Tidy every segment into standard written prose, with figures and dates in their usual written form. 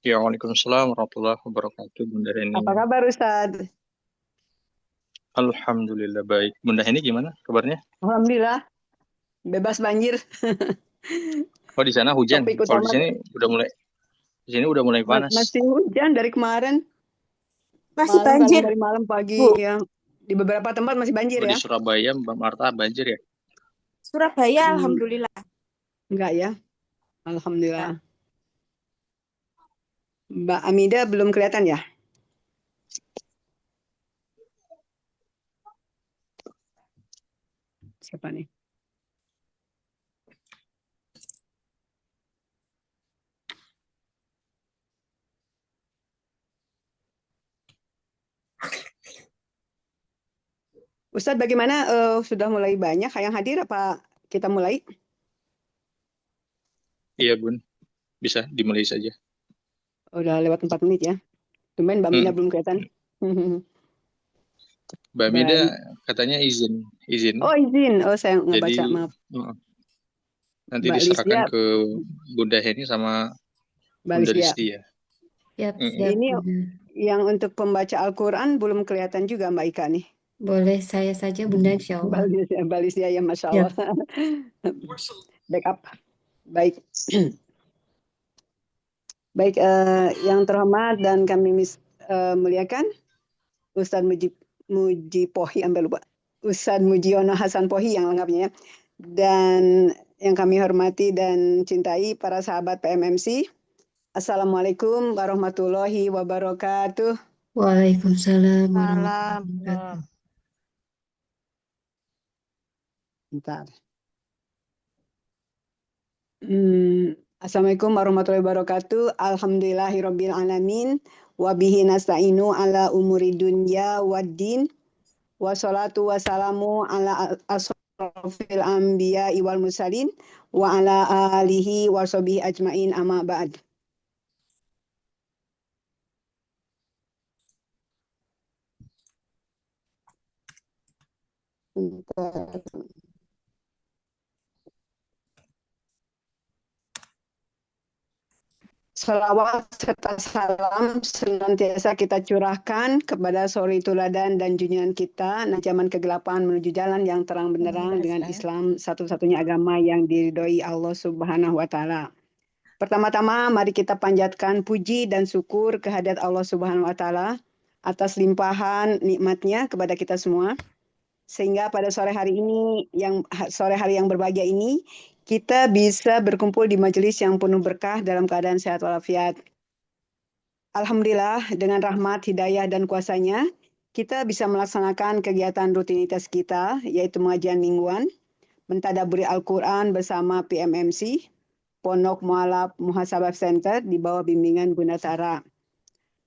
Ya, Waalaikumsalam warahmatullahi wabarakatuh, Bunda Reni. Apa kabar Ustadz? Alhamdulillah baik. Bunda Reni gimana kabarnya? Alhamdulillah, bebas banjir. Oh, di sana hujan. Topik Kalau utama di sini udah mulai panas. masih hujan dari kemarin, Masih malam kadang banjir, dari malam pagi Bu. yang di beberapa tempat masih banjir Oh, di ya. Surabaya, Mbak Marta banjir ya? Surabaya, Hmm, alhamdulillah. enggak ya, Ya. Alhamdulillah. Mbak Amida belum kelihatan ya? Siapa nih? Ustadz bagaimana, sudah mulai banyak yang hadir apa kita mulai? Iya, Bun. Bisa dimulai saja. Udah lewat 4 menit ya. Tumben Mbak Amida Hmm. belum kelihatan. Mbak Mida Baik. katanya izin. Oh izin, saya nggak Jadi baca, maaf. uh, nanti Mbak diserahkan Lisdia, ke Bunda Heni sama Mbak Bunda Lisdia. Listi ya. Siap, Mm-mm. siap. Ini Bunda. yang untuk pembaca Al-Quran belum kelihatan juga Mbak Ika nih. Boleh saya saja, Bunda, insya Allah. Balis ya, Masya Allah. Siap. Backup. Baik. Baik, yang terhormat dan kami muliakan, Ustadz Muji Pohi, sampai lupa. Ustadz Mujiono Hasan Pohi yang lengkapnya ya. Dan yang kami hormati dan cintai para sahabat PMMC. Assalamualaikum warahmatullahi wabarakatuh. Waalaikumsalam Salam. warahmatullahi wabarakatuh. Bentar. Assalamualaikum warahmatullahi wabarakatuh. Alhamdulillahirabbil alamin. Wa bihi nasta'inu ala umuri dunya waddin. Wassalatu wassalamu ala asrofil anbiya wal mursalin wa ala alihi wa sahbihi ajmain amma ba'd. Bentar. Salawat serta salam senantiasa kita curahkan kepada suri tuladan dan junjungan kita, zaman kegelapan menuju jalan yang terang benderang dengan Islam satu-satunya agama yang diridhoi Allah Subhanahu wa Ta'ala. Pertama-tama, mari kita panjatkan puji dan syukur kehadirat Allah Subhanahu wa Ta'ala atas limpahan nikmatnya kepada kita semua. Sehingga pada sore hari yang berbahagia ini, kita bisa berkumpul di majelis yang penuh berkah dalam keadaan sehat walafiat. Alhamdulillah, dengan rahmat, hidayah, dan kuasanya, kita bisa melaksanakan kegiatan rutinitas kita, yaitu pengajian mingguan, mentadaburi Al-Quran bersama PMMC, Pondok Mualaf Muhasabah Center di bawah bimbingan Bunda Tara.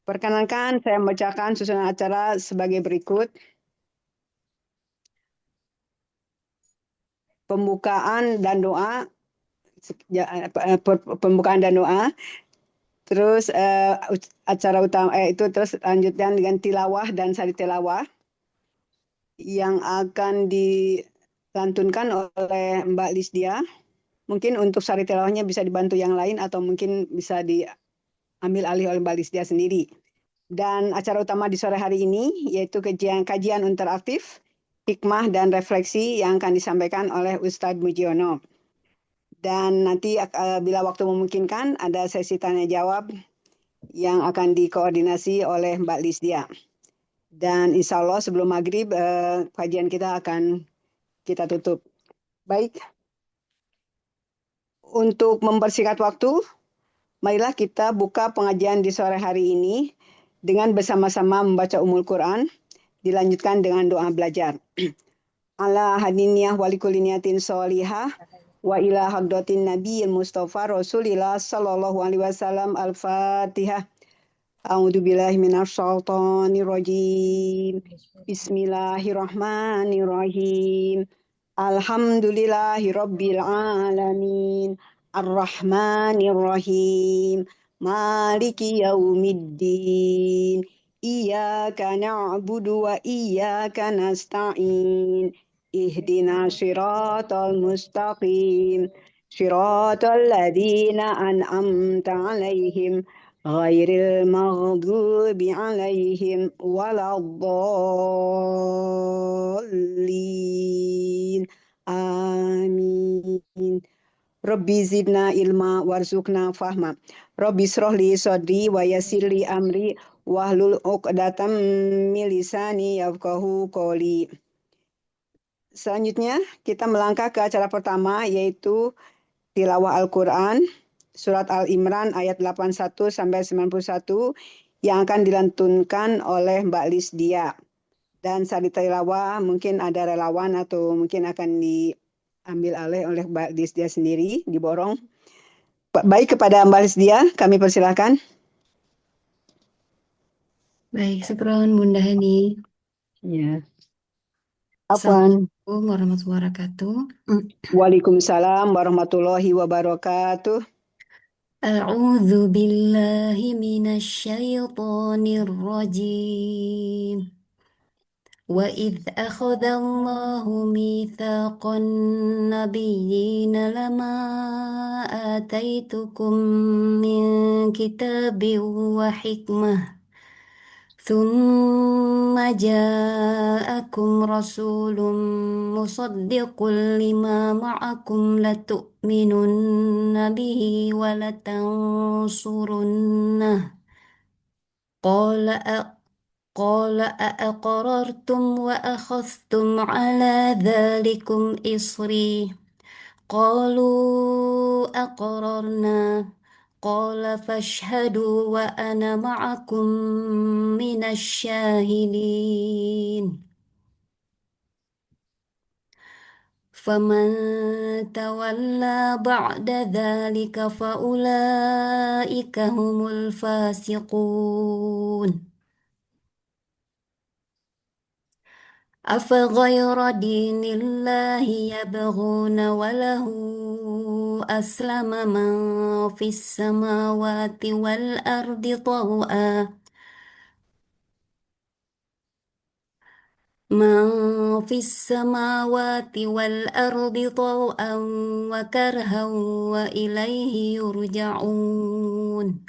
Perkenankan saya membacakan susunan acara sebagai berikut. Pembukaan dan doa, terus acara utama itu terus lanjutkan dengan tilawah dan sari tilawah yang akan dilantunkan oleh Mbak Lisdia. Mungkin untuk sari tilawahnya bisa dibantu yang lain atau mungkin bisa diambil alih oleh Mbak Lisdia sendiri. Dan acara utama di sore hari ini yaitu kajian interaktif, hikmah dan refleksi yang akan disampaikan oleh Ustadz Mujiono. Dan nanti bila waktu memungkinkan ada sesi tanya jawab yang akan dikoordinasi oleh Mbak Lisdia. Dan insya Allah sebelum maghrib kajian kita akan kita tutup. Baik, untuk mempersingkat waktu, marilah kita buka pengajian di sore hari ini dengan bersama-sama membaca Ummul Quran, dilanjutkan dengan doa belajar. Ala hadiniyah walikuliniyatin sholihah wa ila hadratin nabiyil mustafa rasulillah sallallahu alaihi wasallam al-fatihah. A'udzu billahi minasyaitonir rajim. Bismillahirrahmanirrahim. Alhamdulillahirabbil alamin. Arrahmanirrahim. Maliki yaumiddin. Iyyaka na'budu wa iyyaka nasta'in. Ihdina shiratal mustaqim. صراط الذين أنعمت عليهم غير المغضوب عليهم ولا الضالين آمين Rabbi zidna ilma warzuqna fahma. Rabbi srohli sodri wa yasirli amri wahlul uqdatam min lisani yafqahu qoli. Selanjutnya kita melangkah ke acara pertama yaitu tilawah Al-Quran surat Al-Imran ayat 81 sampai 91 yang akan dilantunkan oleh Mbak Lisdia. Dan saat ditilawah mungkin ada relawan atau mungkin akan diambil alih oleh Mbak Lisdia sendiri, diborong. Baik, kepada Mbak Lisdia, kami persilahkan. Baik, syukron Bunda Heni. Ya. Afwan. Assalamualaikum warahmatullahi wabarakatuh. Waalaikumsalam warahmatullahi wabarakatuh. A'udzu billahi minasyaitonir rajim. وَإِذْ أَخَذَ اللَّهُ مِيثَاقَ النَّبِيِّينَ لَمَا آتَيْتُكُم مِّن كِتَابٍ وَحِكْمَةٍ ثُمَّ جَاءَكُمْ رَسُولٌ مُّصَدِّقٌ لِّمَا مَعَكُمْ لَتُؤْمِنُنَّ بِهِ وَلَتَنصُرُنَّهُ قال أأقررتم وأخذتم على ذلكم إصري قالوا أقررنا قال فاشهدوا وأنا معكم من الشاهدين فمن تولى بعد ذلك فأولئك هم الفاسقون أفغير دين الله يبغون وله أسلم من في السماوات والأرض طوعا وكرها وإليه يرجعون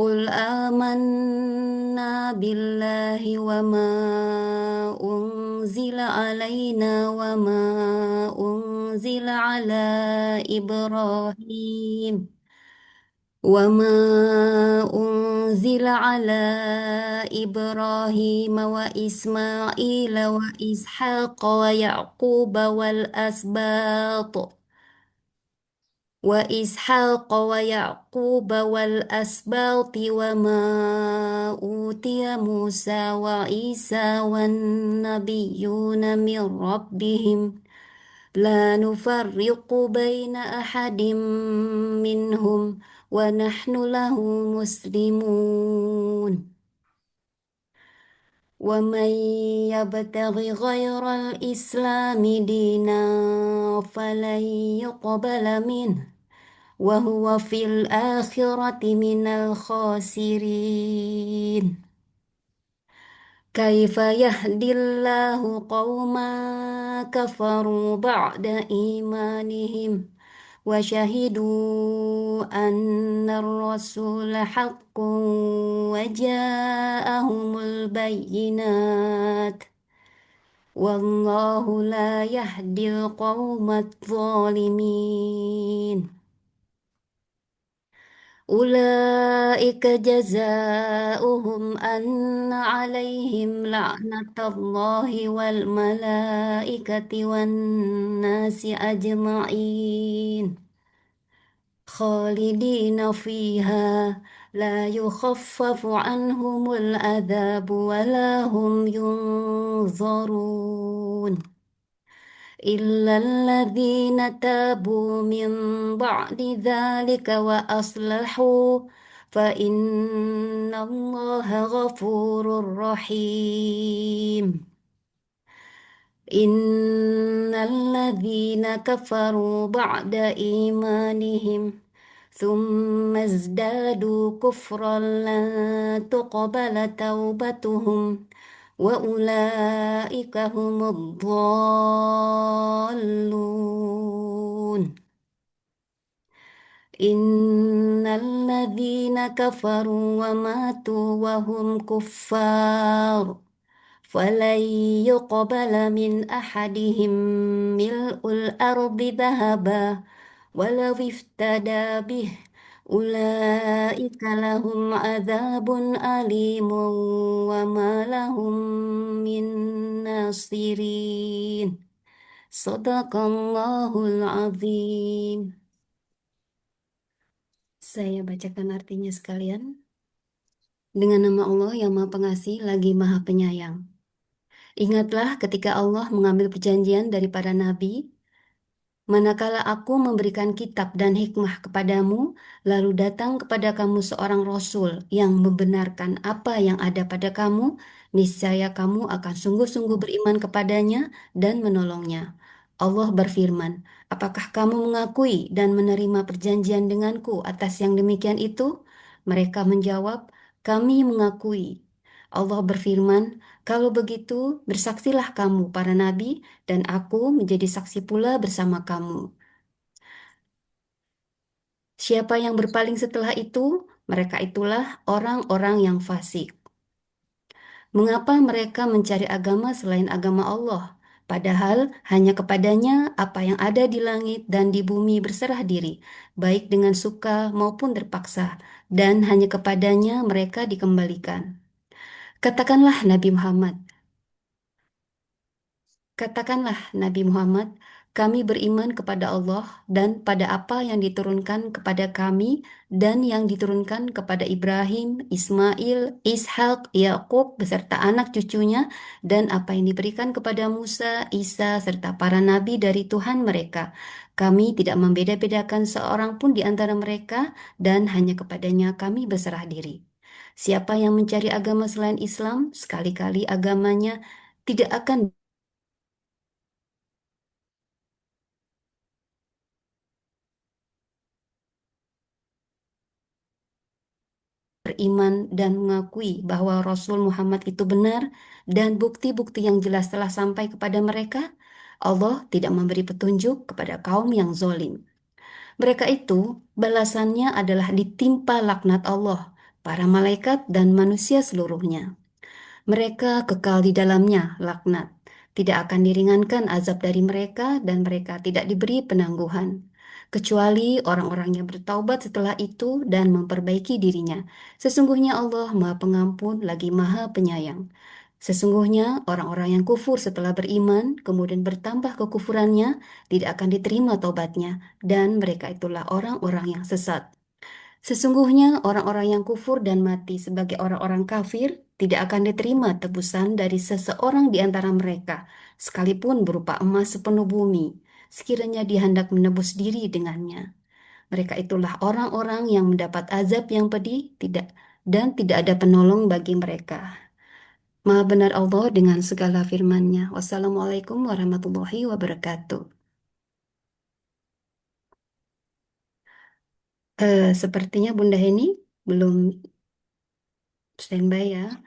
قل آمنا بالله وما أنزل علينا وما أنزل على إبراهيم وإسماعيل وإسحاق ويعقوب والأسباط وما أوتي موسى وعيسى والنبيون من ربهم لا نفرق بين أحد منهم ونحن له مسلمون ومن يبتغ غير الإسلام دينا فلن يقبل منه وهو في الآخرة من الخاسرين كيف يهدي الله قوما كفروا بعد إيمانهم وشهدوا أن الرسول حق وجاءهم البينات والله لا يهدي القوم الظالمين أولئك جزاؤهم أن عليهم لعنة الله والملائكة والناس أجمعين خالدين فيها لا يخفف عنهم العذاب ولا هم ينظرون إلا الذين تابوا من بعد ذلك وأصلحوا فإن الله غفور رحيم إن الذين كفروا بعد إيمانهم ثم ازدادوا كفرا لن تقبل توبتهم وأولئك هم الضالون إن الذين كفروا وماتوا وهم كفار فلن يقبل من أحدهم ملء الأرض ذهبا ولو افتدى به أولئك لهم عذاب أليم وما لهم من ناصرين صدق الله العظيم. Saya bacakan artinya sekalian. Dengan nama Allah yang Maha Pengasih lagi Maha Penyayang. Ingatlah ketika Allah mengambil perjanjian dari para nabi, manakala aku memberikan kitab dan hikmah kepadamu, lalu datang kepada kamu seorang rasul yang membenarkan apa yang ada pada kamu, niscaya kamu akan sungguh-sungguh beriman kepadanya dan menolongnya. Allah berfirman, apakah kamu mengakui dan menerima perjanjian denganku atas yang demikian itu? Mereka menjawab, kami mengakui. Allah berfirman, kalau begitu, bersaksilah kamu para nabi, dan aku menjadi saksi pula bersama kamu. Siapa yang berpaling setelah itu? Mereka itulah orang-orang yang fasik. Mengapa mereka mencari agama selain agama Allah? Padahal hanya kepadanya apa yang ada di langit dan di bumi berserah diri, baik dengan suka maupun terpaksa, dan hanya kepadanya mereka dikembalikan. Katakanlah Nabi Muhammad, kami beriman kepada Allah dan pada apa yang diturunkan kepada kami dan yang diturunkan kepada Ibrahim, Ismail, Ishak, Yakub beserta anak cucunya dan apa yang diberikan kepada Musa, Isa serta para nabi dari Tuhan mereka. Kami tidak membeda-bedakan seorang pun di antara mereka dan hanya kepadanya kami berserah diri. Siapa yang mencari agama selain Islam, sekali-kali agamanya tidak akan beriman dan mengakui bahwa Rasul Muhammad itu benar dan bukti-bukti yang jelas telah sampai kepada mereka, Allah tidak memberi petunjuk kepada kaum yang zolim. Mereka itu balasannya adalah ditimpa laknat Allah, para malaikat dan manusia seluruhnya. Mereka kekal di dalamnya, laknat. Tidak akan diringankan azab dari mereka dan mereka tidak diberi penangguhan. Kecuali orang-orang yang bertaubat setelah itu dan memperbaiki dirinya. Sesungguhnya Allah Maha Pengampun lagi Maha Penyayang. Sesungguhnya orang-orang yang kufur setelah beriman, kemudian bertambah kekufurannya, tidak akan diterima taubatnya, dan mereka itulah orang-orang yang sesat. Sesungguhnya orang-orang yang kufur dan mati sebagai orang-orang kafir tidak akan diterima tebusan dari seseorang di antara mereka, sekalipun berupa emas sepenuh bumi, sekiranya dia hendak menebus diri dengannya. Mereka itulah orang-orang yang mendapat azab yang pedih dan tidak ada penolong bagi mereka. Maha benar Allah dengan segala firman-Nya. Wassalamualaikum warahmatullahi wabarakatuh. Sepertinya Bunda Heni belum standby ya.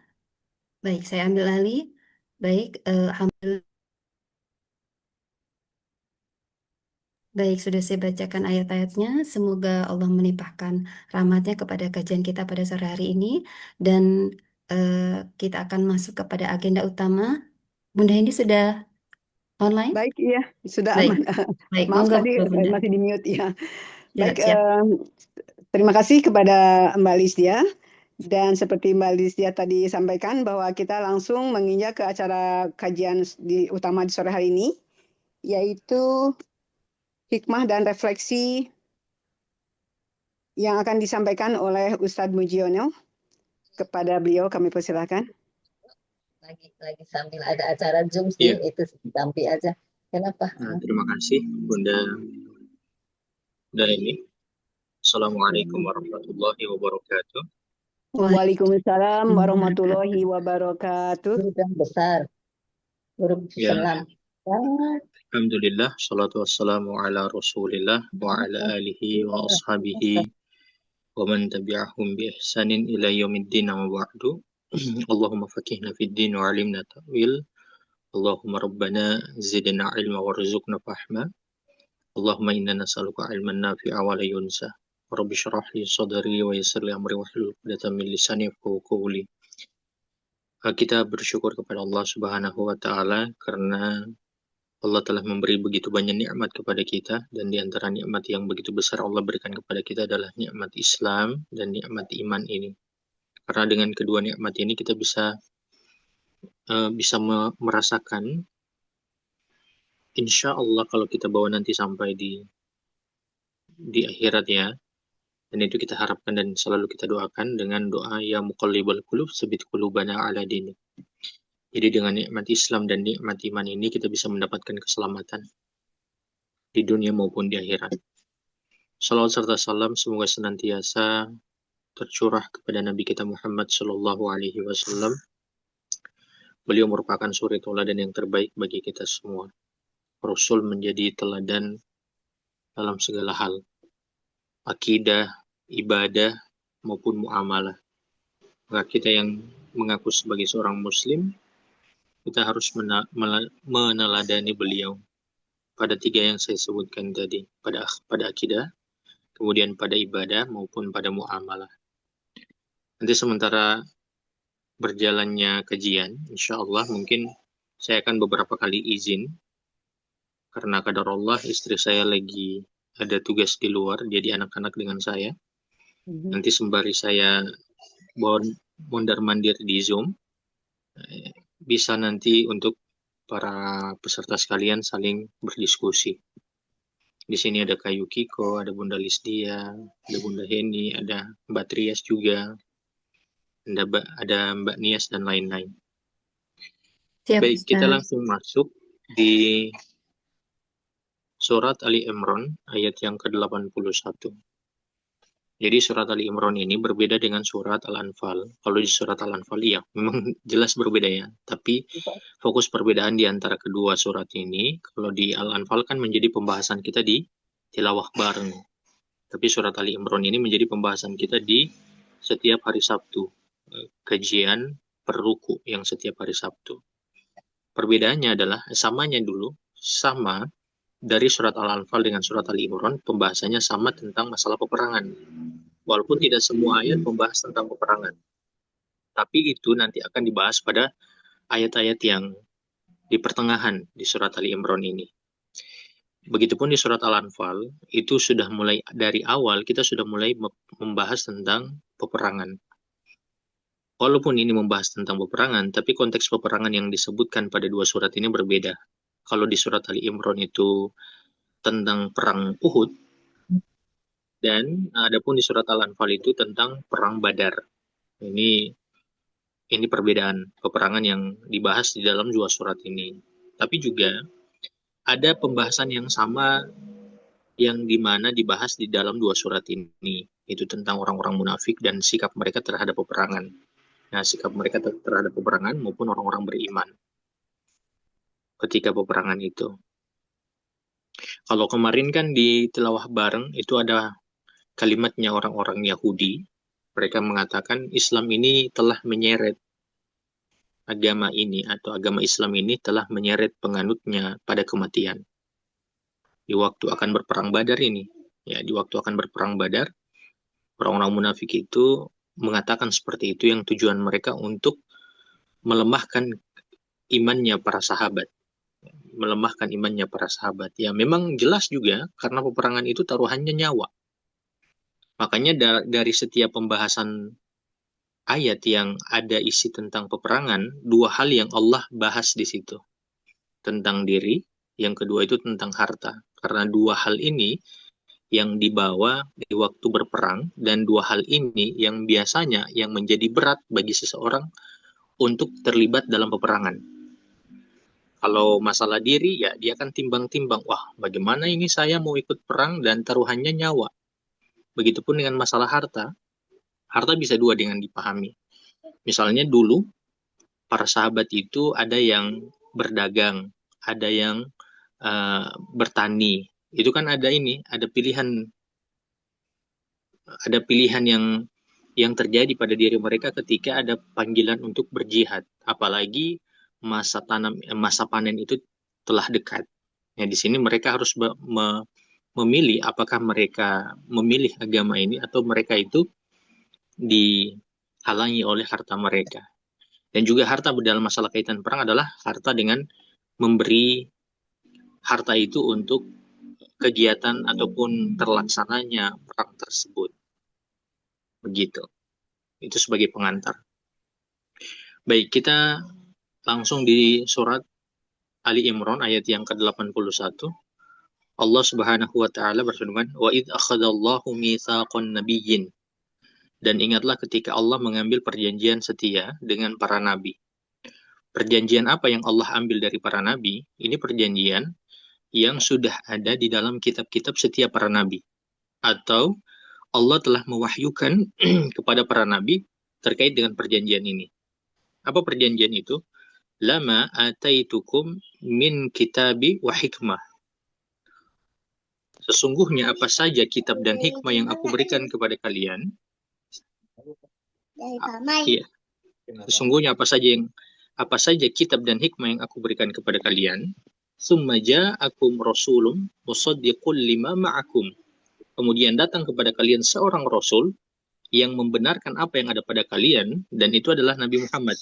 Baik, saya ambil alih. Baik, baik, sudah saya bacakan ayat-ayatnya. Semoga Allah melimpahkan rahmatnya kepada kajian kita pada sore hari ini. Dan kita akan masuk kepada agenda utama. Bunda Hendi sudah online? Baik, iya, sudah Baik, aman. baik, Maaf monggo tadi Bunda. masih di mute ya. Baik, Siap. terima kasih kepada Mbak Lisdia. Dan seperti Mbak Lisdia tadi sampaikan bahwa kita langsung menginjak ke acara kajian utama di sore hari ini, yaitu hikmah dan refleksi yang akan disampaikan oleh Ustadz Mujiono. Kepada beliau kami persilakan. Lagi sambil ada acara Zoom sih, itu sampai aja. Kenapa? Terima kasih Bunda Heni. Assalamualaikum warahmatullahi wabarakatuh. Waalaikumsalam warahmatullahi wabarakatuh. Huruf yang besar. Huruf selam. Alhamdulillah, salatu wassalamu ala rasulillah wa ala alihi wa ashabihi wa man tabi'ahum bi ihsanin ila yaumiddin wa ba'du. Allahumma fakihna fid din wa alimna ta'wil. Allahumma rabbana zidna ilma warzuqna fahma. Allahumma inna nas'aluka ilman nafi'a wa la yunsa. Rabbi shrah li sadri wa yassir li amri wahlul 'uqdatam min lisani yafqahu qawli. Kita bersyukur kepada Allah Subhanahu wa taala karena Allah telah memberi begitu banyak nikmat kepada kita, dan di antara nikmat yang begitu besar Allah berikan kepada kita adalah nikmat Islam dan nikmat iman ini. Karena dengan kedua nikmat ini kita bisa merasakan, insya Allah kalau kita bawa nanti sampai di akhirat ya, dan itu kita harapkan dan selalu kita doakan dengan doa ya muqallibal qulub tsabit qulubana ala dinik. Jadi dengan nikmat Islam dan nikmat iman ini kita bisa mendapatkan keselamatan di dunia maupun di akhirat. Salawat serta salam semoga senantiasa tercurah kepada Nabi kita Muhammad Sallallahu Alaihi Wasallam. Beliau merupakan suri teladan yang terbaik bagi kita semua. Rasul menjadi teladan dalam segala hal, akidah, ibadah, maupun muamalah. Maka kita yang mengaku sebagai seorang Muslim, kita harus meneladani beliau pada tiga yang saya sebutkan tadi, pada akidah, kemudian pada ibadah, maupun pada muamalah. Nanti sementara berjalannya kajian, insya Allah mungkin saya akan beberapa kali izin, karena qadarullah istri saya lagi ada tugas di luar, jadi anak-anak dengan saya. Nanti sembari saya mondar-mandir di Zoom, bisa nanti untuk para peserta sekalian saling berdiskusi. Di sini ada Kak Yukiko, ada Bunda Lisdia, ada Bunda Heni, ada Mbak Trias juga, ada Mbak Nias dan lain-lain. Baik, kita langsung masuk di surat Ali Imran ayat yang ke-81. Jadi surat Ali Imran ini berbeda dengan surat Al-Anfal. Kalau di surat Al-Anfal iya, memang jelas berbeda ya. Tapi fokus perbedaan di antara kedua surat ini, kalau di Al-Anfal kan menjadi pembahasan kita di tilawah bareng. Tapi surat Ali Imran ini menjadi pembahasan kita di setiap hari Sabtu. Kajian per ruku yang setiap hari Sabtu. Perbedaannya adalah, samanya dulu, sama dari surat Al-Anfal dengan surat Ali Imran, pembahasannya sama tentang masalah peperangan. Walaupun tidak semua ayat membahas tentang peperangan. Tapi itu nanti akan dibahas pada ayat-ayat yang di pertengahan di surat Ali Imran ini. Begitupun di surat Al-Anfal, itu sudah mulai dari awal, kita sudah mulai membahas tentang peperangan. Walaupun ini membahas tentang peperangan, tapi konteks peperangan yang disebutkan pada dua surat ini berbeda. Kalau di surat Ali Imran itu tentang perang Uhud, dan adapun di surat Al-Anfal itu tentang perang Badar. Ini perbedaan peperangan yang dibahas di dalam dua surat ini. Tapi juga ada pembahasan yang sama yang dimana dibahas di dalam dua surat ini. Itu tentang orang-orang munafik dan sikap mereka terhadap peperangan. Nah, sikap mereka terhadap peperangan maupun orang-orang beriman ketika peperangan itu. Kalau kemarin kan di tilawah bareng itu ada kalimatnya orang-orang Yahudi. Mereka mengatakan Islam ini telah menyeret agama ini, atau agama Islam ini telah menyeret penganutnya pada kematian. Di waktu akan berperang Badar ini, ya, di waktu akan berperang Badar, orang-orang munafik itu mengatakan seperti itu, yang tujuan mereka untuk melemahkan imannya para sahabat. Melemahkan imannya para sahabat. Ya, memang jelas juga karena peperangan itu taruhannya nyawa. Makanya dari setiap pembahasan ayat yang ada isi tentang peperangan, dua hal yang Allah bahas di situ. Tentang diri, yang kedua itu tentang harta. Karena dua hal ini yang dibawa di waktu berperang, dan dua hal ini yang biasanya yang menjadi berat bagi seseorang untuk terlibat dalam peperangan. Kalau masalah diri, ya dia akan timbang-timbang, wah bagaimana ini saya mau ikut perang dan taruhannya nyawa. Begitupun dengan masalah harta. Harta bisa dua dengan dipahami. Misalnya dulu, para sahabat itu ada yang berdagang, ada yang bertani. Itu kan ada pilihan yang yang terjadi pada diri mereka ketika ada panggilan untuk berjihad, apalagi masa panen itu telah dekat. Ya, di sini mereka harus memilih apakah mereka memilih agama ini atau mereka itu dihalangi oleh harta mereka. Dan juga harta dalam masalah kaitan perang adalah harta dengan memberi harta itu untuk kegiatan ataupun terlaksananya perang tersebut. Begitu. Itu sebagai pengantar. Baik, kita langsung di surat Ali Imran ayat yang ke-81. Allah Subhanahu wa taala berfirman, "Wa id akhadallahu mitsaqan nabiyyin." Dan ingatlah ketika Allah mengambil perjanjian setia dengan para nabi. Perjanjian apa yang Allah ambil dari para nabi? Ini perjanjian yang sudah ada di dalam kitab-kitab setiap para nabi. Atau Allah telah mewahyukan kepada para nabi terkait dengan perjanjian ini. Apa perjanjian itu? Lama ataitukum min kitabi wa hikmah. Sesungguhnya apa saja kitab dan hikmah yang aku berikan kepada kalian. Iya. Sesungguhnya apa saja kitab dan hikmah yang aku berikan kepada kalian. Summa ja'akum rasulun musaddiqul lima ma'akum. Kemudian datang kepada kalian seorang rasul yang membenarkan apa yang ada pada kalian, dan itu adalah Nabi Muhammad.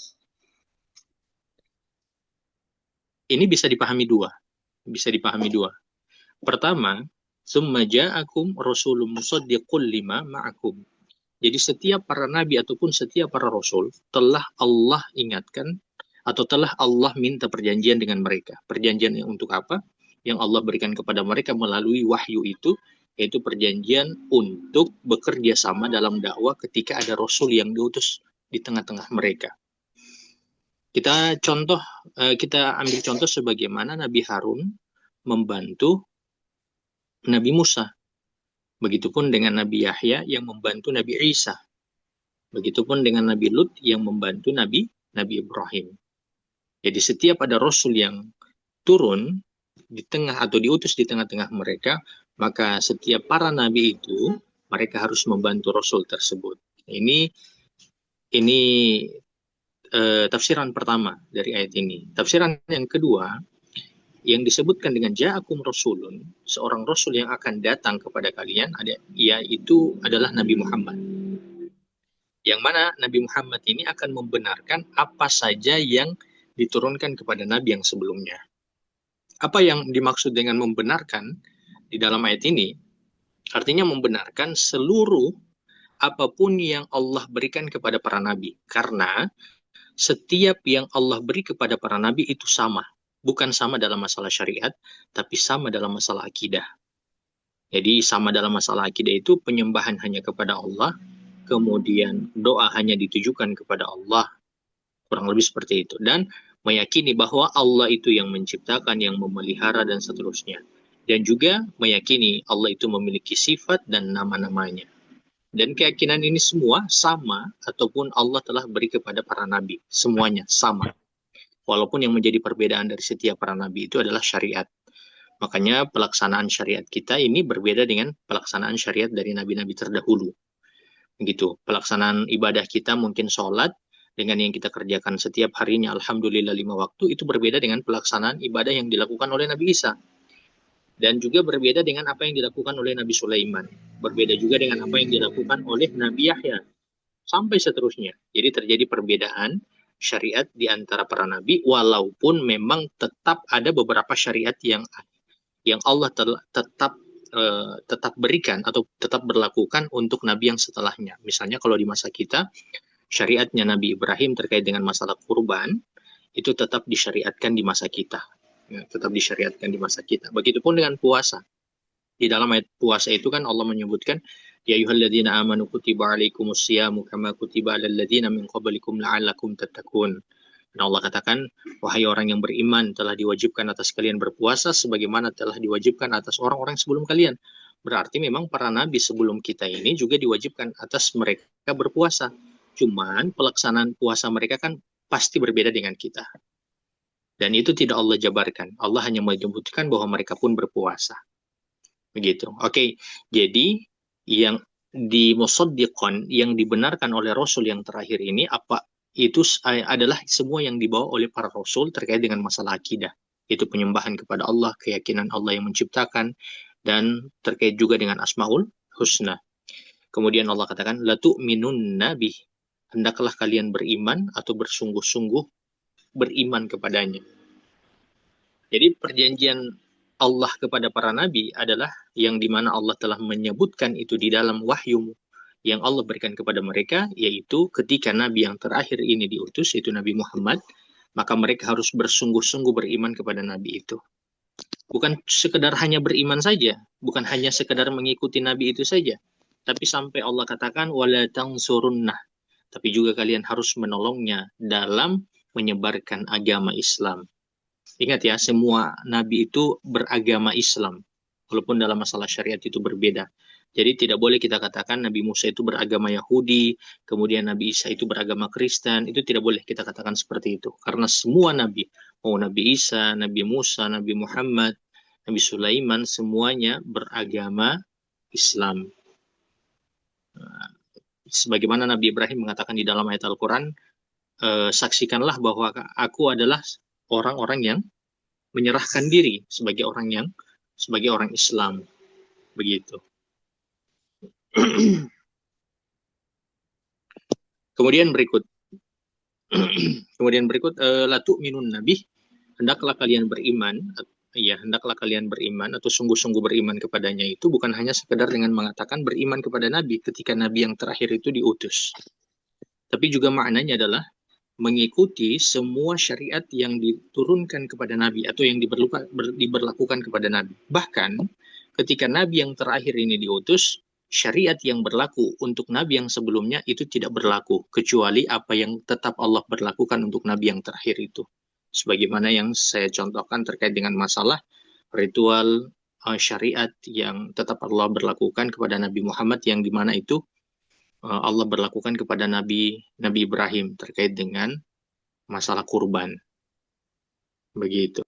Ini bisa dipahami dua. Pertama, summa ja'akum rasulun musaddiqul lima ma'akum. Jadi setiap para nabi ataupun setiap para rasul telah Allah ingatkan atau telah Allah minta perjanjian dengan mereka. Perjanjian yang untuk apa? Yang Allah berikan kepada mereka melalui wahyu itu, yaitu perjanjian untuk bekerja sama dalam dakwah ketika ada rasul yang diutus di tengah-tengah mereka. Kita ambil contoh sebagaimana Nabi Harun membantu Nabi Musa. Begitupun dengan Nabi Yahya yang membantu Nabi Isa. Begitupun dengan Nabi Lut yang membantu Nabi Ibrahim. Jadi setiap ada rasul yang turun di tengah atau diutus di tengah-tengah mereka, maka setiap para nabi itu mereka harus membantu rasul tersebut. Ini tafsiran pertama dari ayat ini. Tafsiran yang kedua, yang disebutkan dengan ja'akum rasulun, seorang rasul yang akan datang kepada kalian, yaitu adalah Nabi Muhammad. Yang mana Nabi Muhammad ini akan membenarkan apa saja yang diturunkan kepada nabi yang sebelumnya. Apa yang dimaksud dengan membenarkan di dalam ayat ini? Artinya membenarkan seluruh apapun yang Allah berikan kepada para nabi. Karena setiap yang Allah beri kepada para nabi itu sama. Bukan sama dalam masalah syariat, tapi sama dalam masalah akidah. Jadi sama dalam masalah akidah itu penyembahan hanya kepada Allah, kemudian doa hanya ditujukan kepada Allah. Kurang lebih seperti itu. Dan meyakini bahwa Allah itu yang menciptakan, yang memelihara, dan seterusnya. Dan juga meyakini Allah itu memiliki sifat dan nama-namanya. Dan keyakinan ini semua sama, ataupun Allah telah beri kepada para nabi. Semuanya sama. Walaupun yang menjadi perbedaan dari setiap para nabi itu adalah syariat. Makanya pelaksanaan syariat kita ini berbeda dengan pelaksanaan syariat dari nabi-nabi terdahulu. Begitu. Pelaksanaan ibadah kita mungkin sholat, dengan yang kita kerjakan setiap harinya, alhamdulillah 5 waktu, itu berbeda dengan pelaksanaan ibadah yang dilakukan oleh Nabi Isa. Dan juga berbeda dengan apa yang dilakukan oleh Nabi Sulaiman. Berbeda juga dengan apa yang dilakukan oleh Nabi Yahya. Sampai seterusnya. Jadi terjadi perbedaan syariat di antara para nabi, walaupun memang tetap ada beberapa syariat yang Allah tetap berikan atau tetap berlakukan untuk nabi yang setelahnya. Misalnya kalau di masa kita, syariatnya Nabi Ibrahim terkait dengan masalah kurban itu tetap disyariatkan di masa kita. Ya, tetap disyariatkan di masa kita. Begitupun dengan puasa. Di dalam ayat puasa itu kan Allah menyebutkan, ya ayyuhalladzina amanu kutiba alaikumus syiyamu kama kutiba alal ladzina min qablikum la'allakum tattaqun. Dan Allah katakan, wahai orang yang beriman, telah diwajibkan atas kalian berpuasa sebagaimana telah diwajibkan atas orang-orang sebelum kalian. Berarti memang para nabi sebelum kita ini juga diwajibkan atas mereka berpuasa. Cuman pelaksanaan puasa mereka kan pasti berbeda dengan kita. Dan itu tidak Allah jabarkan. Allah hanya menyebutkan bahwa mereka pun berpuasa. Begitu. Oke, jadi yang di musaddiqan, yang dibenarkan oleh Rasul yang terakhir ini, apa itu adalah semua yang dibawa oleh para Rasul terkait dengan masalah akidah. Itu penyembahan kepada Allah, keyakinan Allah yang menciptakan, dan terkait juga dengan Asmaul Husna. Kemudian Allah katakan, la tu'minunna bih, hendaklah kalian beriman atau bersungguh-sungguh beriman kepadanya. Jadi perjanjian Allah kepada para nabi adalah yang dimana Allah telah menyebutkan itu di dalam wahyu yang Allah berikan kepada mereka, yaitu ketika nabi yang terakhir ini diutus, yaitu Nabi Muhammad, maka mereka harus bersungguh-sungguh beriman kepada nabi itu. Bukan sekedar hanya beriman saja, bukan hanya sekedar mengikuti nabi itu saja, tapi sampai Allah katakan wala tansurunnah, tapi juga kalian harus menolongnya dalam menyebarkan agama Islam. Ingat ya, semua nabi itu beragama Islam, walaupun dalam masalah syariat itu berbeda. Jadi tidak boleh kita katakan Nabi Musa itu beragama Yahudi, kemudian Nabi Isa itu beragama Kristen. Itu tidak boleh kita katakan seperti itu. Karena semua nabi, mau Nabi Isa, Nabi Musa, Nabi Muhammad, Nabi Sulaiman, semuanya beragama Islam. Sebagaimana Nabi Ibrahim mengatakan di dalam ayat Al-Quran, saksikanlah bahwa aku adalah orang-orang yang menyerahkan diri sebagai orang Islam, begitu. Kemudian berikut la tu'minun nabi, hendaklah kalian beriman, ya hendaklah kalian beriman atau sungguh-sungguh beriman kepadanya, itu bukan hanya sekedar dengan mengatakan beriman kepada nabi ketika nabi yang terakhir itu diutus, tapi juga maknanya adalah mengikuti semua syariat yang diturunkan kepada Nabi atau yang diberlakukan kepada Nabi. Bahkan ketika Nabi yang terakhir ini diutus, syariat yang berlaku untuk Nabi yang sebelumnya itu tidak berlaku, kecuali apa yang tetap Allah berlakukan untuk Nabi yang terakhir itu. Sebagaimana yang saya contohkan terkait dengan masalah ritual syariat yang tetap Allah berlakukan kepada Nabi Muhammad, yang dimana itu Allah berlakukan kepada Nabi Ibrahim terkait dengan masalah kurban. Begitu.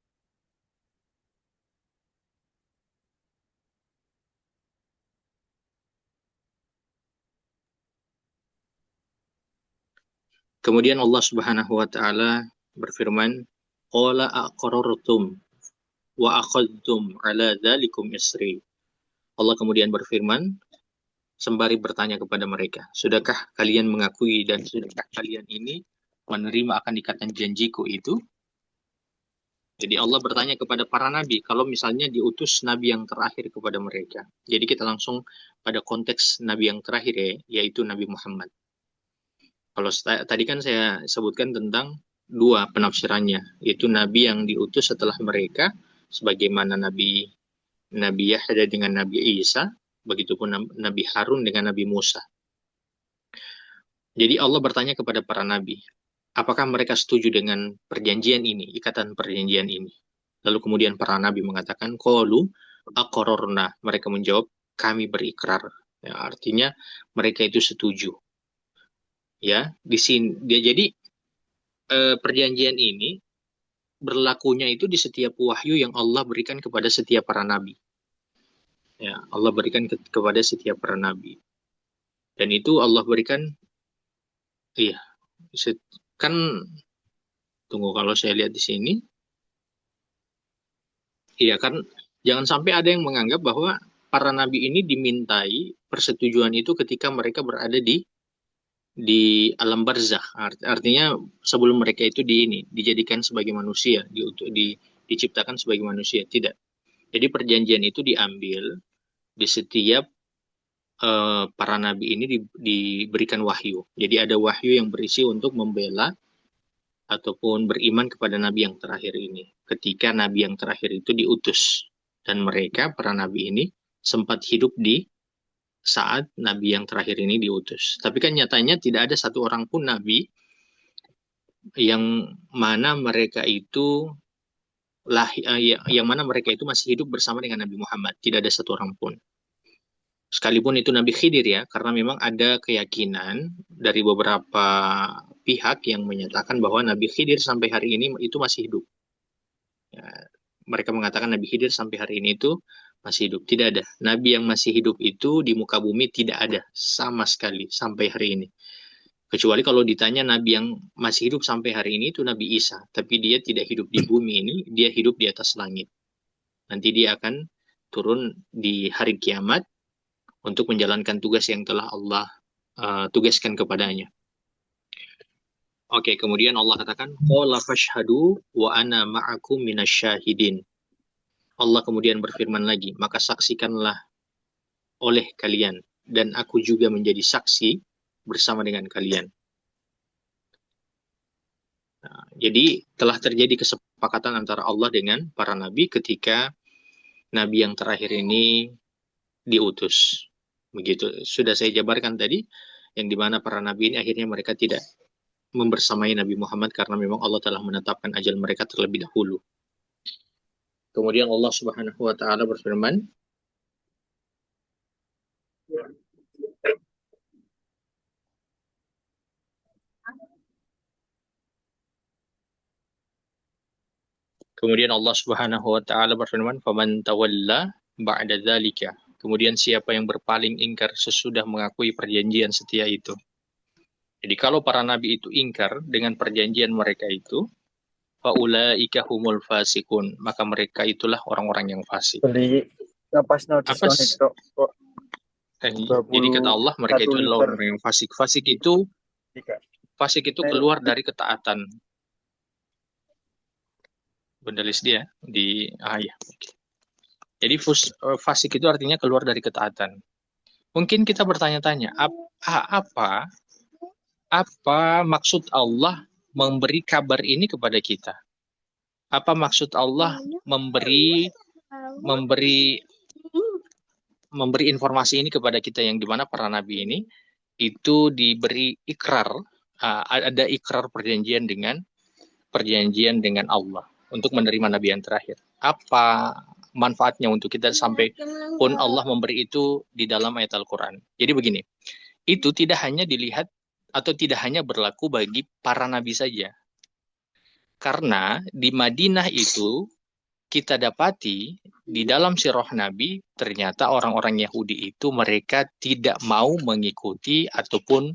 Kemudian Allah Subhanahu wa taala berfirman, qala aqrartum wa akhadtum ala dzalikum isri. Allah kemudian berfirman sembari bertanya kepada mereka, sudahkah kalian mengakui dan sudahkah kalian ini menerima akan ikatan janjiku itu? Jadi Allah bertanya kepada para nabi, kalau misalnya diutus nabi yang terakhir kepada mereka. Jadi kita langsung pada konteks nabi yang terakhir ya, yaitu Nabi Muhammad. Kalau tadi kan saya sebutkan tentang dua penafsirannya, yaitu nabi yang diutus setelah mereka, sebagaimana Nabi Yahya dengan Nabi Isa, begitupun Nabi Harun dengan Nabi Musa. Jadi Allah bertanya kepada para nabi, apakah mereka setuju dengan perjanjian ini, ikatan perjanjian ini? Lalu kemudian para nabi mengatakan, qalu aqrarna, mereka menjawab, kami berikrar. Ya, artinya mereka itu setuju. Ya, di sini jadi perjanjian ini berlakunya itu di setiap wahyu yang Allah berikan kepada setiap para nabi. Ya, Allah berikan kepada setiap para nabi. Dan itu Allah berikan, iya, kan tunggu kalau saya lihat di sini, iya kan, jangan sampai ada yang menganggap bahwa para nabi ini dimintai persetujuan itu ketika mereka berada di alam barzakh. Artinya sebelum mereka itu dijadikan sebagai manusia, diciptakan sebagai manusia. Tidak. Jadi perjanjian itu diambil di setiap para nabi ini diberikan wahyu. Jadi ada wahyu yang berisi untuk membela ataupun beriman kepada nabi yang terakhir ini. Ketika nabi yang terakhir itu diutus. Dan mereka, para nabi ini, sempat hidup di saat nabi yang terakhir ini diutus. Tapi kan nyatanya tidak ada satu orang pun nabi yang mana mereka itu masih hidup bersama dengan Nabi Muhammad. Tidak ada satu orang pun. Sekalipun itu Nabi Khidir ya, karena memang ada keyakinan dari beberapa pihak yang menyatakan bahwa Nabi Khidir sampai hari ini itu masih hidup. Ya, mereka mengatakan Nabi Khidir sampai hari ini itu masih hidup. Tidak ada. Nabi yang masih hidup itu di muka bumi tidak ada sama sekali sampai hari ini. Kecuali kalau ditanya Nabi yang masih hidup sampai hari ini itu Nabi Isa. Tapi dia tidak hidup di bumi ini, dia hidup di atas langit. Nanti dia akan turun di hari kiamat untuk menjalankan tugas yang telah Allah tugaskan kepadanya. Oke, kemudian Allah katakan, qala fashhadu wa ana ma'akum minasyahidin. Allah kemudian berfirman lagi, maka saksikanlah oleh kalian dan aku juga menjadi saksi bersama dengan kalian. Nah, jadi telah terjadi kesepakatan antara Allah dengan para nabi ketika nabi yang terakhir ini diutus. Begitu sudah saya jabarkan tadi, yang dimana para nabi ini akhirnya mereka tidak membersamai Nabi Muhammad karena memang Allah telah menetapkan ajal mereka terlebih dahulu. Kemudian Allah Subhanahu wa taala berfirman, kemudian Allah Subhanahu wa taala berfirman, "Faman tawalla ba'da dzalika." Kemudian siapa yang berpaling ingkar sesudah mengakui perjanjian setia itu. Jadi kalau para nabi itu ingkar dengan perjanjian mereka itu, faulaika humul fasikun, maka mereka itulah orang-orang yang fasik. Beli lepas notis Apa itu kok jadi kata Allah mereka itu adalah orang yang fasik. Fasik itu keluar dari ketaatan. Bendalis dia di ayat. Jadi fasik itu artinya keluar dari ketaatan. Mungkin kita bertanya-tanya, apa maksud Allah memberi kabar ini kepada kita? Apa maksud Allah memberi informasi ini kepada kita, yang dimana para nabi ini itu diberi ikrar, ada ikrar perjanjian dengan Allah untuk menerima nabi yang terakhir. Apa manfaatnya untuk kita sampai pun Allah memberi itu di dalam ayat Al-Quran? Jadi begini, itu tidak hanya dilihat atau tidak hanya berlaku bagi para nabi saja. Karena di Madinah itu kita dapati di dalam sirah Nabi, ternyata orang-orang Yahudi itu mereka tidak mau mengikuti ataupun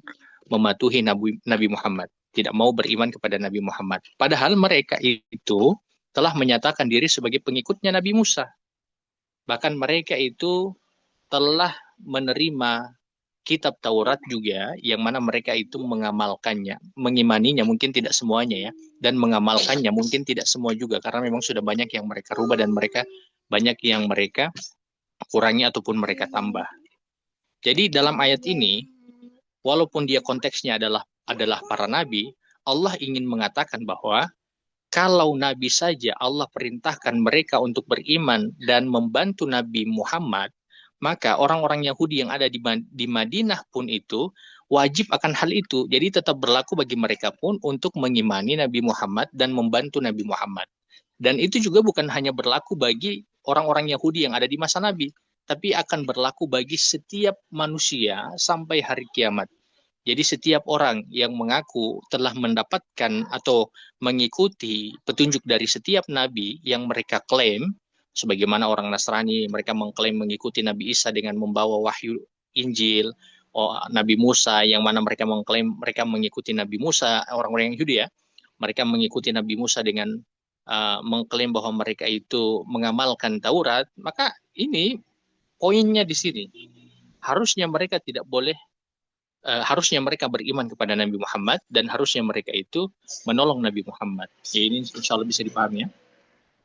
mematuhi Nabi Muhammad. Tidak mau beriman kepada Nabi Muhammad. Padahal mereka itu telah menyatakan diri sebagai pengikutnya Nabi Musa. Bahkan mereka itu telah menerima kitab Taurat juga, yang mana mereka itu mengamalkannya, mengimaninya mungkin tidak semuanya ya, dan mengamalkannya mungkin tidak semua juga, karena memang sudah banyak yang mereka rubah dan banyak yang mereka kurangi ataupun mereka tambah. Jadi dalam ayat ini, walaupun dia konteksnya adalah para nabi, Allah ingin mengatakan bahwa kalau nabi saja Allah perintahkan mereka untuk beriman dan membantu Nabi Muhammad, maka orang-orang Yahudi yang ada di Madinah pun itu wajib akan hal itu. Jadi tetap berlaku bagi mereka pun untuk mengimani Nabi Muhammad dan membantu Nabi Muhammad. Dan itu juga bukan hanya berlaku bagi orang-orang Yahudi yang ada di masa Nabi, tapi akan berlaku bagi setiap manusia sampai hari kiamat. Jadi setiap orang yang mengaku telah mendapatkan atau mengikuti petunjuk dari setiap nabi yang mereka klaim, sebagaimana orang Nasrani, mereka mengklaim mengikuti Nabi Isa dengan membawa wahyu Injil, Nabi Musa, yang mana mereka mengklaim mereka mengikuti Nabi Musa, orang-orang Yahudi ya, mereka mengikuti Nabi Musa dengan mengklaim bahwa mereka itu mengamalkan Taurat. Maka ini poinnya di sini. Harusnya mereka tidak boleh, harusnya mereka beriman kepada Nabi Muhammad dan harusnya mereka itu menolong Nabi Muhammad. Ya, ini insya Allah bisa dipahami ya.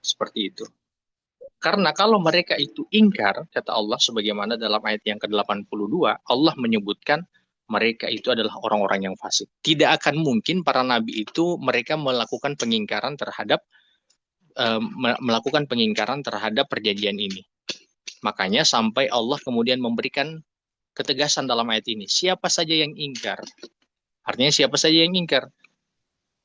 Seperti itu. Karena kalau mereka itu ingkar, kata Allah sebagaimana dalam ayat yang ke-82, Allah menyebutkan mereka itu adalah orang-orang yang fasik. Tidak akan mungkin para nabi itu mereka melakukan pengingkaran terhadap perjanjian ini. Makanya sampai Allah kemudian memberikan ketegasan dalam ayat ini. Siapa saja yang ingkar? Artinya siapa saja yang ingkar?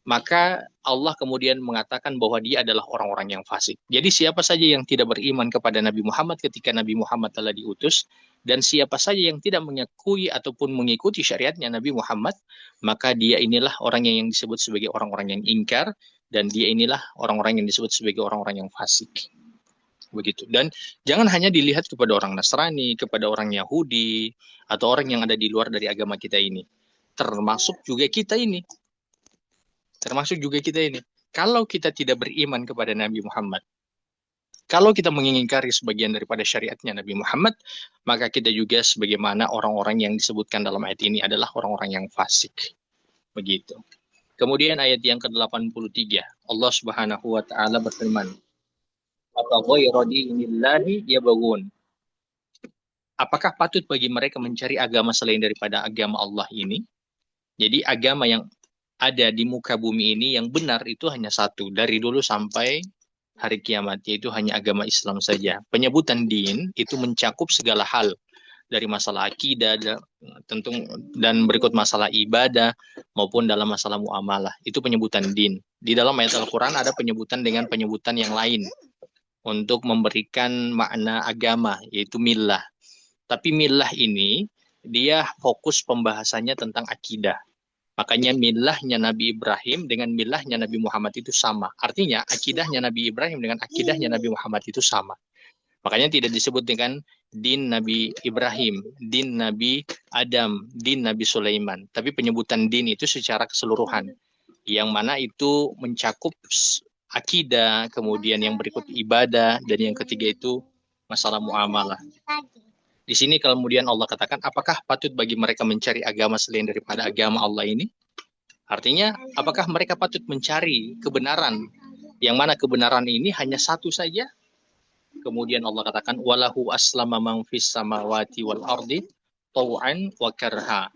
Maka Allah kemudian mengatakan bahwa dia adalah orang-orang yang fasik. Jadi siapa saja yang tidak beriman kepada Nabi Muhammad ketika Nabi Muhammad telah diutus, dan siapa saja yang tidak mengakui ataupun mengikuti syariatnya Nabi Muhammad, maka dia inilah orang yang disebut sebagai orang-orang yang ingkar, dan dia inilah orang-orang yang disebut sebagai orang-orang yang fasik. begitu. Dan jangan hanya dilihat kepada orang Nasrani, kepada orang Yahudi, atau orang yang ada di luar dari agama kita ini. Termasuk juga kita ini. Kalau kita tidak beriman kepada Nabi Muhammad, kalau kita mengingkari sebagian daripada syariatnya Nabi Muhammad, maka kita juga sebagaimana orang-orang yang disebutkan dalam ayat ini adalah orang-orang yang fasik. Begitu. Kemudian ayat yang ke-83, Allah Subhanahu wa taala berfirman, "Apa ghayra dinillahi yabghun?" Apakah patut bagi mereka mencari agama selain daripada agama Allah ini? Jadi agama yang ada di muka bumi ini yang benar itu hanya satu dari dulu sampai hari kiamat, yaitu hanya agama Islam saja. Penyebutan din itu mencakup segala hal dari masalah akidah tentu dan berikut masalah ibadah maupun dalam masalah muamalah. Itu penyebutan din. Di dalam ayat Al-Qur'an ada penyebutan dengan penyebutan yang lain untuk memberikan makna agama, yaitu millah. Tapi millah ini dia fokus pembahasannya tentang akidah. Makanya millahnya Nabi Ibrahim dengan millahnya Nabi Muhammad itu sama. Artinya akidahnya Nabi Ibrahim dengan akidahnya Nabi Muhammad itu sama. Makanya tidak disebut dengan din Nabi Ibrahim, din Nabi Adam, din Nabi Sulaiman. Tapi penyebutan din itu secara keseluruhan. Yang mana itu mencakup akidah, kemudian yang berikut ibadah, dan yang ketiga itu masalah muamalah. Di sini kemudian Allah katakan, apakah patut bagi mereka mencari agama selain daripada agama Allah ini? Artinya, apakah mereka patut mencari kebenaran? Yang mana kebenaran ini hanya satu saja? Kemudian Allah katakan, walahu aslama man fis samawati wal ardi tau'an wa karha.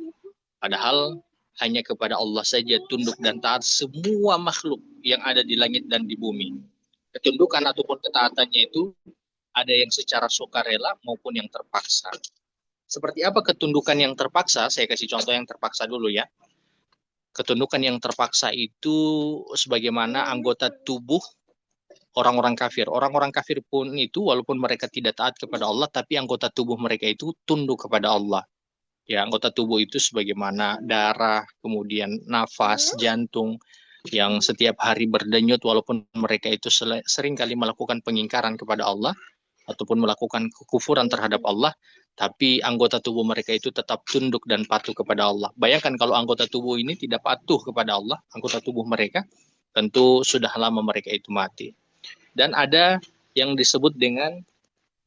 Padahal hanya kepada Allah saja tunduk dan taat semua makhluk yang ada di langit dan di bumi. Ketundukan ataupun ketaatannya itu ada yang secara sukarela maupun yang terpaksa. Seperti apa ketundukan yang terpaksa? Saya kasih contoh yang terpaksa dulu ya. Ketundukan yang terpaksa itu sebagaimana anggota tubuh orang-orang kafir. Orang-orang kafir pun itu walaupun mereka tidak taat kepada Allah, tapi anggota tubuh mereka itu tunduk kepada Allah. Ya, anggota tubuh itu sebagaimana darah, kemudian nafas, jantung, yang setiap hari berdenyut walaupun mereka itu sering kali melakukan pengingkaran kepada Allah, ataupun melakukan kekufuran terhadap Allah, tapi anggota tubuh mereka itu tetap tunduk dan patuh kepada Allah. Bayangkan kalau anggota tubuh ini tidak patuh kepada Allah, anggota tubuh mereka, tentu sudah lama mereka itu mati. Dan ada yang disebut dengan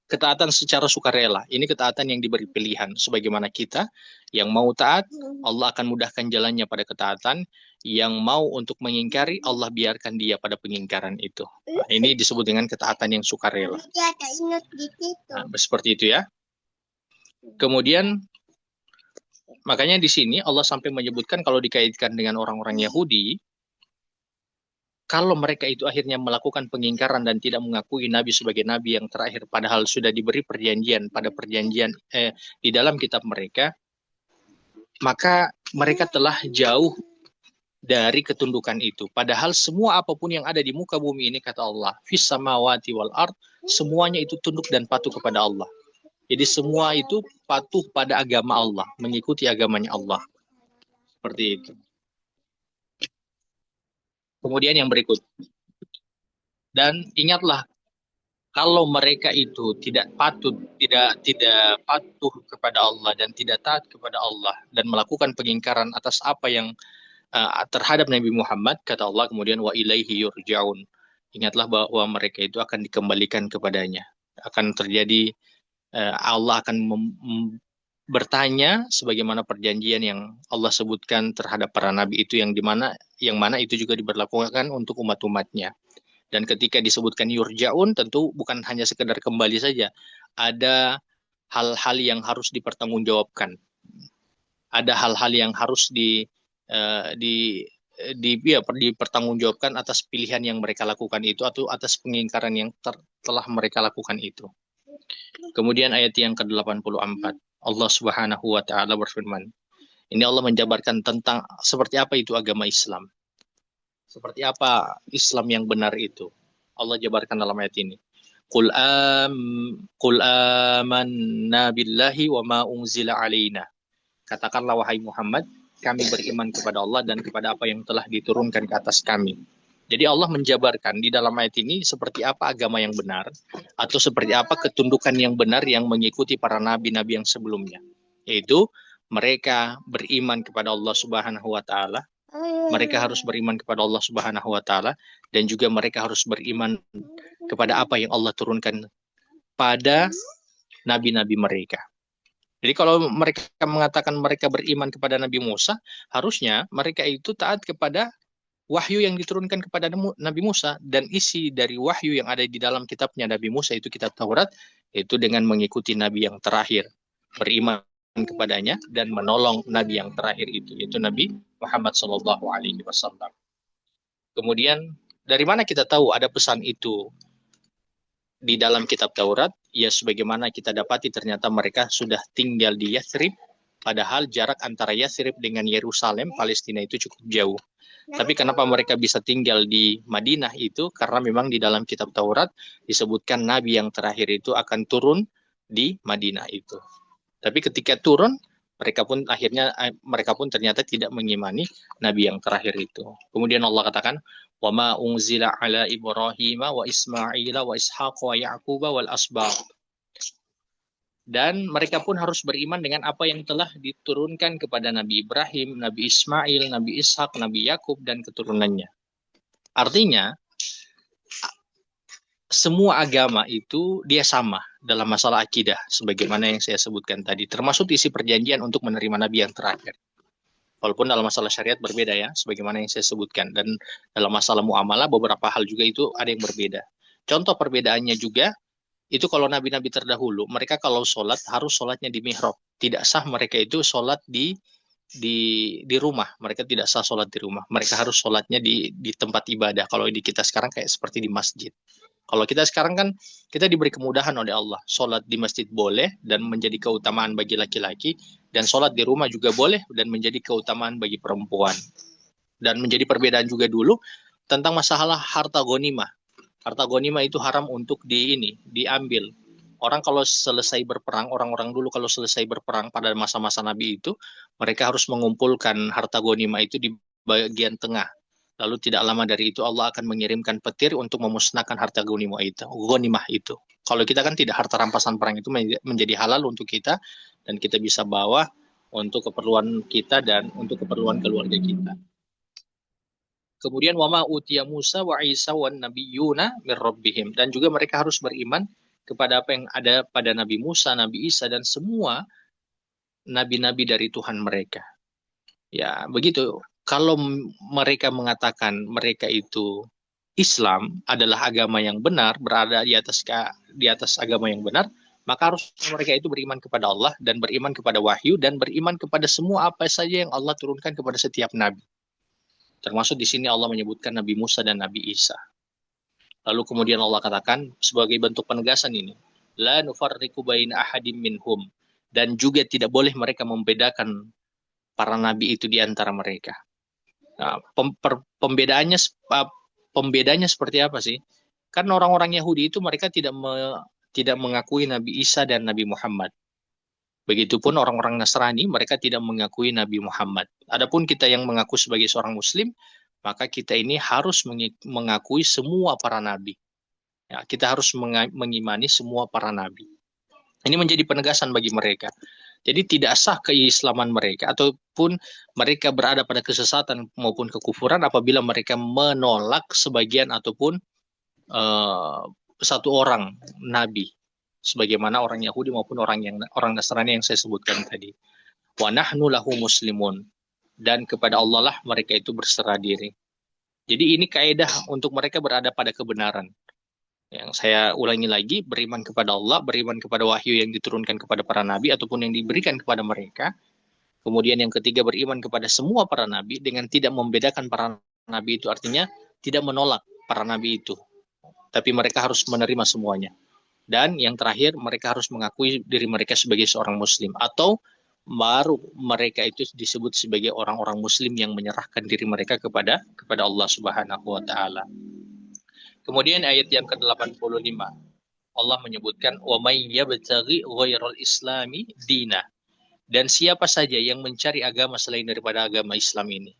ketaatan secara sukarela. Ini ketaatan yang diberi pilihan. Sebagaimana kita yang mau taat, Allah akan mudahkan jalannya pada ketaatan. Yang mau untuk mengingkari, Allah biarkan dia pada pengingkaran itu. Nah, ini disebut dengan ketaatan yang sukarela. Nah, seperti itu ya. Kemudian, makanya di sini Allah sampai menyebutkan kalau dikaitkan dengan orang-orang Yahudi, kalau mereka itu akhirnya melakukan pengingkaran dan tidak mengakui Nabi sebagai Nabi yang terakhir, padahal sudah diberi perjanjian pada perjanjian di dalam kitab mereka, maka mereka telah jauh dari ketundukan itu. Padahal semua apapun yang ada di muka bumi ini, kata Allah, fis samawati wal ard, semuanya itu tunduk dan patuh kepada Allah. Jadi semua itu patuh pada agama Allah, mengikuti agamanya Allah. Seperti itu. Kemudian yang berikut. Dan ingatlah, kalau mereka itu tidak patuh kepada Allah dan tidak taat kepada Allah dan melakukan pengingkaran atas apa yang terhadap Nabi Muhammad, kata Allah kemudian wa ilaihi yurja'un. Ingatlah bahwa mereka itu akan dikembalikan kepadanya. Akan terjadi Allah akan bertanya sebagaimana perjanjian yang Allah sebutkan terhadap para nabi itu yang mana itu juga diberlakukan untuk umat-umatnya. Dan ketika disebutkan yurja'un, tentu bukan hanya sekedar kembali saja. Ada hal-hal yang harus dipertanggungjawabkan. Ada hal-hal yang harus dipertanggungjawabkan atas pilihan yang mereka lakukan itu atau atas pengingkaran yang telah mereka lakukan itu. Kemudian ayat yang ke-84. Allah Subhanahu wa taala berfirman. Ini Allah menjabarkan tentang seperti apa itu agama Islam. Seperti apa Islam yang benar itu. Allah jabarkan dalam ayat ini. Qul amanna billahi wa ma unzila alaina. Katakanlah wahai Muhammad, kami beriman kepada Allah dan kepada apa yang telah diturunkan ke atas kami. Jadi Allah menjabarkan di dalam ayat ini seperti apa agama yang benar atau seperti apa ketundukan yang benar yang mengikuti para nabi-nabi yang sebelumnya. Yaitu mereka beriman kepada Allah Subhanahu wa taala, mereka harus beriman kepada Allah Subhanahu wa taala, dan juga mereka harus beriman kepada apa yang Allah turunkan pada nabi-nabi mereka. Jadi kalau mereka mengatakan mereka beriman kepada Nabi Musa, harusnya mereka itu taat kepada wahyu yang diturunkan kepada Nabi Musa, dan isi dari wahyu yang ada di dalam kitabnya Nabi Musa itu kitab Taurat, yaitu dengan mengikuti Nabi yang terakhir, beriman kepadanya dan menolong Nabi yang terakhir itu, yaitu Nabi Muhammad SAW. Kemudian dari mana kita tahu ada pesan itu di dalam kitab Taurat? Ya sebagaimana kita dapati ternyata mereka sudah tinggal di Yathrib, padahal jarak antara Yathrib dengan Yerusalem, Palestina itu cukup jauh. Tapi kenapa mereka bisa tinggal di Madinah itu? Karena memang di dalam kitab Taurat disebutkan Nabi yang terakhir itu akan turun di Madinah itu. Tapi ketika turun, mereka pun ternyata tidak mengimani Nabi yang terakhir itu. Kemudian Allah katakan, وَمَا أُنْزِلَ عَلَى إِبْرَاهِيمَ وَإِسْمَاعِيلَ وَإِسْحَاقَ وَيَعْقُوبَ وَالْأَسْبَاطِ. Dan mereka pun harus beriman dengan apa yang telah diturunkan kepada Nabi Ibrahim, Nabi Ismail, Nabi Ishak, Nabi Yakub, dan keturunannya. Artinya, semua agama itu dia sama dalam masalah akidah, sebagaimana yang saya sebutkan tadi, termasuk isi perjanjian untuk menerima Nabi yang terakhir. Walaupun dalam masalah syariat berbeda ya, sebagaimana yang saya sebutkan. Dan dalam masalah muamalah beberapa hal juga itu ada yang berbeda. Contoh perbedaannya juga, itu kalau nabi-nabi terdahulu, mereka kalau sholat harus sholatnya di mihrab. Tidak sah mereka itu sholat di rumah. Mereka tidak sah sholat di rumah. Mereka harus sholatnya di tempat ibadah. Kalau di kita sekarang kayak seperti di masjid. Kalau kita sekarang kan kita diberi kemudahan oleh Allah. Sholat di masjid boleh dan menjadi keutamaan bagi laki-laki. Dan sholat di rumah juga boleh dan menjadi keutamaan bagi perempuan. Dan menjadi perbedaan juga dulu tentang masalah harta ghanimah. Harta ghanimah itu haram untuk diambil. Orang kalau selesai berperang, orang-orang dulu kalau selesai berperang pada masa-masa Nabi itu, mereka harus mengumpulkan harta ghanimah itu di bagian tengah. Lalu tidak lama dari itu Allah akan mengirimkan petir untuk memusnahkan harta ghanimah itu. Kalau kita kan tidak, harta rampasan perang itu menjadi halal untuk kita dan kita bisa bawa untuk keperluan kita dan untuk keperluan keluarga kita. Kemudian wama utiya Musa wa Isa wan nabiyyuna mir rabbihim, dan juga mereka harus beriman kepada apa yang ada pada Nabi Musa, Nabi Isa dan semua nabi-nabi dari Tuhan mereka. Ya, begitu. Kalau mereka mengatakan mereka itu Islam adalah agama yang benar, berada di atas agama yang benar, maka harus mereka itu beriman kepada Allah dan beriman kepada wahyu dan beriman kepada semua apa saja yang Allah turunkan kepada setiap nabi. Termasuk di sini Allah menyebutkan Nabi Musa dan Nabi Isa. Lalu kemudian Allah katakan sebagai bentuk penegasan ini, la nufarriqu baina ahadim minhum, dan juga tidak boleh mereka membedakan para nabi itu di antara mereka. Nah, pembedanya seperti apa sih? Kan orang-orang Yahudi itu mereka tidak mengakui Nabi Isa dan Nabi Muhammad. Begitupun orang-orang Nasrani, mereka tidak mengakui Nabi Muhammad. Adapun kita yang mengaku sebagai seorang Muslim, maka kita ini harus mengakui semua para nabi. Ya, kita harus mengimani semua para nabi. Ini menjadi penegasan bagi mereka. Jadi tidak sah keislaman mereka ataupun mereka berada pada kesesatan maupun kekufuran apabila mereka menolak sebagian ataupun satu orang nabi, sebagaimana orang Yahudi maupun orang Nasrani yang saya sebutkan tadi. Wa nahnu lahu muslimun, dan kepada Allah lah mereka itu berserah diri. Jadi ini kaidah untuk mereka berada pada kebenaran. Yang saya ulangi lagi, beriman kepada Allah, beriman kepada wahyu yang diturunkan kepada para nabi ataupun yang diberikan kepada mereka. Kemudian yang ketiga, beriman kepada semua para nabi dengan tidak membedakan para nabi itu, artinya tidak menolak para nabi itu, tapi mereka harus menerima semuanya. Dan yang terakhir, mereka harus mengakui diri mereka sebagai seorang muslim, atau baru mereka itu disebut sebagai orang-orang muslim yang menyerahkan diri mereka kepada Allah Subhanahu wa taala. Kemudian ayat yang ke-85 Allah menyebutkan wa may yabtaghi ghairal islami dina, dan siapa saja yang mencari agama selain daripada agama Islam ini.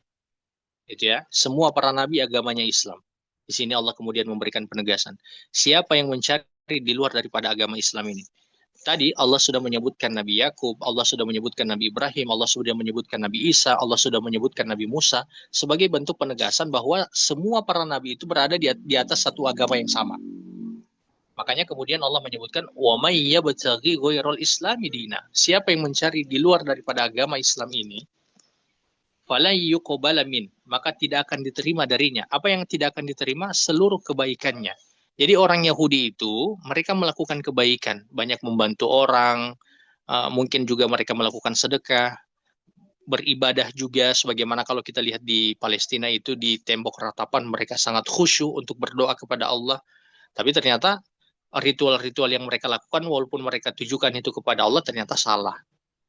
Itu ya, semua para nabi agamanya Islam. Di sini Allah kemudian memberikan penegasan. Siapa yang mencari di luar daripada agama Islam ini? Tadi Allah sudah menyebutkan Nabi Yakub, Allah sudah menyebutkan Nabi Ibrahim, Allah sudah menyebutkan Nabi Isa, Allah sudah menyebutkan Nabi Musa sebagai bentuk penegasan bahwa semua para nabi itu berada di atas satu agama yang sama. Makanya kemudian Allah menyebutkan wa may yabtaghi ghairal islami dina. Siapa yang mencari di luar daripada agama Islam ini, fala yuqbala min, maka tidak akan diterima darinya. Apa yang tidak akan diterima? Seluruh kebaikannya. Jadi orang Yahudi itu mereka melakukan kebaikan, banyak membantu orang, mungkin juga mereka melakukan sedekah, beribadah juga, sebagaimana kalau kita lihat di Palestina itu di tembok ratapan mereka sangat khusyuk untuk berdoa kepada Allah. Tapi ternyata ritual-ritual yang mereka lakukan walaupun mereka tujukan itu kepada Allah ternyata salah.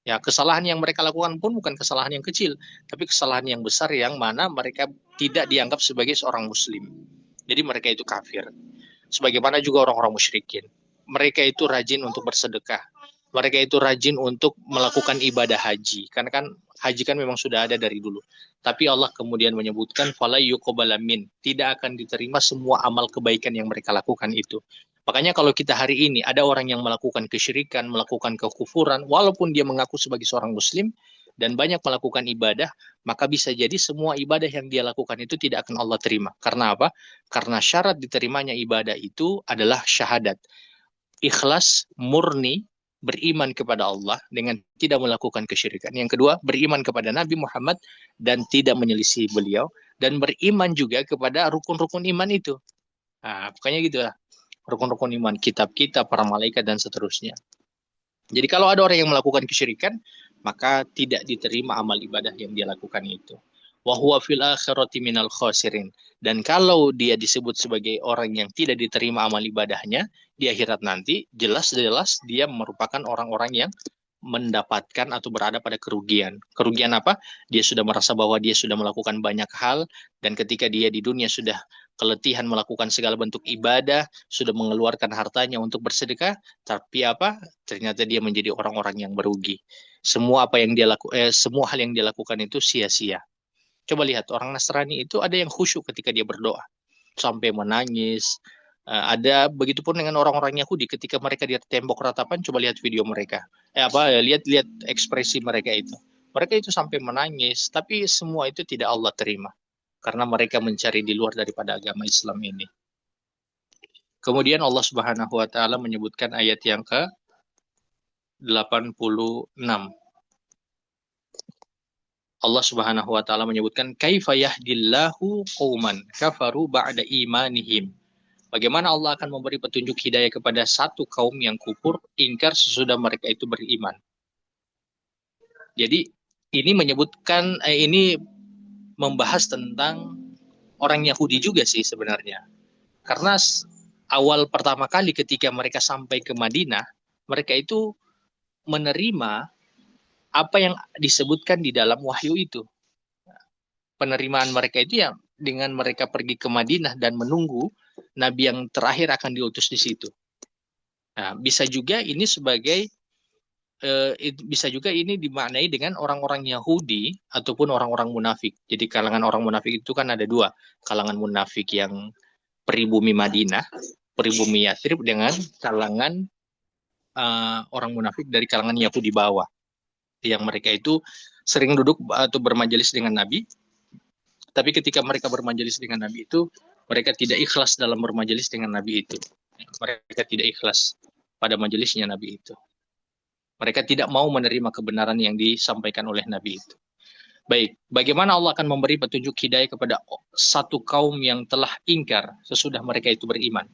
Ya, kesalahan yang mereka lakukan pun bukan kesalahan yang kecil, tapi kesalahan yang besar yang mana mereka tidak dianggap sebagai seorang muslim. Jadi mereka itu kafir. Sebagaimana juga orang-orang musyrikin. Mereka itu rajin untuk bersedekah. Mereka itu rajin untuk melakukan ibadah haji. Karena kan haji kan memang sudah ada dari dulu. Tapi Allah kemudian menyebutkan fala yuqbala min, tidak akan diterima semua amal kebaikan yang mereka lakukan itu. Makanya kalau kita hari ini ada orang yang melakukan kesyirikan, melakukan kekufuran, walaupun dia mengaku sebagai seorang muslim dan banyak melakukan ibadah, maka bisa jadi semua ibadah yang dia lakukan itu tidak akan Allah terima. Karena apa? Karena syarat diterimanya ibadah itu adalah syahadat. Ikhlas, murni, beriman kepada Allah dengan tidak melakukan kesyirikan. Yang kedua, beriman kepada Nabi Muhammad dan tidak menyelisih beliau. Dan beriman juga kepada rukun-rukun iman itu. Nah, pokoknya gitu lah. Rukun-rukun iman, kitab-kitab, para malaikat, dan seterusnya. Jadi kalau ada orang yang melakukan kesyirikan, maka tidak diterima amal ibadah yang dia lakukan itu. Wa huwa fil akhirati minal khasirin. Dan kalau dia disebut sebagai orang yang tidak diterima amal ibadahnya, di akhirat nanti jelas-jelas dia merupakan orang-orang yang mendapatkan atau berada pada kerugian. Kerugian apa? Dia sudah merasa bahwa dia sudah melakukan banyak hal, dan ketika dia di dunia sudah keletihan melakukan segala bentuk ibadah, sudah mengeluarkan hartanya untuk bersedekah, tapi apa? Ternyata dia menjadi orang-orang yang merugi. Semua semua hal yang dia lakukan itu sia-sia. Coba lihat orang Nasrani itu ada yang khusyuk ketika dia berdoa, sampai menangis. Ada begitupun dengan orang-orang Yahudi ketika mereka di tembok ratapan, coba lihat video mereka. Lihat ekspresi mereka itu. Mereka itu sampai menangis, tapi semua itu tidak Allah terima karena mereka mencari di luar daripada agama Islam ini. Kemudian Allah Subhanahu wa taala menyebutkan ayat yang ke-86. Allah Subhanahu wa taala menyebutkan kaifa yahdillahu qauman kafaru ba'da imanihim. Bagaimana Allah akan memberi petunjuk hidayah kepada satu kaum yang kufur ingkar sesudah mereka itu beriman. Jadi ini menyebutkan ini membahas tentang orang Yahudi juga sih sebenarnya. Karena awal pertama kali ketika mereka sampai ke Madinah, mereka itu menerima apa yang disebutkan di dalam wahyu itu. Penerimaan mereka itu ya dengan mereka pergi ke Madinah dan menunggu Nabi yang terakhir akan diutus di situ. Nah, bisa juga ini dimaknai dengan orang-orang Yahudi ataupun orang-orang munafik. Jadi kalangan orang munafik itu kan ada dua. Kalangan munafik yang pribumi Madinah, pribumi Yathrib, dengan kalangan orang munafik dari kalangan Yahudi bawah. Yang mereka itu sering duduk atau bermajelis dengan Nabi. Tapi ketika mereka bermajelis dengan Nabi itu, mereka tidak ikhlas dalam bermajelis dengan Nabi itu. Mereka tidak ikhlas pada majelisnya Nabi itu. Mereka tidak mau menerima kebenaran yang disampaikan oleh Nabi itu. Baik, bagaimana Allah akan memberi petunjuk hidayah kepada satu kaum yang telah ingkar sesudah mereka itu beriman?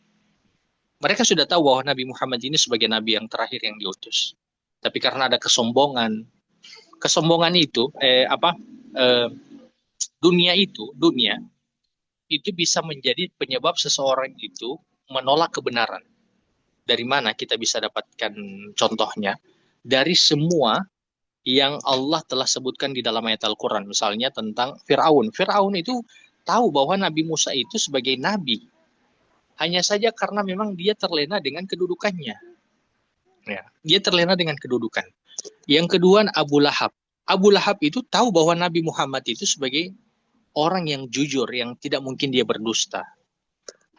Mereka sudah tahu bahwa Nabi Muhammad ini sebagai Nabi yang terakhir yang diutus. Tapi karena ada kesombongan itu, dunia itu bisa menjadi penyebab seseorang itu menolak kebenaran. Dari mana kita bisa dapatkan contohnya? Dari semua yang Allah telah sebutkan di dalam ayat Al-Quran. Misalnya tentang Fir'aun. Fir'aun itu tahu bahwa Nabi Musa itu sebagai Nabi. Hanya saja karena memang dia terlena dengan kedudukannya. Ya, dia terlena dengan kedudukan. Yang kedua, Abu Lahab. Abu Lahab itu tahu bahwa Nabi Muhammad itu sebagai orang yang jujur, yang tidak mungkin dia berdusta.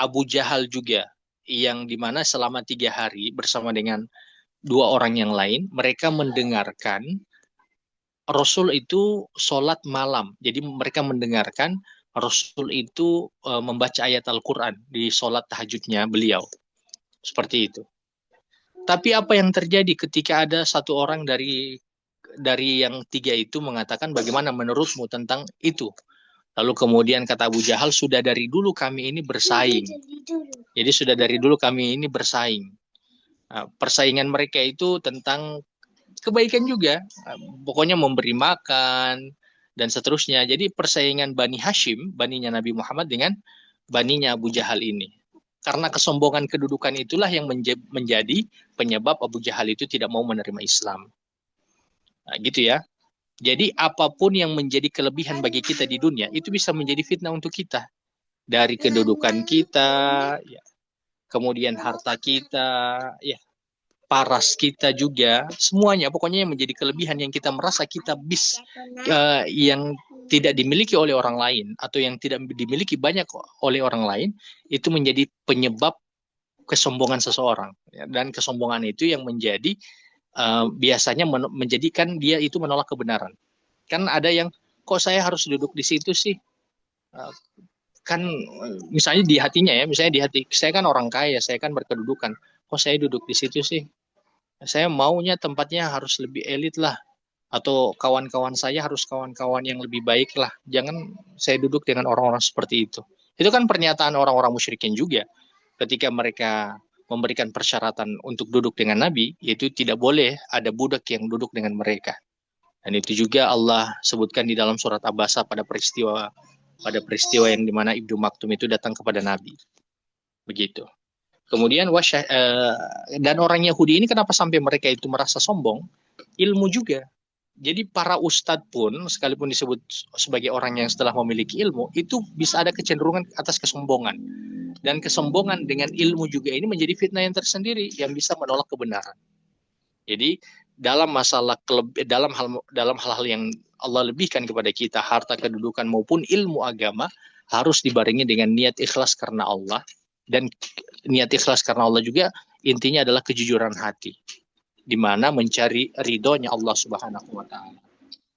Abu Jahal juga, yang dimana selama 3 hari bersama dengan 2 orang yang lain, mereka mendengarkan Rasul itu sholat malam. Jadi mereka mendengarkan Rasul itu membaca ayat Al-Quran di sholat tahajudnya beliau. Seperti itu. Tapi apa yang terjadi ketika ada satu orang dari yang 3 itu mengatakan bagaimana menurutmu tentang itu? Lalu kemudian kata Abu Jahal, sudah dari dulu kami ini bersaing. Jadi sudah dari dulu kami ini bersaing. Persaingan mereka itu tentang kebaikan juga. Pokoknya memberi makan dan seterusnya. Jadi persaingan Bani Hashim, baninya Nabi Muhammad dengan baninya Abu Jahal ini. Karena kesombongan kedudukan itulah yang menjadi penyebab Abu Jahal itu tidak mau menerima Islam. Nah, gitu ya. Jadi apapun yang menjadi kelebihan bagi kita di dunia itu bisa menjadi fitnah untuk kita. Dari kedudukan kita, ya, kemudian harta kita, ya, paras kita juga, semuanya pokoknya yang menjadi kelebihan yang kita merasa kita yang tidak dimiliki oleh orang lain atau yang tidak dimiliki banyak oleh orang lain, itu menjadi penyebab kesombongan seseorang. Ya, dan kesombongan itu yang menjadi biasanya menjadikan dia itu menolak kebenaran. Kan ada yang, kok saya harus duduk di situ sih? Kan misalnya di hatinya ya, misalnya di hati, saya kan orang kaya, saya kan berkedudukan, kok saya duduk di situ sih? Saya maunya tempatnya harus lebih elit lah, atau kawan-kawan saya harus kawan-kawan yang lebih baik lah. Jangan saya duduk dengan orang-orang seperti itu. Itu kan pernyataan orang-orang musyrikin juga. Ketika mereka memberikan persyaratan untuk duduk dengan Nabi, yaitu tidak boleh ada budak yang duduk dengan mereka. Dan itu juga Allah sebutkan di dalam surat Abasa pada peristiwa yang dimana Ibnu Maktum itu datang kepada Nabi. Begitu. Kemudian dan orang Yahudi ini kenapa sampai mereka itu merasa sombong? Ilmu juga. Jadi para ustadz pun sekalipun disebut sebagai orang yang setelah memiliki ilmu, itu bisa ada kecenderungan atas kesombongan. Dan kesombongan dengan ilmu juga ini menjadi fitnah yang tersendiri yang bisa menolak kebenaran. Jadi dalam masalah dalam hal-hal yang Allah lebihkan kepada kita, harta, kedudukan maupun ilmu agama, harus dibarengi dengan niat ikhlas karena Allah. Dan niat ikhlas karena Allah juga intinya adalah kejujuran hati, di mana mencari ridhonya Allah Subhanahu wa taala.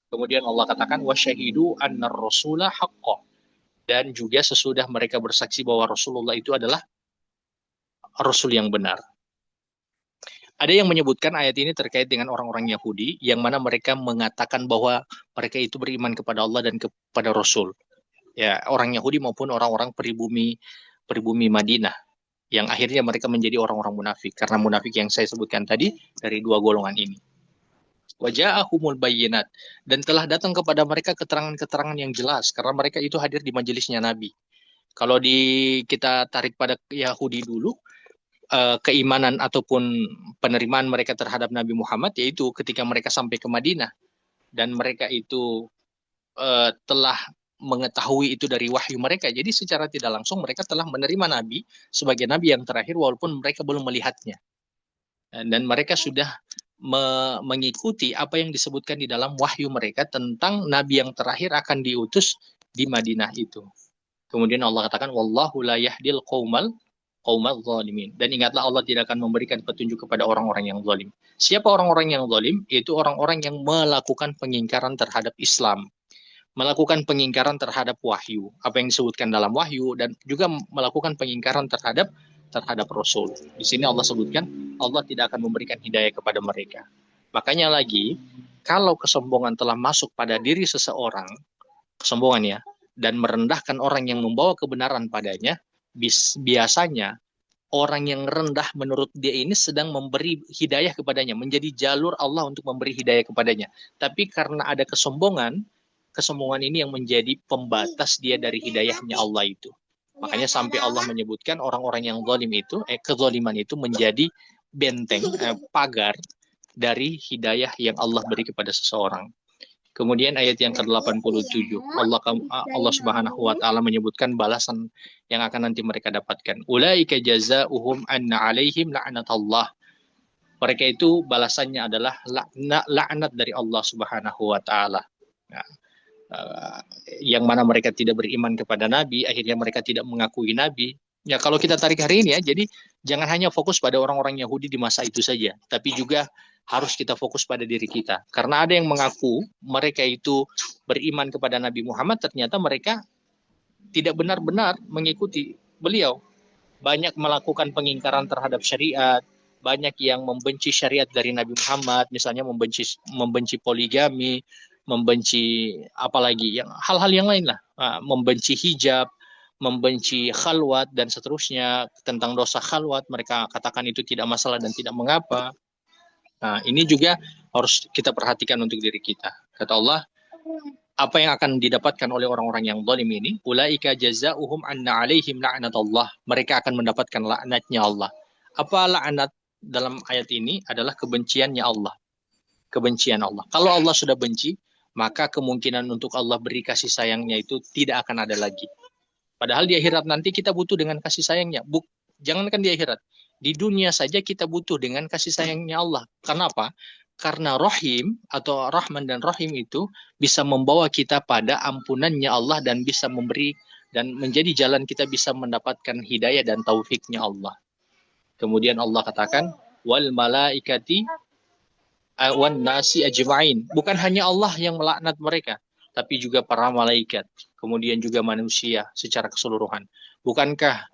Kemudian Allah katakan wasyahidu annar rasula haqqo, dan juga sesudah mereka bersaksi bahwa Rasulullah itu adalah Rasul yang benar. Ada yang menyebutkan ayat ini terkait dengan orang-orang Yahudi yang mana mereka mengatakan bahwa mereka itu beriman kepada Allah dan kepada Rasul. Ya, orang Yahudi maupun orang-orang pribumi Madinah, yang akhirnya mereka menjadi orang-orang munafik. Karena munafik yang saya sebutkan tadi dari 2 golongan ini. Waja'ahumul bayyinat, dan telah datang kepada mereka keterangan-keterangan yang jelas karena mereka itu hadir di majelisnya Nabi. Kalau kita tarik pada Yahudi dulu, keimanan ataupun penerimaan mereka terhadap Nabi Muhammad yaitu ketika mereka sampai ke Madinah dan mereka itu telah mengetahui itu dari wahyu mereka. Jadi secara tidak langsung mereka telah menerima Nabi sebagai Nabi yang terakhir walaupun mereka belum melihatnya. Dan mereka sudah mengikuti apa yang disebutkan di dalam wahyu mereka tentang Nabi yang terakhir akan diutus di Madinah itu. Kemudian Allah katakan, Wallahu la yahdil qaumal zalimin. Dan ingatlah Allah tidak akan memberikan petunjuk kepada orang-orang yang zalim. Siapa orang-orang yang zalim? Itu orang-orang yang melakukan pengingkaran terhadap Islam, melakukan pengingkaran terhadap wahyu, apa yang disebutkan dalam wahyu, dan juga melakukan pengingkaran terhadap Rasul. Di sini Allah sebutkan Allah tidak akan memberikan hidayah kepada mereka. Makanya lagi, kalau kesombongan telah masuk pada diri seseorang, kesombongan ya, dan merendahkan orang yang membawa kebenaran padanya, biasanya orang yang rendah menurut dia ini sedang memberi hidayah kepadanya, menjadi jalur Allah untuk memberi hidayah kepadanya. Tapi karena ada kesombongan ini yang menjadi pembatas dia dari hidayahnya Allah itu. Makanya sampai Allah menyebutkan orang-orang yang zalim itu, kezaliman itu menjadi benteng, pagar dari hidayah yang Allah beri kepada seseorang. Kemudian ayat yang ke-87, Allah Subhanahu wa taala menyebutkan balasan yang akan nanti mereka dapatkan. Ulaika jazaohum anna 'alaihim la'natullah. Mereka itu balasannya adalah laknat dari Allah Subhanahu wa taala. Nah, yang mana mereka tidak beriman kepada Nabi, akhirnya mereka tidak mengakui Nabi, Ya, kalau kita tarik hari ini ya, jadi jangan hanya fokus pada orang-orang Yahudi di masa itu saja, tapi juga harus kita fokus pada diri kita. Karena ada yang mengaku mereka itu beriman kepada Nabi Muhammad, ternyata mereka tidak benar-benar mengikuti beliau. Banyak melakukan pengingkaran terhadap syariat, banyak yang membenci syariat dari Nabi Muhammad, misalnya membenci poligami, membenci apalagi yang hal-hal yang lain lah, membenci hijab, membenci khalwat dan seterusnya. Tentang dosa khalwat mereka katakan itu tidak masalah dan tidak mengapa. Nah, ini juga harus kita perhatikan untuk diri kita. Kata Allah, apa yang akan didapatkan oleh orang-orang yang zalim ini, ulaika jazaohum anna alaihim la'natullah. Mereka akan mendapatkan laknatnya Allah. Apa laknat dalam ayat ini adalah kebenciannya Allah. Kebencian Allah. Kalau Allah sudah benci, maka kemungkinan untuk Allah beri kasih sayangnya itu tidak akan ada lagi. Padahal di akhirat nanti kita butuh dengan kasih sayangnya. Jangankan di akhirat. Di dunia saja kita butuh dengan kasih sayangnya Allah. Kenapa? Karena Rahim atau Rahman dan Rahim itu bisa membawa kita pada ampunannya Allah dan bisa memberi dan menjadi jalan kita bisa mendapatkan hidayah dan taufiknya Allah. Kemudian Allah katakan, wal malaikati wan nasi ajma'in. Bukan hanya Allah yang melaknat mereka, tapi juga para malaikat, kemudian juga manusia secara keseluruhan. Bukankah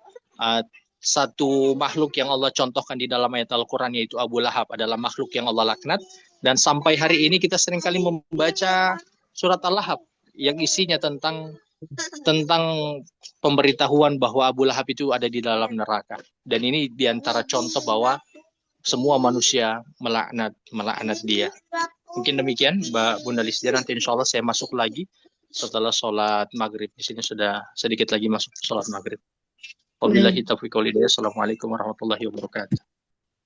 satu makhluk yang Allah contohkan di dalam ayat Al-Quran yaitu Abu Lahab adalah makhluk yang Allah laknat, dan sampai hari ini kita seringkali membaca surat Al-Lahab yang isinya tentang pemberitahuan bahwa Abu Lahab itu ada di dalam neraka. Dan ini diantara contoh bahwa semua manusia melaknat dia. Mungkin demikian Mbak Bunda Lisdia, nanti insya Allah saya masuk lagi setelah sholat maghrib. Di sini sudah sedikit lagi masuk sholat maghrib. Wabillahi taufiq wal hidayah. Assalamualaikum warahmatullahi wabarakatuh.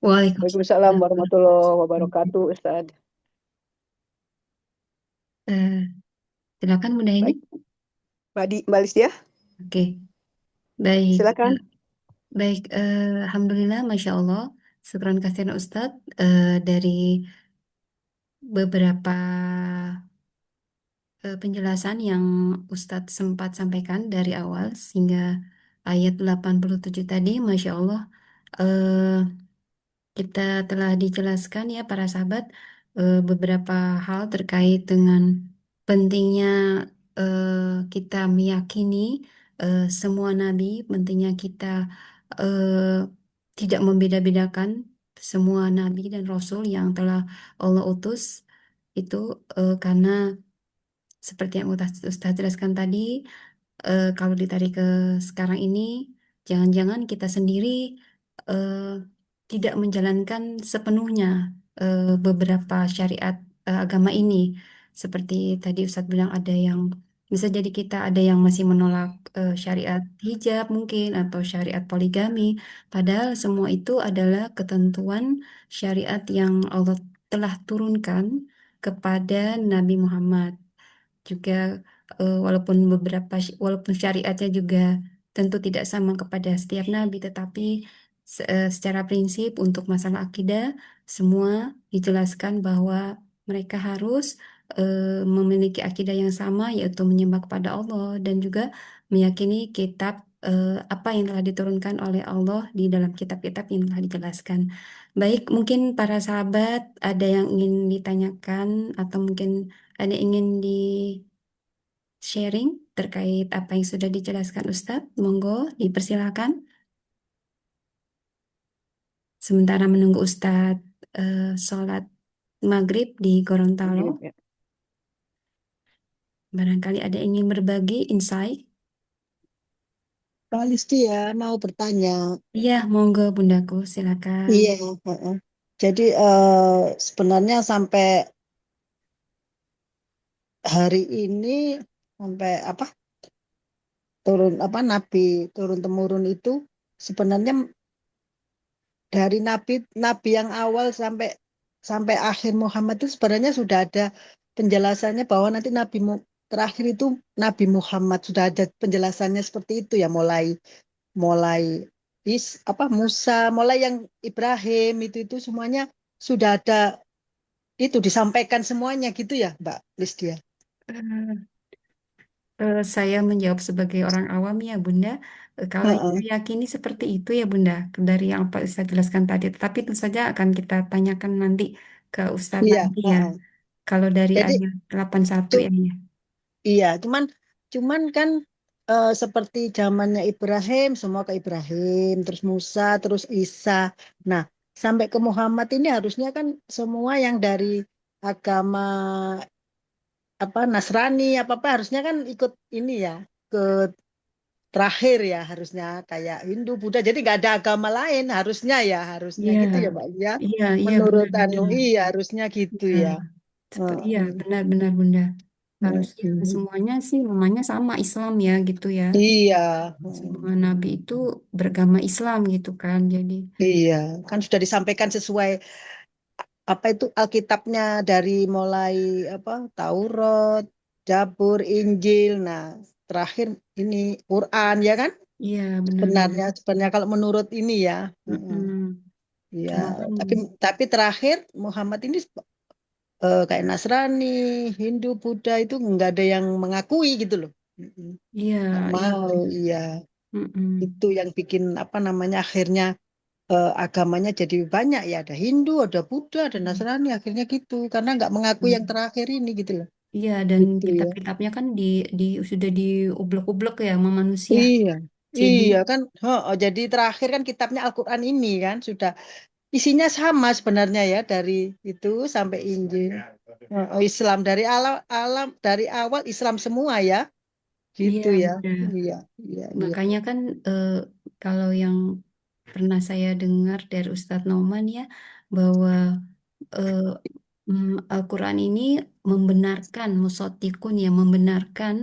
Waalaikumsalam warahmatullahi wabarakatuh, Ustaz. Silakan Bunda ini. Mbak Lisdia. Oke, baik. Silakan. Baik, alhamdulillah, masya Allah. Syukran kasihan Ustadz dari beberapa penjelasan yang Ustadz sempat sampaikan dari awal sehingga ayat 87 tadi, masya Allah. Kita telah dijelaskan ya para sahabat beberapa hal terkait dengan pentingnya kita meyakini semua nabi, pentingnya kita tidak membeda-bedakan semua nabi dan rasul yang telah Allah utus itu karena seperti yang Ustaz jelaskan tadi, kalau ditarik ke sekarang ini, jangan-jangan kita sendiri tidak menjalankan sepenuhnya beberapa syariat agama ini. Seperti tadi Ustadz bilang ada yang bisa jadi kita ada yang masih menolak syariat hijab mungkin atau syariat poligami. Padahal semua itu adalah ketentuan syariat yang Allah telah turunkan kepada Nabi Muhammad. Juga walaupun syariatnya juga tentu tidak sama kepada setiap nabi, tetapi secara prinsip untuk masalah akidah semua dijelaskan bahwa mereka harus memiliki akidah yang sama, yaitu menyembah kepada Allah dan juga meyakini kitab apa yang telah diturunkan oleh Allah di dalam kitab-kitab yang telah dijelaskan. Baik, mungkin para sahabat ada yang ingin ditanyakan atau mungkin ada yang ingin di-sharing terkait apa yang sudah dijelaskan Ustadz? Monggo, dipersilakan. Sementara menunggu Ustadz sholat maghrib di Gorontalo. Barangkali ada yang ingin berbagi insight. Pak Listia mau bertanya. Iya, monggo Bundaku, silakan. Iya, jadi sebenarnya sampai hari ini sampai nabi turun temurun itu sebenarnya dari nabi yang awal sampai akhir Muhammad itu sebenarnya sudah ada penjelasannya bahwa nanti nabi terakhir itu Nabi Muhammad, sudah ada penjelasannya seperti itu ya, mulai Musa, mulai yang Ibrahim itu semuanya sudah ada, itu disampaikan semuanya gitu ya Mbak Lisdia. Saya menjawab sebagai orang awam ya Bunda. Kalau yang Heeh. saya yakini seperti itu ya Bunda, dari yang Pak Ustadz jelaskan tadi. Tapi tentu saja akan kita tanyakan nanti ke Ustadz Iya, nanti ya. heeh. Kalau dari Jadi ayat 81 cu- ya. Ya. iya, cuman kan seperti zamannya Ibrahim, semua ke Ibrahim, terus Musa, terus Isa. Nah, sampai ke Muhammad ini harusnya kan semua yang dari agama apa Nasrani apa apa harusnya kan ikut ini ya, ke terakhir ya harusnya kayak Hindu, Buddha. Jadi nggak ada agama lain harusnya Iya, gitu ya, Mbak ya. iya, iya Menurut anu, benar-benar. iya harusnya gitu Iya, ya. iya Heeh. benar-benar Bunda. Harusnya Heeh. semuanya sih namanya sama Islam ya gitu ya. Iya, Semua nabi itu beragama Islam gitu kan. Jadi iya, kan sudah disampaikan sesuai apa itu Alkitabnya dari mulai apa Taurat, Zabur, Injil. Nah, terakhir ini Quran ya kan? iya benar-benar. Sebenarnya kalau menurut ini ya. Heeh. Mm-mm. Iya, Cuma kan tapi terakhir Muhammad ini kayak Nasrani, Hindu, Buddha itu nggak ada yang mengakui gitu loh. Mm-mm. iya, Nggak iya mau, benar. iya. Mm-mm. Itu yang bikin apa namanya akhirnya agamanya jadi banyak ya ada Hindu, ada Buddha, ada Nasrani akhirnya gitu karena nggak mengakui yang Mm. terakhir ini gitu loh. Iya dan Gitu ya. kitab-kitabnya kan di sudah diublek-ublek ya sama manusia. Iya, Jadi iya kan. Jadi terakhir kan kitabnya Al-Quran ini kan sudah isinya sama sebenarnya ya dari itu sampai Injil. Islam dari awal Islam semua ya, iya gitu ya. benar. Iya, iya, iya. Makanya kan kalau yang pernah saya dengar dari Ustadz Nauman ya bahwa eh, Al-Quran ini membenarkan musotikun ya membenarkan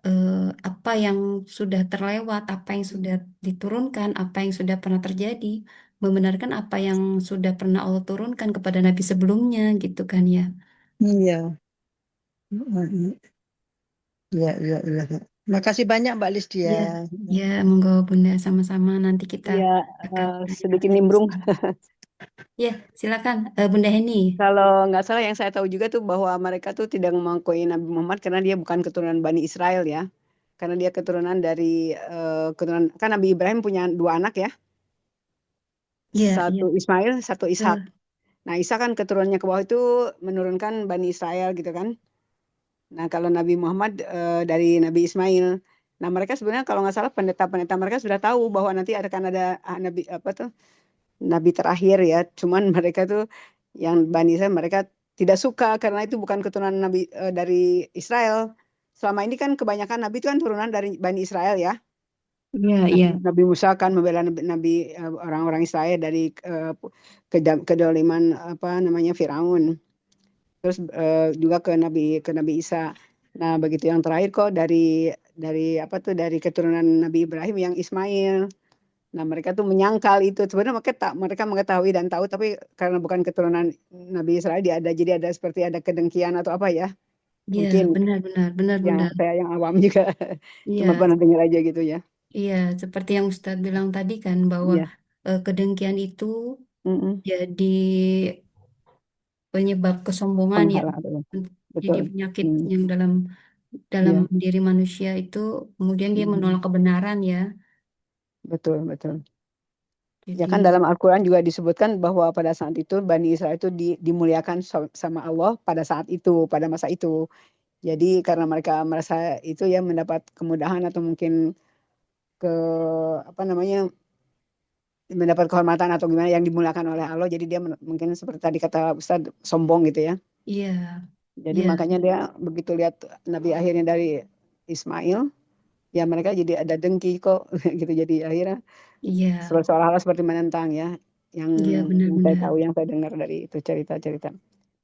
eh, apa yang sudah terlewat, apa yang sudah diturunkan, apa yang sudah pernah terjadi, membenarkan apa yang sudah pernah Allah turunkan kepada Nabi sebelumnya gitu kan ya. Iya, mm, iya, iya, iya. Makasih banyak Mbak Lisdia. Ya, ya monggo Bunda sama-sama nanti kita Ya, akan sedikit lagi. nimbrung. Ya, silakan Bunda Heni. Kalau nggak salah yang saya tahu juga tuh bahwa mereka tuh tidak mengakui Nabi Muhammad karena dia bukan keturunan Bani Israel ya. Karena dia keturunan dari keturunan kan Nabi Ibrahim punya dua anak ya, Ya, ya. satu Ismail, satu Ishak. Eh, Nah, Ishak kan keturunannya ke bawah itu menurunkan Bani Israel gitu kan. Nah, kalau Nabi Muhammad dari Nabi Ismail. Nah, mereka sebenarnya kalau nggak salah pendeta-pendeta mereka sudah tahu bahwa nanti akan ada nabi apa tuh nabi terakhir ya. Cuman mereka tuh yang Bani Israel mereka tidak suka karena itu bukan keturunan nabi dari Israel. Selama ini kan kebanyakan nabi itu kan turunan dari Bani Israel ya. ya, Nabi, ya. Nabi Musa kan membela orang-orang Israel dari kedoliman apa namanya Firaun. Terus juga ke Nabi Isa. Nah, begitu yang terakhir kok dari apa tuh dari keturunan Nabi Ibrahim yang Ismail. Nah, mereka tuh menyangkal itu. Sebenarnya mereka mengetahui dan tahu, tapi karena bukan keturunan Nabi Israel, dia ada jadi ada seperti ada kedengkian atau apa ya. Ya, Mungkin benar, benar, benar, yang Bunda. saya yang awam juga cuma Iya, pernah dengar aja gitu ya. iya. Seperti yang Ustadz bilang tadi kan bahwa Iya. kedengkian itu Mm-mm. jadi penyebab kesombongan ya, Penghalang atau jadi betul. penyakit Hmm. yang dalam dalam Iya. diri manusia itu kemudian dia Mm-mm. menolak kebenaran ya. Betul, betul. Ya kan Jadi dalam Al-Quran juga disebutkan bahwa pada saat itu Bani Israel itu dimuliakan sama Allah pada saat itu, pada masa itu. Jadi karena mereka merasa itu ya mendapat kemudahan atau mungkin ke apa namanya mendapat kehormatan atau gimana yang dimuliakan oleh Allah. Jadi dia mungkin seperti tadi kata Ustaz sombong gitu ya. iya, Jadi iya, makanya dia begitu lihat Nabi akhirnya dari Ismail, ya mereka jadi ada dengki kok gitu. Jadi akhirnya iya, seolah-olah seperti menentang ya yang iya yang saya benar-benar. tahu yang saya dengar dari itu cerita-cerita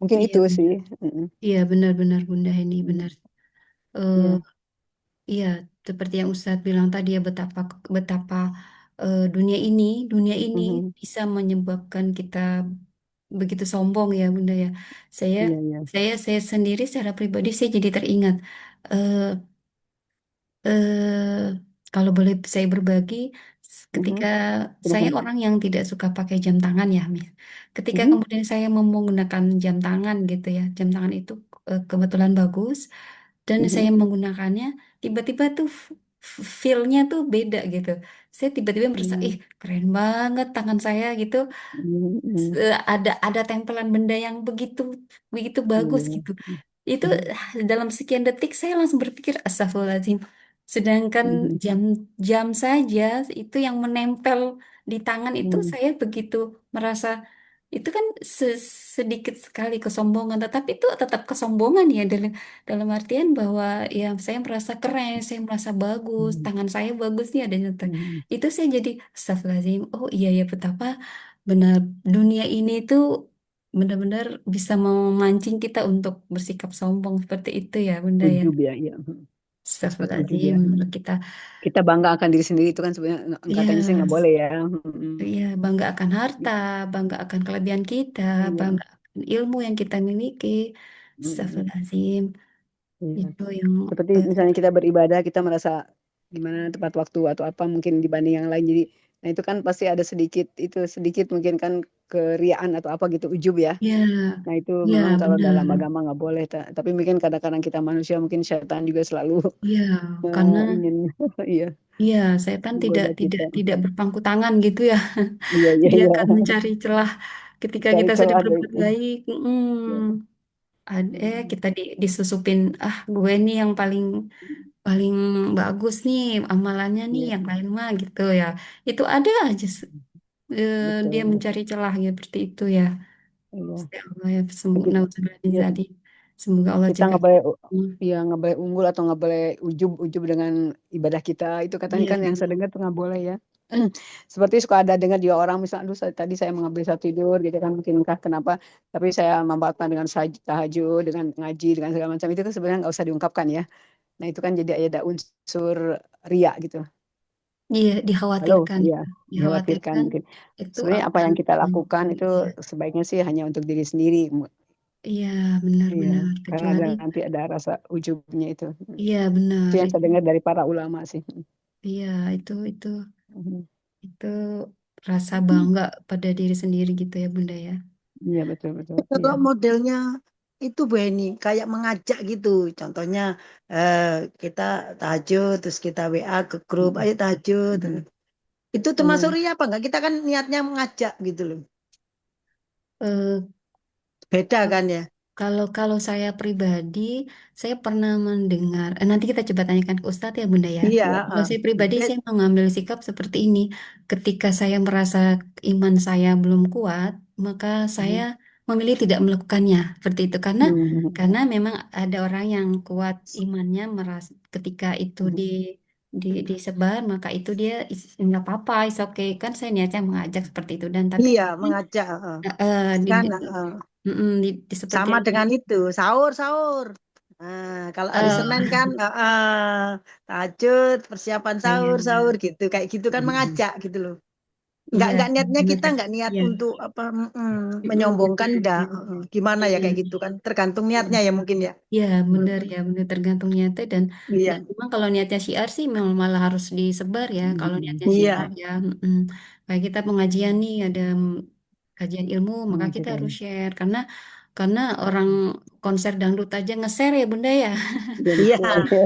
mungkin Iya itu benar. sih. Mm-mm. Iya benar-benar Bunda Heni Mm. benar. Eh, Iya. iya, seperti yang Ustadz bilang tadi ya betapa betapa dunia ini Mhm. bisa menyebabkan kita begitu sombong ya Bunda ya. Saya Iya, iya. saya sendiri secara pribadi saya jadi teringat eh eh kalau boleh saya berbagi Mhm. ketika saya Silahkan. orang yang tidak suka pakai jam tangan ya, Mis. Ketika Mhm. kemudian saya mau menggunakan jam tangan gitu ya, jam tangan itu kebetulan bagus. dan saya Mhm. menggunakannya, tiba-tiba tuh feel-nya tuh beda gitu. Saya tiba-tiba merasa, ih Mhm. keren banget tangan saya gitu. Mhm. Ada tempelan benda yang begitu begitu bagus Mhm. gitu. Itu Mhm. dalam sekian detik saya langsung berpikir astagfirullahaladzim. Sedangkan Mhm. jam saja itu yang menempel di tangan itu Mhm. saya begitu merasa itu kan sedikit sekali kesombongan, tetapi itu tetap kesombongan ya dalam artian bahwa ya saya merasa keren, saya merasa bagus, Mhm. tangan saya bagus nih ada nyata. Mhm. Itu saya jadi astagfirullahaladzim. Oh iya ya betapa benar dunia ini tuh benar-benar bisa memancing kita untuk bersikap sombong seperti itu ya Bunda ya. Ujub ya, iya. Sifat ujub Astagfirullahaladzim ya. kita Kita bangga akan diri sendiri itu kan sebenarnya katanya sih nggak ya boleh ya. Mhm. ya bangga akan harta, bangga akan kelebihan kita, Iya. bangga akan ilmu yang kita miliki. Mhm. Astagfirullahaladzim Iya. itu yang Seperti misalnya kita beribadah, kita merasa gimana tepat waktu atau apa mungkin dibanding yang lain. Jadi, nah itu kan pasti ada sedikit mungkin kan keriaan atau apa gitu ujub ya. ya Nah itu ya memang kalau benar dalam agama nggak boleh. Tapi mungkin kadang-kadang kita manusia mungkin setan juga selalu ya karena ingin iya ya setan tidak menggoda tidak kita. tidak berpangku tangan gitu ya. Iya iya Dia iya. akan mencari celah ketika Cari kita sudah celah dari berbuat baik. ya. Kita disusupin, ah gue nih yang paling paling bagus nih amalannya nih, Iya, yang lain mah gitu ya. Itu ada aja dia betul. mencari celah ya seperti itu ya. Iya. Ya Allah ya, semoga Kita, naudzubillah min iya, dzalik. Semoga Allah kita jaga nggak boleh kita semua. ya nggak boleh unggul atau nggak boleh ujub dengan ibadah kita itu katanya Iya, kan yang saya dengar tuh nggak boleh ya. Seperti suka ada dengar juga orang misalnya, aduh tadi saya mengambil satu tidur gitu kan mungkinkah kenapa, tapi saya membatalkan dengan tahajud, dengan ngaji, dengan segala macam itu kan sebenarnya nggak usah diungkapkan ya. Nah itu kan jadi ada unsur ria gitu. iya Halo, dikhawatirkan, iya, dikhawatirkan dikhawatirkan mungkin. itu Sebenarnya apa akan yang kita lakukan menjadi itu iya, sebaiknya sih hanya untuk diri sendiri. iya Iya, benar-benar karena ada kecuali nanti ada rasa ujubnya itu. iya Itu benar yang saya dengar dari para ulama sih. iya itu Mhm. itu rasa bangga pada diri sendiri gitu ya Bunda ya. Iya betul betul. Iya. Kalau modelnya itu Bu Eni kayak mengajak gitu. Contohnya eh, kita tahajud terus kita WA ke grup, Mhm. ayo tahajud. Itu termasuk Mhm. ria apa enggak? Kita kan niatnya mengajak gitu loh. Eh, Beda kan ya? Kalau kalau saya pribadi, saya pernah mendengar. Nanti kita coba tanyakan ke Ustadz ya Bunda ya. Iya, Iya. Kalau saya pribadi, Be- saya mengambil sikap seperti ini. Ketika saya merasa iman saya belum kuat, maka saya Mhm. memilih tidak melakukannya seperti itu. Mhm. Karena memang ada orang yang kuat imannya merasa ketika itu Mhm. disebar, maka itu dia nggak apa-apa, is okay. Kan saya niatnya mengajak seperti itu. Dan tapi iya, mengajak. di, Kan di, seperti sama yang dengan itu, sahur, sahur. Nah, kalau hari Senin eh, kan tahajud, persiapan iya, sahur, sahur gitu. Kayak gitu kan Mhm. mengajak gitu loh. iya, Enggak niatnya benar. kita enggak niat Iya, untuk apa menyombongkan enggak. Gimana ya kayak iya, gitu kan? Tergantung niatnya ya mungkin ya. iya, benar Mm-mm. ya, benar tergantung niatnya dan Iya. memang kalau niatnya syiar sih memang malah harus disebar ya. Kalau niatnya syiar Iya. ya, kayak kita pengajian nih ada kajian ilmu, maka Mhm. kita Betul. harus share karena orang konser dangdut aja nge-share ya Bunda ya. Iya Iya. betul.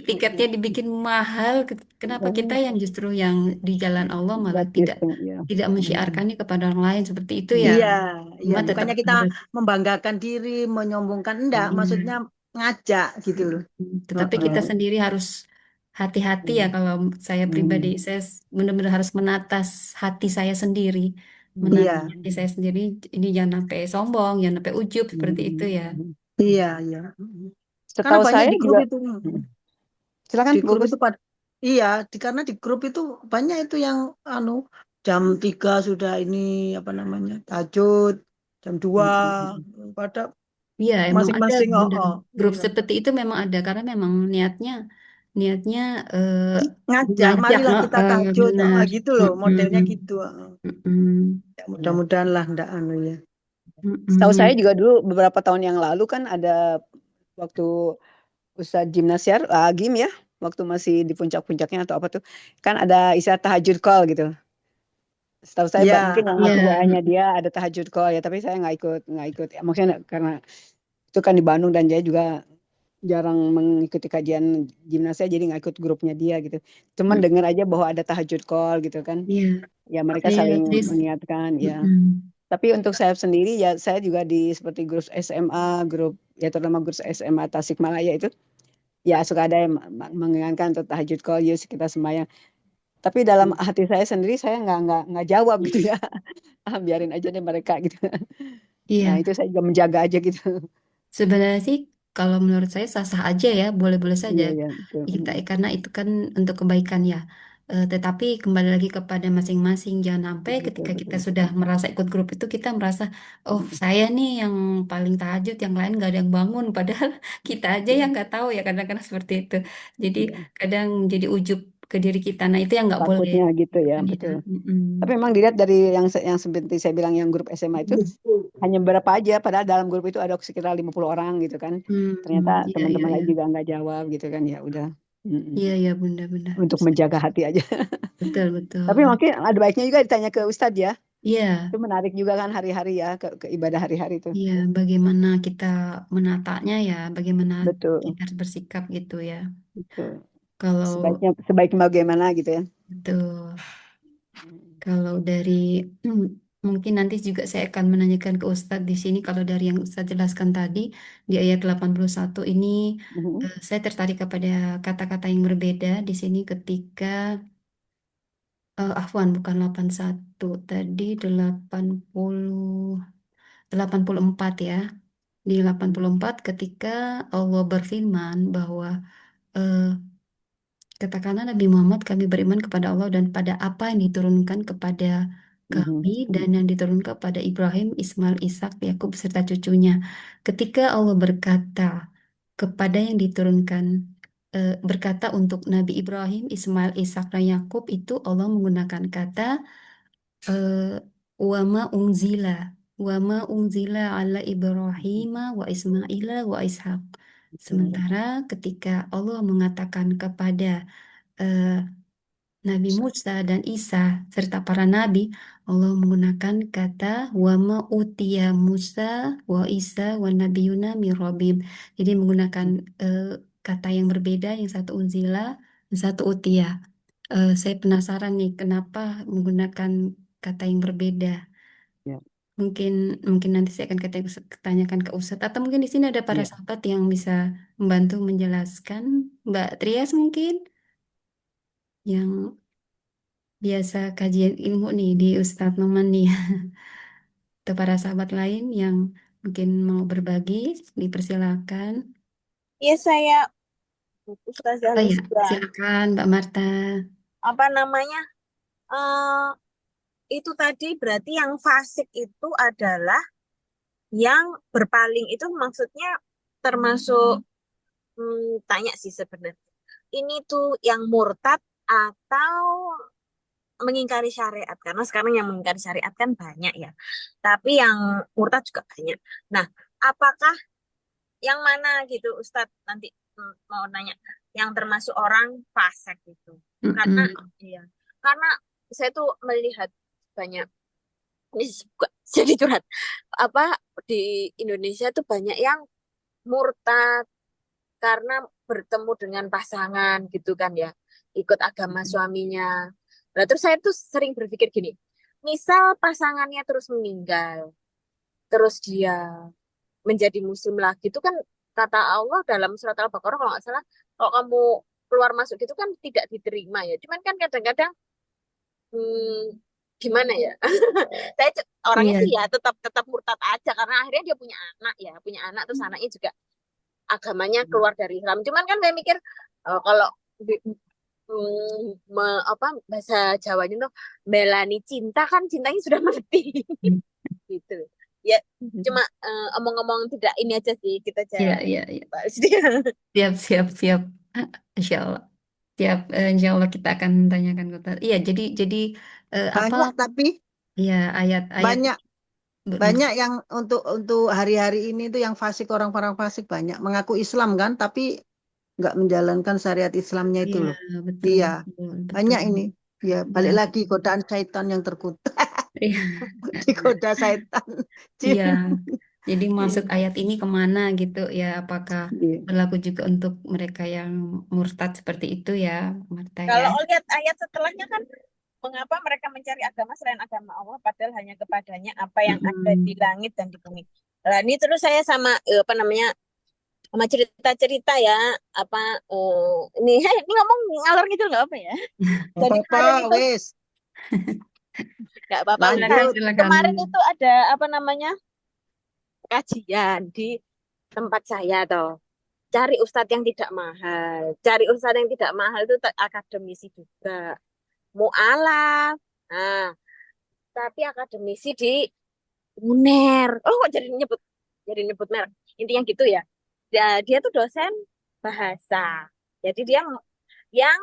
Tiketnya dibikin mahal. Kenapa kita yang justru yang di jalan Allah malah Gratis tidak kan ya. tidak Mhm. mensyiarkannya kepada orang lain seperti itu ya. Iya, iya. Cuma tetap Bukannya kita harus. membanggakan diri, menyombongkan enggak, Iya. maksudnya ngajak gitu loh. Tetapi Heeh. kita sendiri harus hati-hati ya Mhm. kalau saya pribadi. Mhm. Saya benar-benar harus menatas hati saya sendiri. Menata Iya, hati saya sendiri. Ini jangan sampai sombong, jangan sampai ujub seperti itu ya. Mhm. iya, iya. Karena Setahu banyak saya di grup juga, itu. silakan Di Bu grup Gus. itu iya, karena di grup itu banyak itu yang anu jam 3 sudah ini apa namanya tahajud, jam 2 Mhm. pada Iya, emang ada masing-masing benar. Grup iya. seperti itu memang ada karena memang niatnya eh, Ngajak, ngajak, marilah kita tahajud, benar. gitu loh, modelnya Mm-mm. gitu. Mm-mm. Ya, Iya. mudah-mudahan lah ndak anu ya. Setahu Mm-mm. saya juga dulu beberapa tahun yang lalu kan ada waktu Ustadz Gimnasiar, Agim ya, waktu masih di puncak-puncaknya atau apa tuh, kan ada istilah tahajud call gitu. Setahu saya Ya, mungkin yang masuk Ya, WA-nya dia ada tahajud call ya, tapi saya nggak ikut, ya, maksudnya karena itu kan di Bandung dan saya juga jarang mengikuti kajian gimnasia, jadi nggak ikut grupnya dia gitu. Cuman Mm, dengar aja bahwa ada tahajud call gitu kan. Iya, Ya mereka iya, saling terus, mengingatkan ya. mm-mm. Tapi untuk saya sendiri ya saya juga di seperti grup SMA, grup ya terutama grup SMA Tasikmalaya itu ya suka ada yang mengingatkan untuk tahajud call, yuk kita semayang. Tapi dalam hati saya sendiri saya nggak jawab gitu ya. Ah, biarin aja deh mereka gitu. Nah, Iya. itu saya juga menjaga aja gitu. Sebenarnya sih kalau menurut saya sah-sah aja ya, boleh-boleh saja Iya, ya, betul. kita karena itu kan untuk kebaikan ya. Tetapi kembali lagi kepada masing-masing, jangan sampai Betul, ketika kita betul. sudah merasa ikut grup itu kita merasa, oh saya nih yang paling tahajud, yang lain gak ada yang bangun, padahal kita aja yang nggak tahu ya kadang-kadang seperti itu. Jadi Iya, kadang jadi ujub ke diri kita. Nah itu yang nggak boleh. takutnya gitu ya, Kan ya. betul. Mm-mm. Tapi memang dilihat dari yang seperti saya bilang yang grup SMA itu hanya berapa aja, padahal dalam grup itu ada sekitar 50 orang gitu kan. Ternyata Iya, iya, teman-teman iya. lain juga nggak jawab gitu kan, ya udah. Mm-mm. Iya, iya, bunda-bunda. Untuk menjaga hati aja. Betul, Tapi betul. mungkin ada baiknya juga ditanya ke Ustadz ya. Iya. Itu menarik juga kan hari-hari ya ke ibadah hari-hari itu. Iya, bagaimana kita menatanya ya, bagaimana Betul, kita harus bersikap gitu ya. betul. Kalau Sebaiknya bagaimana gitu ya. betul, kalau dari mungkin nanti juga saya akan menanyakan ke Ustadz di sini kalau dari yang Ustadz jelaskan tadi di ayat 81 ini Mhm, saya tertarik kepada kata-kata yang berbeda di sini ketika afwan bukan 81 tadi 84 ya. Di 84 ketika Allah berfirman bahwa eh, katakanlah Nabi Muhammad kami beriman kepada Allah dan pada apa yang diturunkan kepada mhm, kami dan yang diturunkan kepada Ibrahim, Ismail, Ishak, Yakub serta cucunya. Ketika Allah berkata kepada yang diturunkan berkata untuk Nabi Ibrahim, Ismail, Ishak dan Yakub itu Allah menggunakan kata eh, wama ungzila ala Ibrahim wa Ismaila wa Ishak. betul. Sementara ketika Allah mengatakan kepada eh, Nabi Musa dan Isa serta para nabi, Allah menggunakan kata wama utia Musa wa Isa wa nabiyuna min rabbihim. Jadi menggunakan eh, kata yang berbeda, yang satu unzila, yang satu utia. Saya penasaran nih kenapa menggunakan kata yang berbeda. Ya, Mungkin mungkin nanti saya akan tanyakan ke Ustadz atau mungkin di sini ada para ya. sahabat yang bisa membantu menjelaskan. Mbak Trias mungkin yang biasa kajian ilmu nih di Ustadz Noman nih atau para sahabat lain yang mungkin mau berbagi dipersilakan. Iya saya Ustazah Oh ya, Lisda. silakan Mbak Marta. Apa namanya? eh itu tadi berarti yang fasik itu adalah yang berpaling itu maksudnya termasuk tanya sih sebenarnya. Ini tuh yang murtad atau mengingkari syariat karena sekarang yang mengingkari syariat kan banyak ya. Tapi yang murtad juga banyak. Nah, apakah yang mana gitu Ustadz nanti mau nanya yang termasuk orang fasik gitu. Karena Mm-mm. iya, karena saya tuh melihat banyak ini juga jadi curhat apa di Indonesia tuh banyak yang murtad karena bertemu dengan pasangan gitu kan ya, ikut agama suaminya. Nah, terus saya tuh sering berpikir gini, misal pasangannya terus meninggal, terus dia menjadi muslim lagi, itu kan kata Allah dalam surat Al-Baqarah kalau nggak salah, kalau kamu keluar masuk gitu kan tidak diterima ya. Cuman kan kadang-kadang gimana ya? Saya orangnya Iya. sih ya tetap tetap murtad aja karena akhirnya dia punya anak terus anaknya juga agamanya keluar dari Islam. Cuman kan saya mikir kalau apa bahasa Jawanya tuh belani cinta kan cintanya sudah mati gitu. Ya cuma omong-omong tidak ini aja sih kita aja Iya, iya, iya. bahas dia. Siap, siap, siap. Insya Allah. Siap, insya Allah kita akan tanyakan ke Ustadz. Iya, jadi apa Banyak tapi ya ayat-ayat banyak banyak yang untuk hari-hari ini tuh yang fasik orang-orang fasik banyak mengaku Islam kan tapi nggak menjalankan syariat Islamnya itu Iya, loh. betul, Iya, betul, banyak betul. ini. Ya, Ya, balik lagi godaan syaitan yang terkutuk. iya, Digoda syaitan. iya. Jin. Jadi maksud ayat ini kemana gitu ya? Apakah Iya. berlaku juga untuk mereka yang murtad seperti itu ya, Marta ya? Kalau lihat ayat setelahnya kan, mengapa mereka mencari agama selain agama Allah, padahal hanya kepadanya apa yang ada di Mm-mm. langit dan di bumi. Nah, ini terus saya sama apa namanya, sama cerita-cerita ya, apa ini ini ngomong ngalor gitu nggak apa ya. Nggak Jadi apa-apa, kemarin itu wes. nggak apa-apa Ustaz. Silakan, Lanjut. silakan. Kemarin itu ada apa namanya, kajian di tempat saya toh. Cari ustadz yang tidak mahal. Cari ustadz yang tidak mahal itu akademisi juga. Mu'alaf. Nah, tapi akademisi di UNER. Oh, kok jadi nyebut merek. Intinya gitu ya. Dia tuh dosen bahasa. Jadi dia yang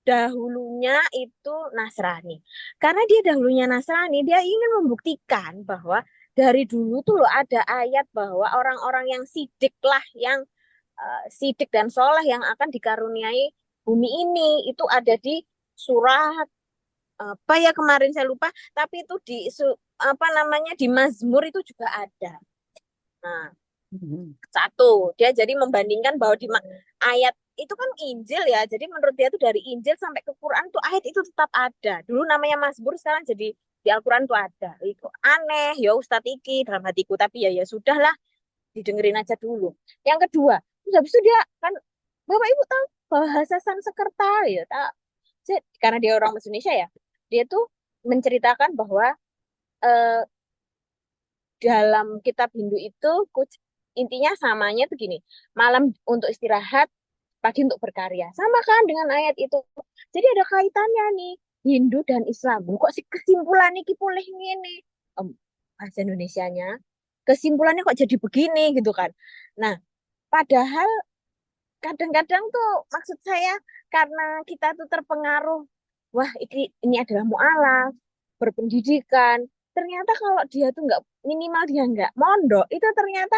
dahulunya itu Nasrani. Karena dia dahulunya Nasrani, dia ingin membuktikan bahwa dari dulu tuh loh ada ayat bahwa orang-orang yang sidik lah, yang sidik dan soleh yang akan dikaruniai bumi ini. Itu ada di surat apa ya kemarin saya lupa, tapi itu di apa namanya, di Mazmur itu juga ada. Nah, satu, dia jadi membandingkan bahwa di ayat itu kan Injil ya. Jadi menurut dia tuh dari Injil sampai ke Quran tuh ayat itu tetap ada. Dulu namanya Mazmur, sekarang jadi di Al-Quran tuh ada. Itu aneh ya Ustadz iki dalam hatiku, tapi ya ya sudahlah, didengerin aja dulu. Yang kedua, terus habis itu dia kan, Bapak Ibu tahu bahasa Sanskerta ya, tak? Karena dia orang Indonesia ya, dia tuh menceritakan bahwa eh, dalam kitab Hindu itu intinya samanya tuh gini, malam untuk istirahat, pagi untuk berkarya. Sama kan dengan ayat itu. Jadi ada kaitannya nih, Hindu dan Islam. Kok sih kesimpulannya ki boleh ngene? Bahasa Indonesianya. Kesimpulannya kok jadi begini gitu kan. Nah, padahal kadang-kadang tuh maksud saya, karena kita tuh terpengaruh, wah ini adalah mualaf, berpendidikan. Ternyata kalau dia tuh nggak, minimal dia nggak mondok, itu ternyata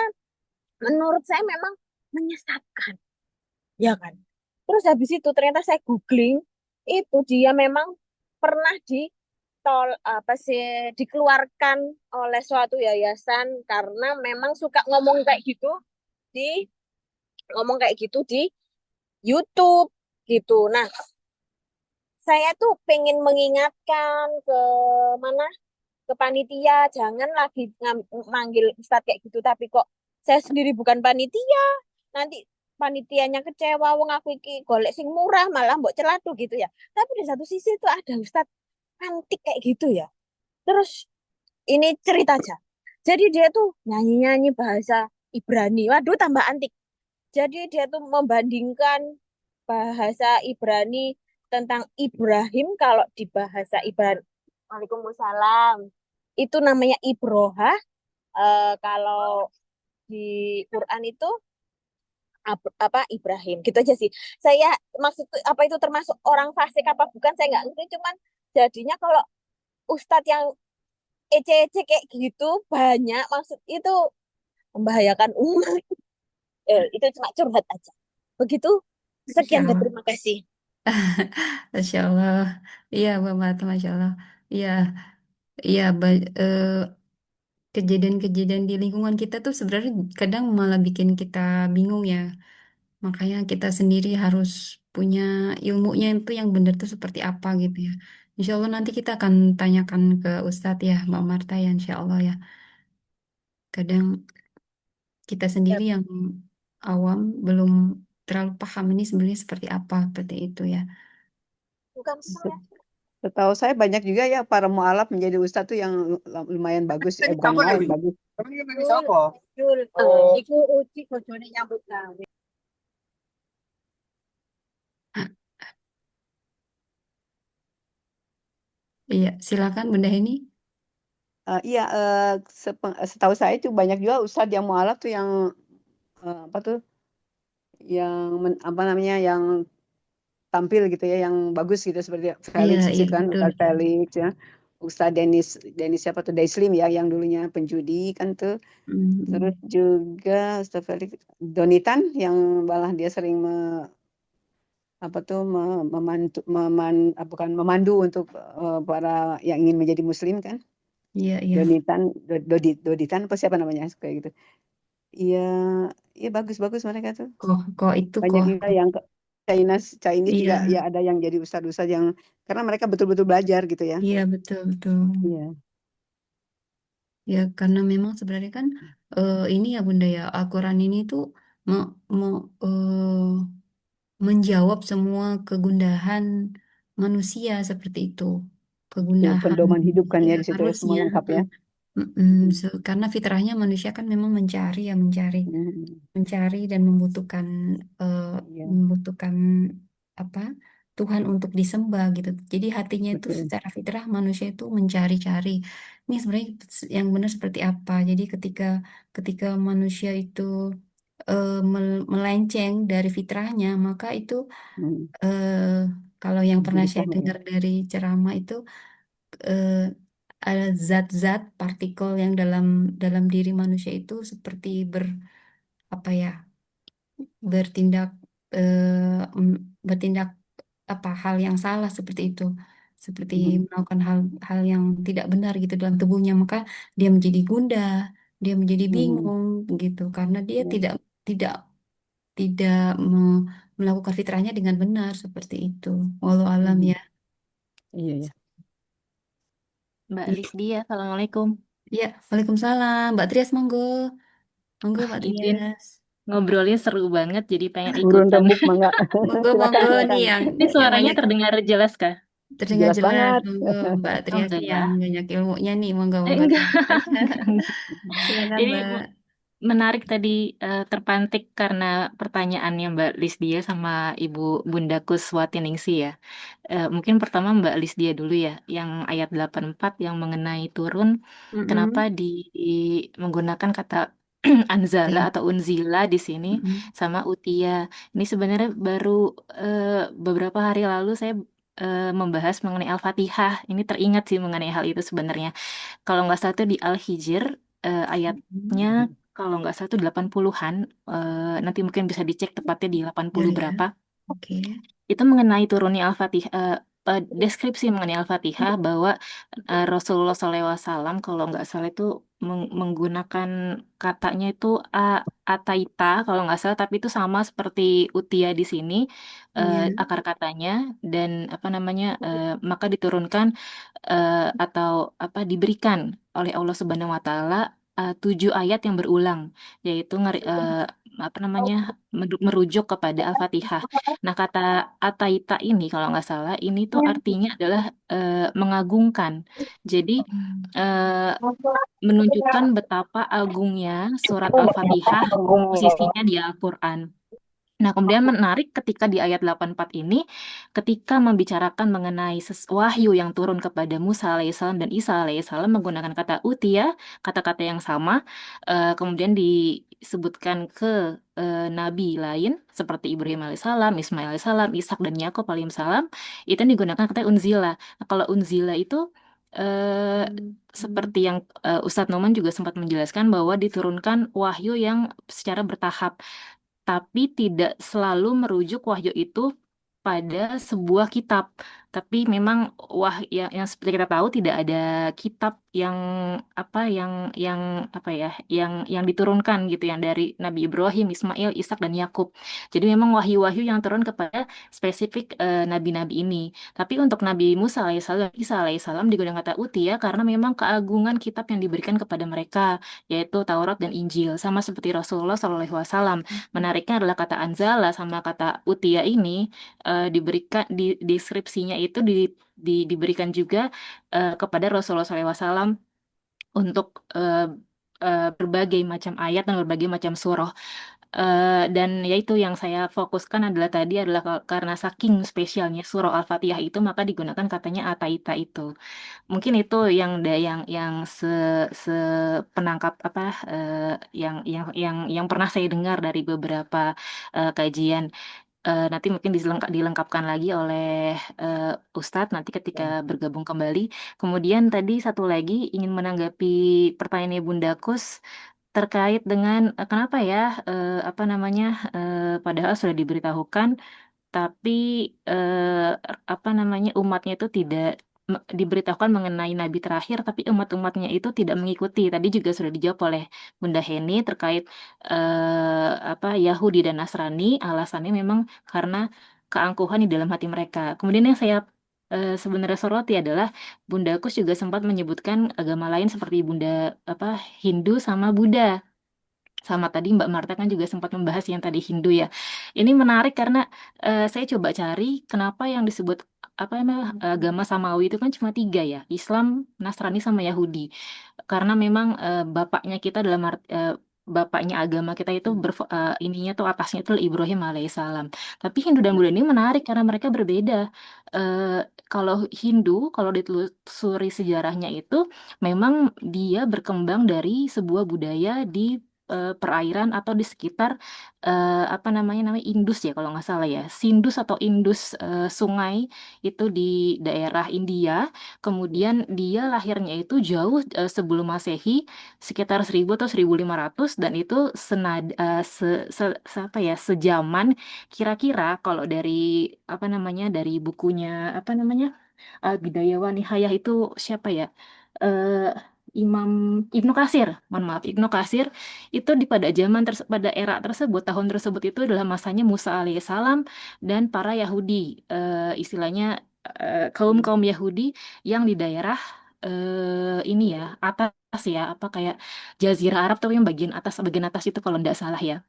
menurut saya memang menyesatkan, ya kan? Terus habis itu ternyata saya googling, itu dia memang pernah apa sih, dikeluarkan oleh suatu yayasan karena memang suka di ngomong kayak gitu di YouTube gitu. Nah, saya tuh pengen mengingatkan ke mana, ke panitia, jangan lagi manggil Ustadz kayak gitu, tapi kok saya sendiri bukan panitia, nanti panitianya kecewa, wong aku iki golek sing murah malah mbok celatu gitu ya. Tapi di satu sisi tuh ada Ustadz antik kayak gitu ya. Terus ini cerita aja. Jadi dia tuh nyanyi-nyanyi bahasa Ibrani. Waduh, tambah antik. Jadi dia tuh membandingkan bahasa Ibrani tentang Ibrahim, kalau di bahasa Ibrani, Waalaikumsalam, itu namanya Ibroha. Kalau di Quran itu apa Ibrahim, gitu aja sih. Saya maksud apa itu termasuk orang fasik apa bukan saya nggak ngerti, cuman jadinya kalau ustadz yang ece-ece kayak gitu banyak, maksud itu membahayakan umat. Itu cuma curhat aja. Begitu, Masya sekian dan Allah. terima kasih. Masya Allah. Iya, Mbak Marta, Masya Allah. Iya, iya, kejadian-kejadian di lingkungan kita tuh sebenarnya kadang malah bikin kita bingung ya. Makanya kita sendiri harus punya ilmunya itu yang benar tuh seperti apa gitu ya. Insya Allah nanti kita akan tanyakan ke Ustadz ya, Mbak Marta ya, Insya Allah ya. Kadang kita Ya, sendiri yang awam belum terlalu paham ini sebenarnya seperti apa, seperti itu ya. bukan saya. Setahu saya banyak juga ya para mualaf menjadi ustadz tuh yang lumayan bagus, bukan lumayan bagus. Jul, iku uji bojone nyambut gawe. Iya, silakan Bunda ini. Iya, setahu saya itu banyak juga ustadz yang mualaf tuh yang apa tuh, yang apa namanya, yang tampil gitu ya, yang bagus gitu seperti Iya, Felix iya gitu kan, betul. Ustadz Felix ya, Ustadz Denis Denis siapa tuh, Daislim ya, yang dulunya penjudi kan tuh. Terus Mm, juga Ustadz Felix Donitan yang malah dia sering apa tuh memandu, bukan memandu untuk para yang ingin menjadi muslim kan. Iya, iya. Doditan apa siapa namanya kayak gitu. Iya, iya bagus-bagus mereka tuh. Kok itu Banyak kok. juga yang Chinese juga ya Iya, ada yang jadi ustadz-ustadz yang karena mereka betul-betul belajar gitu ya. iya betul, betul. Iya. Ya, karena memang sebenarnya kan ini ya Bunda ya, Al-Quran ini tuh me- me- menjawab semua kegundahan manusia seperti itu. Betul, Kegundahan pedoman hidup kan ya ya di situ ya semua harusnya. lengkap Heeh. ya. Hmm. Karena fitrahnya manusia kan memang mencari ya mencari Hmm. mencari dan eh, Iya, membutuhkan apa Tuhan untuk disembah gitu. Jadi hatinya itu betul. secara fitrah manusia itu mencari-cari. Ini sebenarnya yang benar seperti apa. Jadi ketika ketika manusia itu melenceng dari fitrahnya, maka itu Hmm. eh, kalau yang pernah Jadi saya sama ya. dengar dari ceramah itu eh, ada zat-zat partikel yang dalam dalam diri manusia itu seperti apa ya bertindak bertindak apa hal yang salah seperti itu, seperti Hmm. melakukan hal yang tidak benar gitu dalam tubuhnya, maka dia menjadi gundah, dia menjadi Hmm. bingung gitu karena dia Ya. tidak tidak me- melakukan fitrahnya dengan benar seperti itu. Walau alam Hmm. ya. Iya ya. Mbak Iya, Lisdia, Assalamualaikum. iya. Waalaikumsalam. Mbak Trias, monggo. Monggo, Mbak Izin Trias. ngobrolnya seru banget, jadi pengen Urun ikutan. rembuk mangga. Monggo, Silakan monggo nih silakan. Ini yang suaranya banyak terdengar jelas kah? terdengar Jelas jelas. banget. Monggo, Mbak Trias nih yang Alhamdulillah. banyak ilmunya nih. Monggo, monggo Enggak. nih. Silakan, Jadi Mbak. menarik tadi, terpantik karena pertanyaannya Mbak Lisdia sama Ibu Bunda Kuswati Ningsi ya. Mungkin pertama Mbak Lisdia dulu ya, yang ayat 84 yang mengenai turun, kenapa Mm-mm. menggunakan kata anzala Iya. atau unzila di sini Mm-mm. sama utia. Ini sebenarnya baru eh, beberapa hari lalu saya membahas mengenai Al-Fatihah. Ini teringat sih mengenai hal itu sebenarnya. Kalau nggak salah itu di Al-Hijr, ayatnya Hmm. kalau nggak salah itu 80-an, nanti mungkin bisa dicek tepatnya di Ya, 80 ya. berapa. Oke. Itu mengenai turunnya Al-Fatihah, deskripsi mengenai Al-Fatihah bahwa Rasulullah SAW kalau nggak salah itu menggunakan katanya itu ataita kalau nggak salah, tapi itu sama seperti utia di sini, Iya. akar katanya, dan apa namanya, maka diturunkan atau apa diberikan oleh Allah Subhanahu Wa Taala 7 ayat yang berulang, yaitu apa namanya merujuk kepada Al-Fatihah. Nah, kata Ataita ini kalau nggak salah, ini tuh artinya adalah mengagungkan. Jadi eh, menunjukkan betapa agungnya surat Al-Fatihah posisinya di Al-Quran. Nah, kemudian menarik ketika di ayat 84 ini, ketika membicarakan mengenai wahyu yang turun kepada Musa alaihissalam dan Isa alaihissalam menggunakan kata utia, kata-kata yang sama, kemudian disebutkan ke nabi lain seperti Ibrahim alaihissalam, Ismail alaihissalam, Ishak dan Yakub alaihissalam, itu digunakan kata unzila. Nah, kalau unzila itu seperti yang Ustadz Noman juga sempat menjelaskan bahwa diturunkan wahyu yang secara bertahap, tapi tidak selalu merujuk wahyu itu pada sebuah kitab. Tapi memang yang seperti kita tahu tidak ada kitab yang apa apa ya yang diturunkan gitu yang dari Nabi Ibrahim, Ismail, Ishak dan Yakub. Jadi memang wahyu-wahyu yang turun kepada spesifik nabi-nabi ini. Tapi untuk Nabi Musa alaihissalam, Isa alaihissalam digunakan kata utia karena memang keagungan kitab yang diberikan kepada mereka, yaitu Taurat dan Injil, sama seperti Rasulullah SAW. Menariknya adalah kata anzala sama kata utia ini diberikan di deskripsinya itu diberikan juga kepada Rasulullah SAW untuk berbagai macam ayat dan berbagai macam surah. Dan yaitu yang saya fokuskan adalah tadi adalah karena saking spesialnya surah Al-Fatihah itu maka digunakan katanya ataita itu. Mungkin itu yang se penangkap apa yang pernah saya dengar dari beberapa kajian. Nanti mungkin dilengkapkan lagi oleh Ustadz nanti ketika bergabung kembali. Kemudian tadi satu lagi ingin menanggapi pertanyaannya Bunda Kus terkait dengan kenapa ya apa namanya padahal sudah diberitahukan tapi apa namanya umatnya itu diberitahukan mengenai nabi terakhir, tapi umat-umatnya itu tidak mengikuti. Tadi juga sudah dijawab oleh Bunda Heni terkait apa Yahudi dan Nasrani, alasannya memang karena keangkuhan di dalam hati mereka. Kemudian yang saya sebenarnya soroti adalah Bunda Kus juga sempat menyebutkan agama lain seperti Bunda apa Hindu sama Buddha. Sama tadi Mbak Marta kan juga sempat membahas yang tadi Hindu ya. Ini menarik karena saya coba cari kenapa yang disebut apa namanya agama samawi itu kan cuma 3 ya, Islam, Nasrani sama Yahudi. Karena memang bapaknya kita bapaknya agama kita itu ininya tuh atasnya itu Ibrahim alaihissalam. Tapi Hindu dan Buddha ini menarik karena mereka berbeda. Eh, Kalau Hindu, kalau ditelusuri sejarahnya itu memang dia berkembang dari sebuah budaya di perairan atau di sekitar apa namanya Indus ya kalau nggak salah ya, Sindus atau Indus sungai itu di daerah India. Kemudian dia lahirnya itu jauh sebelum Masehi, sekitar 1000 atau 1500, dan itu apa ya, sejaman kira-kira kalau dari apa namanya dari bukunya apa namanya Bidayah wa Nihayah itu siapa ya? Eh Imam Ibnu Katsir, mohon maaf, Ibnu Katsir itu pada era tersebut, tahun tersebut itu adalah masanya Musa alaihissalam dan para Yahudi, istilahnya kaum-kaum Yahudi yang di daerah ini ya atas ya, apa kayak Jazirah Arab tapi yang bagian atas itu kalau tidak salah ya.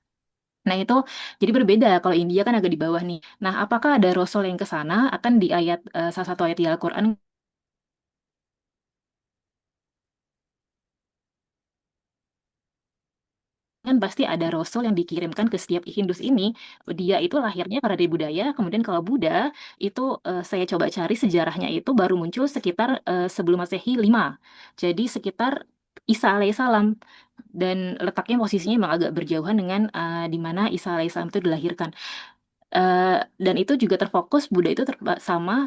Nah itu jadi berbeda, kalau India kan agak di bawah nih. Nah apakah ada Rasul yang ke sana? Akan di ayat salah satu ayat di Al-Quran kan pasti ada rasul yang dikirimkan ke setiap Hindus ini. Dia itu lahirnya karena dari budaya. Kemudian kalau Buddha itu saya coba cari sejarahnya itu baru muncul sekitar sebelum Masehi 5. Jadi sekitar Isa alaihissalam, dan letaknya posisinya memang agak berjauhan dengan di mana Isa alaihissalam itu dilahirkan. Dan itu juga terfokus Buddha itu sama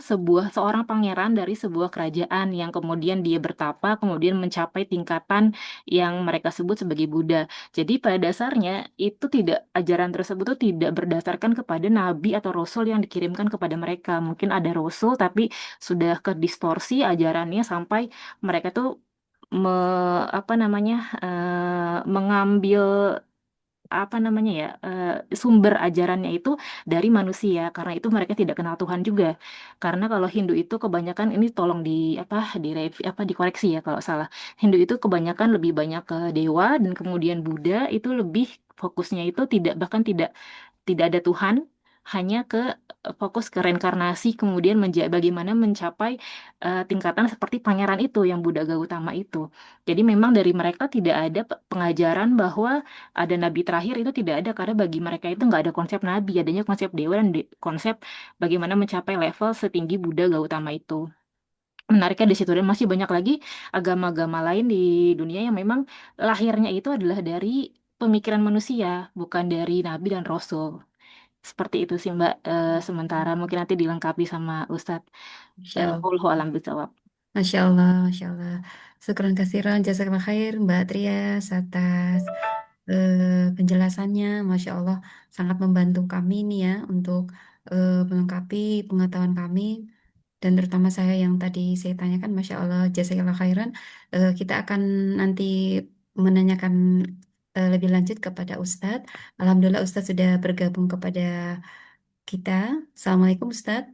seorang pangeran dari sebuah kerajaan yang kemudian dia bertapa, kemudian mencapai tingkatan yang mereka sebut sebagai Buddha. Jadi pada dasarnya itu ajaran tersebut tuh tidak berdasarkan kepada nabi atau rasul yang dikirimkan kepada mereka. Mungkin ada rasul tapi sudah kedistorsi ajarannya sampai mereka tuh apa namanya mengambil apa namanya ya sumber ajarannya itu dari manusia, karena itu mereka tidak kenal Tuhan juga. Karena kalau Hindu itu kebanyakan, ini tolong dikoreksi ya kalau salah, Hindu itu kebanyakan lebih banyak ke dewa, dan kemudian Buddha itu lebih fokusnya itu tidak ada Tuhan, hanya ke fokus ke reinkarnasi, kemudian bagaimana mencapai tingkatan seperti pangeran itu yang Buddha Gautama itu. Jadi memang dari mereka tidak ada pengajaran bahwa ada nabi terakhir, itu tidak ada, karena bagi mereka itu nggak ada konsep nabi, adanya konsep dewa dan konsep bagaimana mencapai level setinggi Buddha Gautama itu. Menariknya di situ, dan masih banyak lagi agama-agama lain di dunia yang memang lahirnya itu adalah dari pemikiran manusia, bukan dari nabi dan rasul. Seperti itu sih Mbak. Sementara mungkin nanti dilengkapi sama Ustadz. Masya Allah. Wallahu a'lam bishawab. Masya Allah, Masya Allah. Syukran kasiran, jazakallah khair Mbak Trias atas penjelasannya. Masya Allah, sangat membantu kami nih ya untuk melengkapi pengetahuan kami. Dan terutama saya yang tadi saya tanyakan, Masya Allah, jazakallah khairan. Kita akan nanti menanyakan lebih lanjut kepada Ustadz. Alhamdulillah Ustadz sudah bergabung kepada kita. Assalamualaikum Ustadz.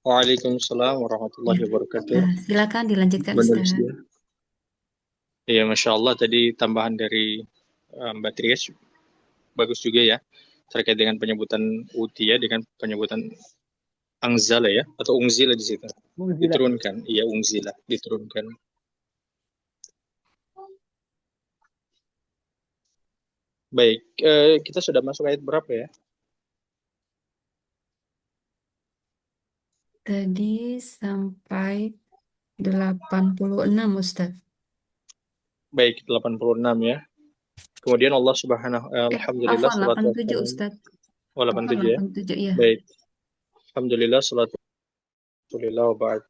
Waalaikumsalam warahmatullahi Ya. wabarakatuh. Silakan dilanjutkan Benar Ustadz. dia. Iya, Masya Allah, tadi tambahan dari Mbak Trias bagus juga ya, terkait dengan penyebutan utia dengan penyebutan angzala ya, atau ungzila di situ. Diturunkan, iya ungzila, diturunkan. Baik, kita sudah masuk ayat berapa ya? Tadi sampai 86 Ustadz. Baik, 86 ya. Kemudian Allah Subhanahu alhamdulillah Afwan, salatu 87 wassalamu. Ustadz. Oh, 87 ya. 87 ya. Baik. Alhamdulillah salatu wassalamu wa ba'd.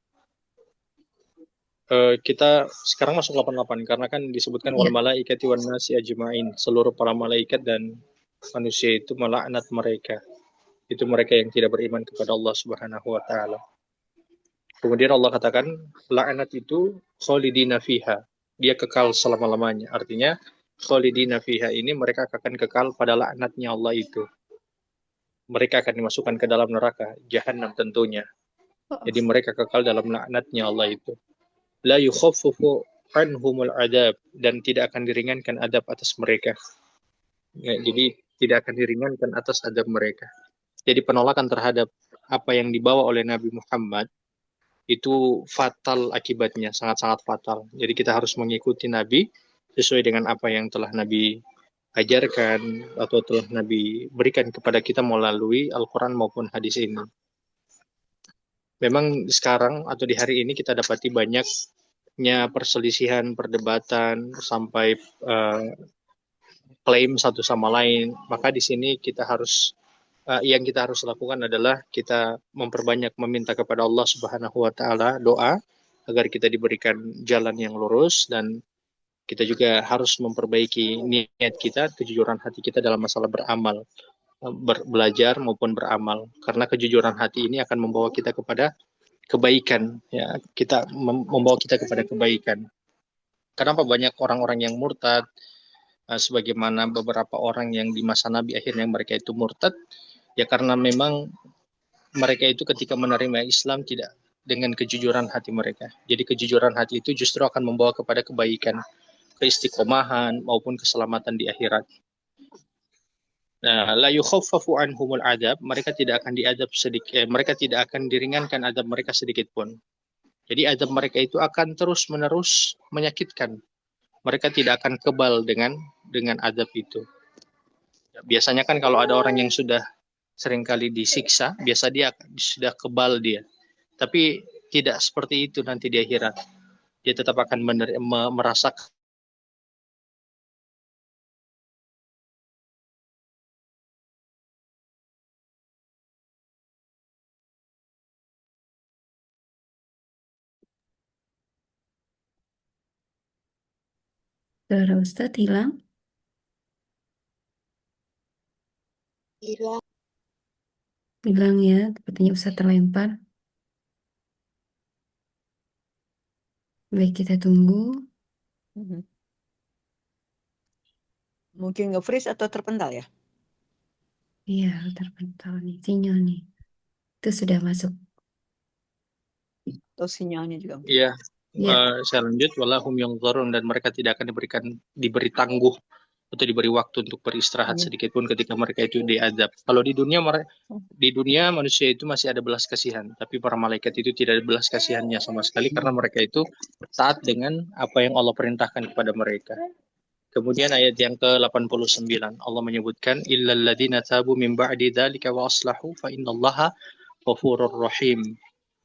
Kita sekarang masuk 88 karena kan disebutkan wal malaikati wan nasi ajmain, seluruh para malaikat dan manusia itu melaknat mereka. Itu mereka yang tidak beriman kepada Allah Subhanahu wa taala. Kemudian Allah katakan, laknat itu khalidina fiha. Dia kekal selama-lamanya. Artinya, khalidina fiha ini mereka akan kekal pada laknatnya Allah itu. Mereka akan dimasukkan ke dalam neraka, jahanam tentunya. Jadi mereka kekal dalam laknatnya Allah itu. La yukhaffafu anhumul adab. Dan tidak akan diringankan adab atas mereka. Ya, jadi tidak akan diringankan atas adab mereka. Jadi penolakan terhadap apa yang dibawa oleh Nabi Muhammad itu fatal akibatnya, sangat-sangat fatal. Jadi kita harus mengikuti Nabi sesuai dengan apa yang telah Nabi ajarkan atau telah Nabi berikan kepada kita melalui Al-Quran maupun hadis ini. Memang sekarang atau di hari ini kita dapati banyaknya perselisihan, perdebatan, sampai klaim satu sama lain. Maka di sini kita harus yang kita harus lakukan adalah kita memperbanyak meminta kepada Allah Subhanahu wa taala doa agar kita diberikan jalan yang lurus, dan kita juga harus memperbaiki niat kita, kejujuran hati kita dalam masalah beramal, belajar maupun beramal, karena kejujuran hati ini akan membawa kita kepada kebaikan, ya, kita membawa kita kepada kebaikan. Kenapa banyak orang-orang yang murtad, sebagaimana beberapa orang yang di masa Nabi akhirnya mereka itu murtad? Ya karena memang mereka itu ketika menerima Islam tidak dengan kejujuran hati mereka. Jadi kejujuran hati itu justru akan membawa kepada kebaikan, keistiqomahan maupun keselamatan di akhirat. La yukhaffafu anhumul adab, mereka tidak akan diadab sedikit, mereka tidak akan diringankan adab mereka sedikit pun. Jadi adab mereka itu akan terus-menerus menyakitkan. Mereka tidak akan kebal dengan adab itu. Biasanya kan kalau ada orang yang sudah seringkali disiksa, biasa dia sudah kebal dia. Tapi tidak seperti itu nanti di akhirat. Dia tetap akan merasakan Suara Ustadz hilang? Hilang ya, sepertinya Ustadz terlempar. Baik, kita tunggu. Mungkin nge-freeze atau terpental ya? Iya, terpental nih, sinyal nih. Itu sudah masuk. Atau sinyalnya juga? Iya, Ya. saya lanjut. Walahum yunzarun, dan mereka tidak akan diberi tangguh atau diberi waktu untuk beristirahat sedikit pun ketika mereka itu diazab. Kalau di dunia manusia itu masih ada belas kasihan, tapi para malaikat itu tidak ada belas kasihannya sama sekali karena mereka itu taat dengan apa yang Allah perintahkan kepada mereka. Kemudian ayat yang ke-89 Allah menyebutkan illal ladzina tabu min ba'di dzalika wa aslahu fa innallaha ghafurur rahim.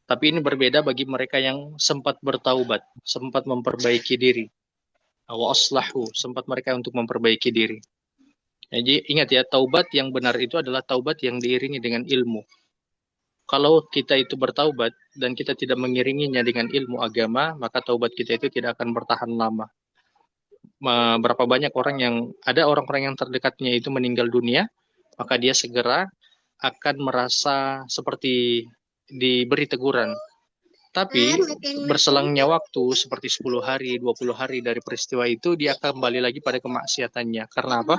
Tapi ini berbeda bagi mereka yang sempat bertaubat, sempat memperbaiki diri. Wa aslahu, sempat mereka untuk memperbaiki diri. Jadi ingat ya, taubat yang benar itu adalah taubat yang diiringi dengan ilmu. Kalau kita itu bertaubat dan kita tidak mengiringinya dengan ilmu agama, maka taubat kita itu tidak akan bertahan lama. Berapa banyak ada orang-orang yang terdekatnya itu meninggal dunia, maka dia segera akan merasa seperti diberi teguran. Tapi berselangnya waktu seperti 10 hari, 20 hari dari peristiwa itu, dia akan kembali lagi pada kemaksiatannya. Karena apa?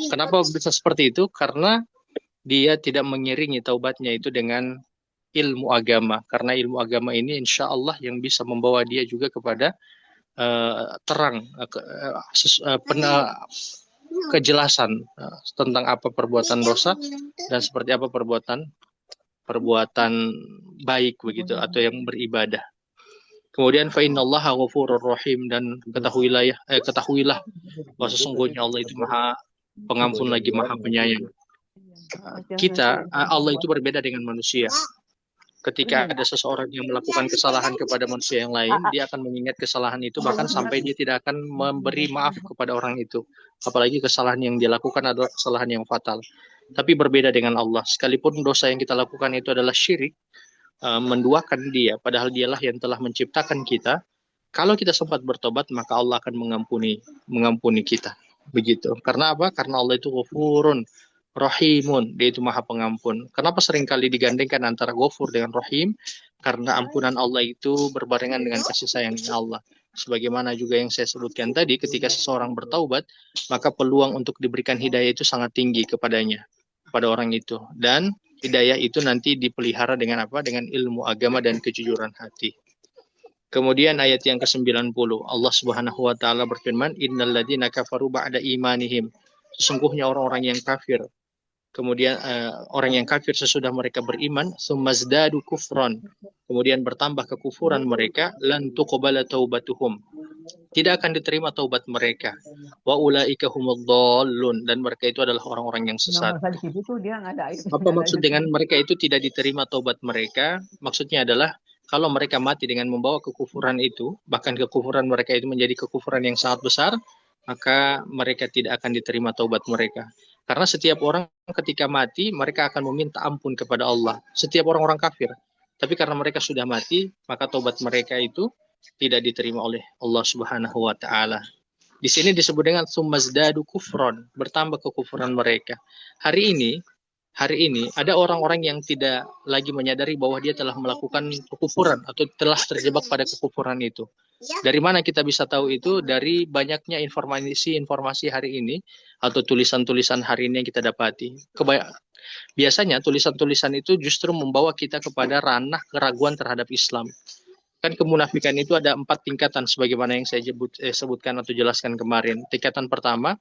Kenapa bisa seperti itu? Karena dia tidak mengiringi taubatnya itu dengan ilmu agama. Karena ilmu agama ini insya Allah yang bisa membawa dia juga kepada terang, kejelasan tentang apa perbuatan dosa dan seperti apa perbuatan baik begitu, atau yang beribadah. Kemudian fa innallaha ghafurur rahim, dan ketahuilah bahwa sesungguhnya Allah itu Maha Pengampun lagi Maha Penyayang. Allah itu berbeda dengan manusia. Ketika ada seseorang yang melakukan kesalahan kepada manusia yang lain, dia akan mengingat kesalahan itu bahkan sampai dia tidak akan memberi maaf kepada orang itu. Apalagi kesalahan yang dia lakukan adalah kesalahan yang fatal. Tapi berbeda dengan Allah. Sekalipun dosa yang kita lakukan itu adalah syirik, menduakan dia, padahal dialah yang telah menciptakan kita. Kalau kita sempat bertobat, maka Allah akan mengampuni kita. Begitu. Karena apa? Karena Allah itu ghafurun, Rahimun, dia itu maha pengampun. Kenapa seringkali digandengkan antara Ghafur dengan Rahim? Karena ampunan Allah itu berbarengan dengan kasih sayangnya Allah. Sebagaimana juga yang saya sebutkan tadi, ketika seseorang bertaubat, maka peluang untuk diberikan hidayah itu sangat tinggi kepadanya, pada orang itu. Dan hidayah itu nanti dipelihara dengan apa? Dengan ilmu agama dan kejujuran hati. Kemudian ayat yang ke-90, Allah Subhanahu wa taala berfirman, "Innal ladzina kafaru ba'da imanihim." Sesungguhnya orang-orang yang kafir, kemudian orang yang kafir sesudah mereka beriman, sumazdadu kufron, kemudian bertambah kekufuran mereka, lan tuqbala taubatuhum, tidak akan diterima taubat mereka, wa ulaika humud dhallun, dan mereka itu adalah orang-orang yang sesat. Apa maksud dengan mereka itu tidak diterima taubat mereka? Maksudnya adalah kalau mereka mati dengan membawa kekufuran itu, bahkan kekufuran mereka itu menjadi kekufuran yang sangat besar, maka mereka tidak akan diterima taubat mereka. Karena setiap orang ketika mati, mereka akan meminta ampun kepada Allah. Setiap orang-orang kafir. Tapi karena mereka sudah mati, maka taubat mereka itu tidak diterima oleh Allah Subhanahu wa taala. Di sini disebut dengan sumazdadu kufron, bertambah kekufuran mereka. Hari ini ada orang-orang yang tidak lagi menyadari bahwa dia telah melakukan kekufuran atau telah terjebak pada kekufuran itu. Dari mana kita bisa tahu itu? Dari banyaknya informasi hari ini atau tulisan-tulisan hari ini yang kita dapati. Biasanya tulisan-tulisan itu justru membawa kita kepada ranah keraguan terhadap Islam. Kan kemunafikan itu ada 4 tingkatan sebagaimana yang saya sebutkan atau jelaskan kemarin. Tingkatan pertama,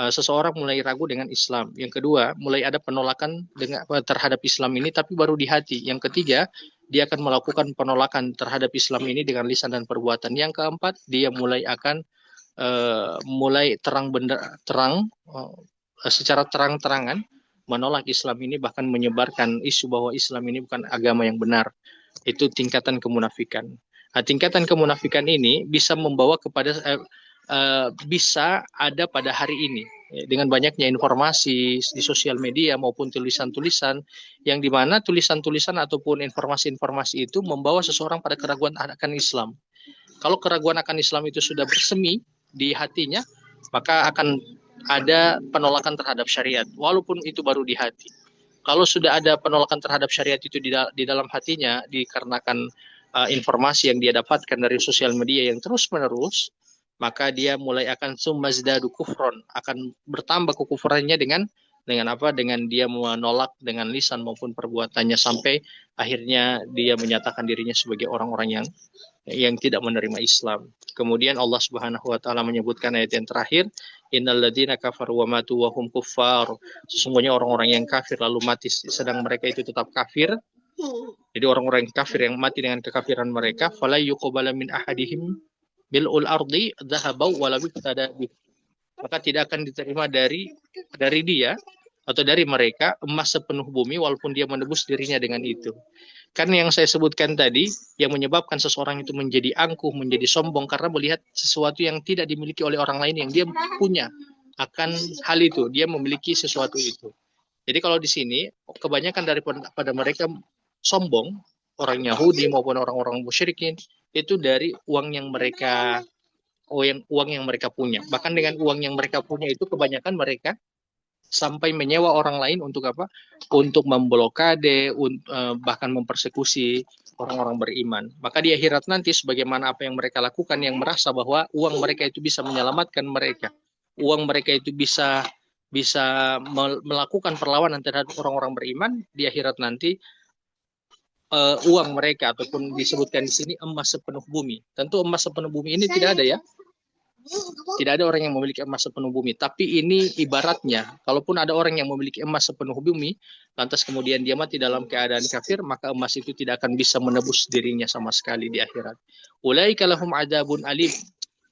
seseorang mulai ragu dengan Islam. Yang kedua, mulai ada penolakan terhadap Islam ini tapi baru di hati. Yang ketiga, dia akan melakukan penolakan terhadap Islam ini dengan lisan dan perbuatan. Yang keempat, dia mulai akan secara terang-terangan menolak Islam ini, bahkan menyebarkan isu bahwa Islam ini bukan agama yang benar. Itu tingkatan kemunafikan. Nah, tingkatan kemunafikan ini bisa membawa kepada bisa ada pada hari ini dengan banyaknya informasi di sosial media maupun tulisan-tulisan yang dimana tulisan-tulisan ataupun informasi-informasi itu membawa seseorang pada keraguan akan Islam. Kalau keraguan akan Islam itu sudah bersemi di hatinya, maka akan ada penolakan terhadap syariat walaupun itu baru di hati. Kalau sudah ada penolakan terhadap syariat itu di dalam hatinya dikarenakan informasi yang dia dapatkan dari sosial media yang terus-menerus, maka dia mulai akan sumazdadu kufron, akan bertambah kekufurannya dengan apa? Dengan dia menolak dengan lisan maupun perbuatannya sampai akhirnya dia menyatakan dirinya sebagai orang-orang yang tidak menerima Islam. Kemudian Allah Subhanahu wa taala menyebutkan ayat yang terakhir, innal ladzina kafaru wa matu wa hum kuffar. Sesungguhnya orang-orang yang kafir lalu mati sedang mereka itu tetap kafir. Jadi orang-orang yang kafir yang mati dengan kekafiran mereka, fala yuqbala min ahadihim mil'ul ardi dhahabau wala biqtadabi, maka tidak akan diterima dari dia atau dari mereka emas sepenuh bumi walaupun dia menebus dirinya dengan itu. Kan yang saya sebutkan tadi yang menyebabkan seseorang itu menjadi angkuh, menjadi sombong karena melihat sesuatu yang tidak dimiliki oleh orang lain yang dia punya akan hal itu, dia memiliki sesuatu itu. Jadi kalau di sini kebanyakan daripada mereka sombong, orang Yahudi maupun orang-orang musyrikin, itu dari uang yang mereka punya. Bahkan dengan uang yang mereka punya itu kebanyakan mereka sampai menyewa orang lain untuk apa? Untuk memblokade, bahkan mempersekusi orang-orang beriman. Maka di akhirat nanti sebagaimana apa yang mereka lakukan, yang merasa bahwa uang mereka itu bisa menyelamatkan mereka, uang mereka itu bisa melakukan perlawanan terhadap orang-orang beriman, di akhirat nanti uang mereka ataupun disebutkan di sini emas sepenuh bumi. Tentu emas sepenuh bumi ini tidak ada ya. Tidak ada orang yang memiliki emas sepenuh bumi. Tapi ini ibaratnya, kalaupun ada orang yang memiliki emas sepenuh bumi, lantas kemudian dia mati dalam keadaan kafir, maka emas itu tidak akan bisa menebus dirinya sama sekali di akhirat. Ulaika lahum adzabun alim.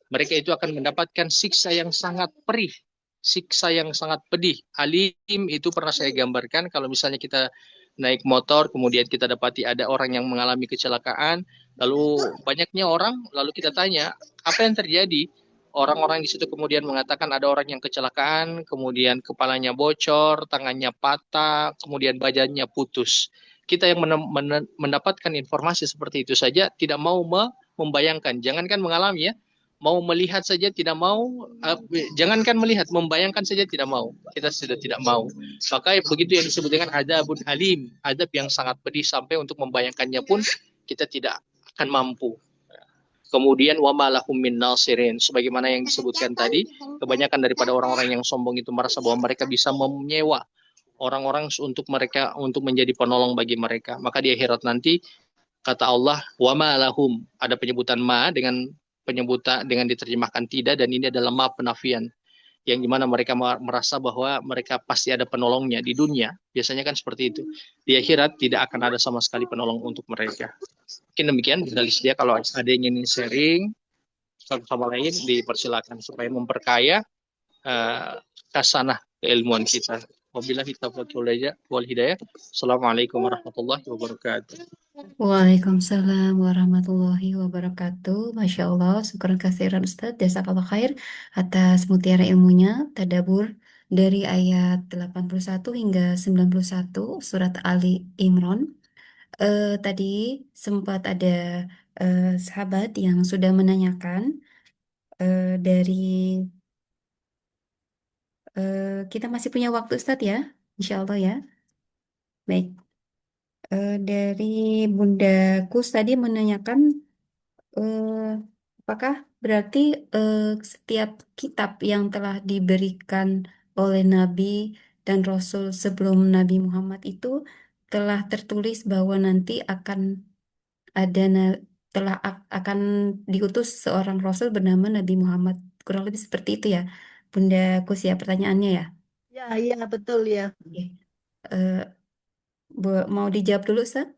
Mereka itu akan mendapatkan siksa yang sangat perih, siksa yang sangat pedih. Alim itu pernah saya gambarkan kalau misalnya kita naik motor, kemudian kita dapati ada orang yang mengalami kecelakaan, lalu banyaknya orang, lalu kita tanya, apa yang terjadi? Orang-orang di situ kemudian mengatakan ada orang yang kecelakaan, kemudian kepalanya bocor, tangannya patah, kemudian badannya putus. Kita yang mendapatkan informasi seperti itu saja tidak mau membayangkan, jangankan mengalami ya, mau melihat saja tidak mau, jangankan melihat, membayangkan saja tidak mau. Kita sudah tidak mau. Maka begitu yang disebut dengan adabun alim, adab yang sangat pedih sampai untuk membayangkannya pun kita tidak akan mampu. Kemudian wa malahum min nasirin, sebagaimana yang disebutkan tadi, kebanyakan daripada orang-orang yang sombong itu merasa bahwa mereka bisa menyewa orang-orang untuk menjadi penolong bagi mereka. Maka di akhirat nanti kata Allah wa malahum, ada penyebutan ma dengan diterjemahkan tidak, dan ini adalah ma penafian, yang dimana mereka merasa bahwa mereka pasti ada penolongnya. Di dunia biasanya kan seperti itu, di akhirat tidak akan ada sama sekali penolong untuk mereka. Mungkin demikian dari dia. Kalau ada yang ingin sharing satu sama lain, dipersilakan supaya memperkaya kasanah keilmuan kita. Wabillahi taufiq wal hidayah. Assalamualaikum warahmatullahi wabarakatuh. Waalaikumsalam warahmatullahi wabarakatuh. Masya Allah, syukur kasiran Ustadz. Jazakallah khair atas mutiara ilmunya. Tadabur dari ayat 81 hingga 91 surat Ali Imran. Tadi sempat ada sahabat yang sudah menanyakan dari kita masih punya waktu Ustadz ya, insya Allah ya. Baik, dari Bunda Kus tadi menanyakan apakah berarti setiap kitab yang telah diberikan oleh Nabi dan Rasul sebelum Nabi Muhammad itu telah tertulis bahwa nanti akan ada akan diutus seorang Rasul bernama Nabi Muhammad. Kurang lebih seperti itu ya, Bunda Kus ya pertanyaannya ya. Ya, iya betul ya. Oke. Eh, mau dijawab dulu, Ustaz?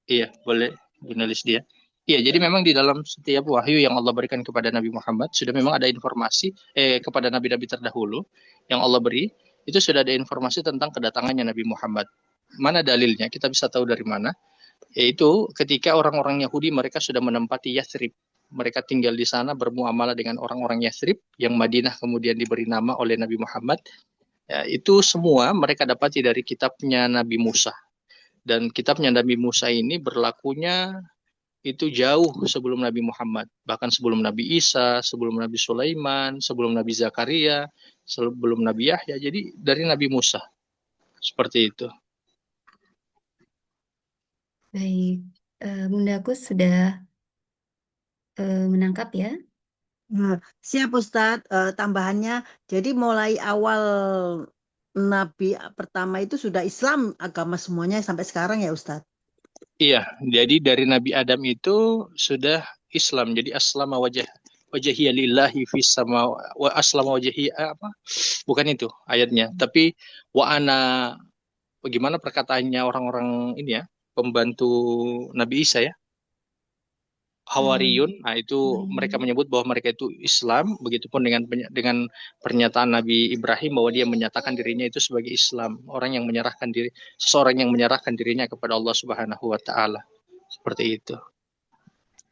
Iya, boleh jurnalis dia. Iya, jadi memang di dalam setiap wahyu yang Allah berikan kepada Nabi Muhammad sudah memang ada informasi kepada nabi-nabi terdahulu yang Allah beri, itu sudah ada informasi tentang kedatangannya Nabi Muhammad. Mana dalilnya? Kita bisa tahu dari mana? Yaitu ketika orang-orang Yahudi mereka sudah menempati Yathrib. Mereka tinggal di sana bermuamalah dengan orang-orang Yathrib yang Madinah kemudian diberi nama oleh Nabi Muhammad. Ya, itu semua mereka dapati dari kitabnya Nabi Musa. Dan kitabnya Nabi Musa ini berlakunya itu jauh sebelum Nabi Muhammad. Bahkan sebelum Nabi Isa, sebelum Nabi Sulaiman, sebelum Nabi Zakaria, sebelum Nabi Yahya. Jadi dari Nabi Musa. Seperti itu. Baik, Bunda Agus sudah menangkap ya. Nah, siap Ustadz. Tambahannya, jadi mulai awal Nabi pertama itu sudah Islam agama semuanya sampai sekarang ya Ustadz? Iya, jadi dari Nabi Adam itu sudah Islam. Jadi aslama wajhiya lillahi fis sama wa aslama wajhiya apa? Bukan itu ayatnya, tapi wa ana, bagaimana perkataannya orang-orang ini ya, pembantu Nabi Isa ya, Hawariyun. Nah, itu mereka menyebut bahwa mereka itu Islam. Begitupun dengan pernyataan Nabi Ibrahim bahwa dia menyatakan dirinya itu sebagai Islam, seseorang yang menyerahkan dirinya kepada Allah Subhanahu wa taala. Seperti itu.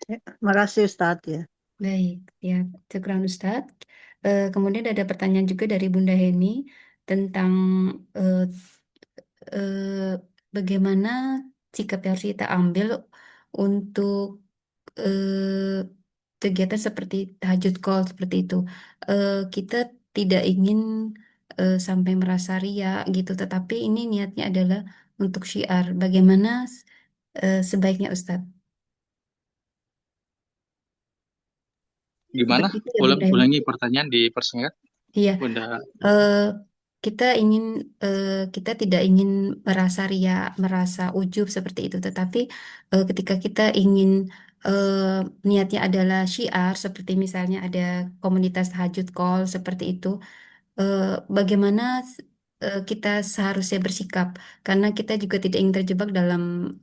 Ya, makasih Ustadz ya. Baik, ya, syukran Ustadz. Kemudian ada pertanyaan juga dari Bunda Heni tentang bagaimana sikap yang harus kita ambil untuk kegiatan seperti tahajud call seperti itu. Kita tidak ingin sampai merasa ria gitu, tetapi ini niatnya adalah untuk syiar. Bagaimana sebaiknya Ustadz? Gimana? Seperti itu ya, Bunda Heni? Ulangi pertanyaan, dipersingkat. Iya, Bunda. kita tidak ingin merasa ria, merasa ujub seperti itu, tetapi ketika kita ingin niatnya adalah syiar, seperti misalnya ada komunitas tahajud call seperti itu, bagaimana kita seharusnya bersikap? Karena kita juga tidak ingin terjebak dalam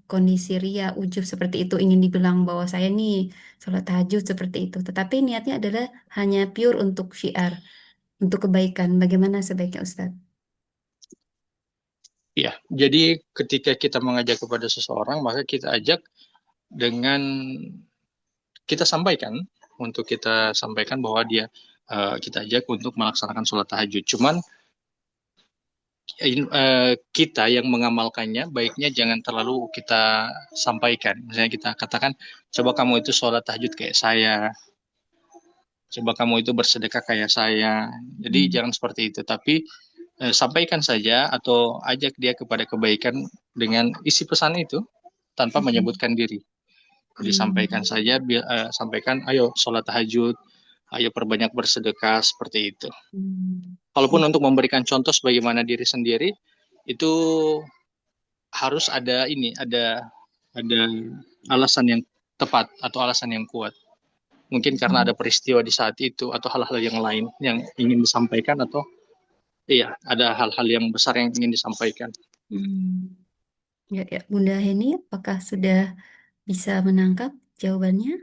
kondisi ria, ujub seperti itu, ingin dibilang bahwa saya nih sholat tahajud seperti itu, tetapi niatnya adalah hanya pure untuk syiar, untuk kebaikan. Bagaimana sebaiknya Ustadz? Ya, jadi ketika kita mengajak kepada seseorang, maka kita ajak dengan kita sampaikan bahwa kita ajak untuk melaksanakan sholat tahajud. Cuman kita yang mengamalkannya baiknya jangan terlalu kita sampaikan. Misalnya kita katakan, coba kamu itu sholat tahajud kayak saya, coba kamu itu bersedekah kayak saya. Jadi jangan seperti itu, tapi sampaikan saja atau ajak dia kepada kebaikan dengan isi pesan itu tanpa menyebutkan diri. Jadi sampaikan saja, sampaikan, ayo sholat tahajud, ayo perbanyak bersedekah, seperti itu. Kalaupun untuk memberikan contoh sebagaimana diri sendiri, itu harus ada alasan yang tepat atau alasan yang kuat. Mungkin karena ada peristiwa di saat itu atau hal-hal yang lain yang ingin disampaikan, atau ada hal-hal yang besar yang ingin disampaikan. Ya, Bunda Heni, apakah sudah bisa menangkap jawabannya?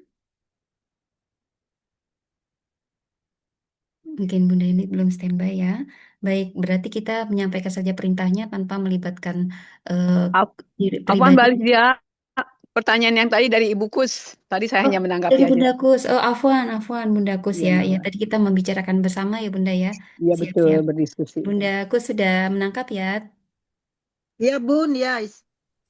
Mungkin Bunda Heni belum standby ya. Baik, berarti kita menyampaikan saja perintahnya tanpa melibatkan diri Afwan pribadi. balik dia. Pertanyaan yang tadi dari Ibu Kus. Tadi saya hanya Dari menanggapi aja. Bunda Kus. Afwan Bunda Kus ya. Iya. Ya, tadi kita membicarakan bersama ya Bunda ya. Iya betul, Siap-siap. berdiskusi. Bunda Kus sudah menangkap ya? Iya Bun, ya.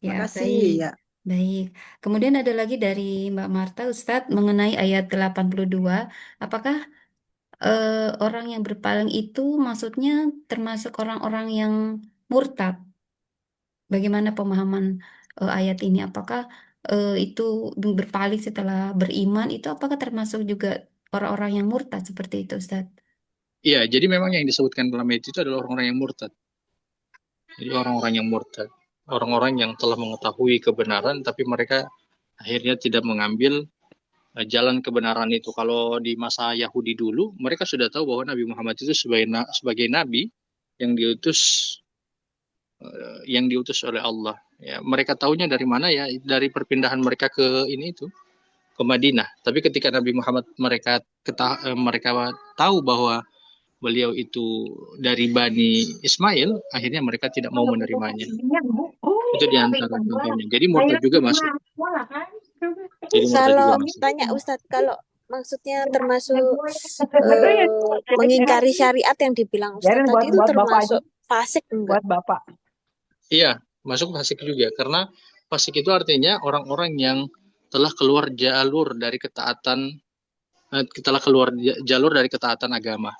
Ya, Makasih baik. ya. Baik. Kemudian ada lagi dari Mbak Marta, Ustadz, mengenai ayat 82. Apakah orang yang berpaling itu maksudnya termasuk orang-orang yang murtad? Bagaimana pemahaman ayat ini? Apakah itu berpaling setelah beriman itu apakah termasuk juga orang-orang yang murtad seperti itu, Ustadz? Iya, jadi memang yang disebutkan dalam ayat itu adalah orang-orang yang murtad. Jadi orang-orang yang murtad, orang-orang yang telah mengetahui kebenaran tapi mereka akhirnya tidak mengambil jalan kebenaran itu. Kalau di masa Yahudi dulu, mereka sudah tahu bahwa Nabi Muhammad itu sebagai nabi yang diutus oleh Allah. Ya, mereka tahunya dari mana ya? Dari perpindahan mereka ke Madinah. Tapi ketika Nabi Muhammad mereka tahu bahwa beliau itu dari Bani Ismail, akhirnya mereka tidak mau menerimanya. Itu di antara contohnya. Jadi murtad juga masuk. Kalau tanya Ustadz, kalau maksudnya termasuk mengingkari syariat yang dibilang Ustadz tadi itu termasuk fasik enggak? Buat Bapak. Iya, masuk fasik juga. Karena fasik itu artinya orang-orang yang telah keluar jalur dari ketaatan agama.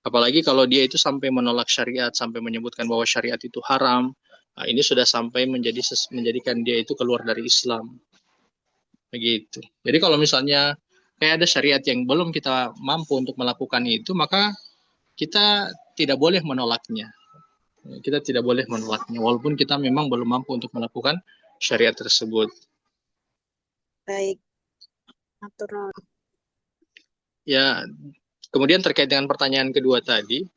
Apalagi kalau dia itu sampai menolak syariat, sampai menyebutkan bahwa syariat itu haram, nah ini sudah sampai menjadikan dia itu keluar dari Islam. Begitu. Jadi kalau misalnya kayak ada syariat yang belum kita mampu untuk melakukan itu, maka kita tidak boleh menolaknya. Kita tidak boleh menolaknya, walaupun kita memang belum mampu untuk melakukan syariat tersebut. Baik. Matur nuwun. Ya, kemudian terkait dengan pertanyaan kedua tadi,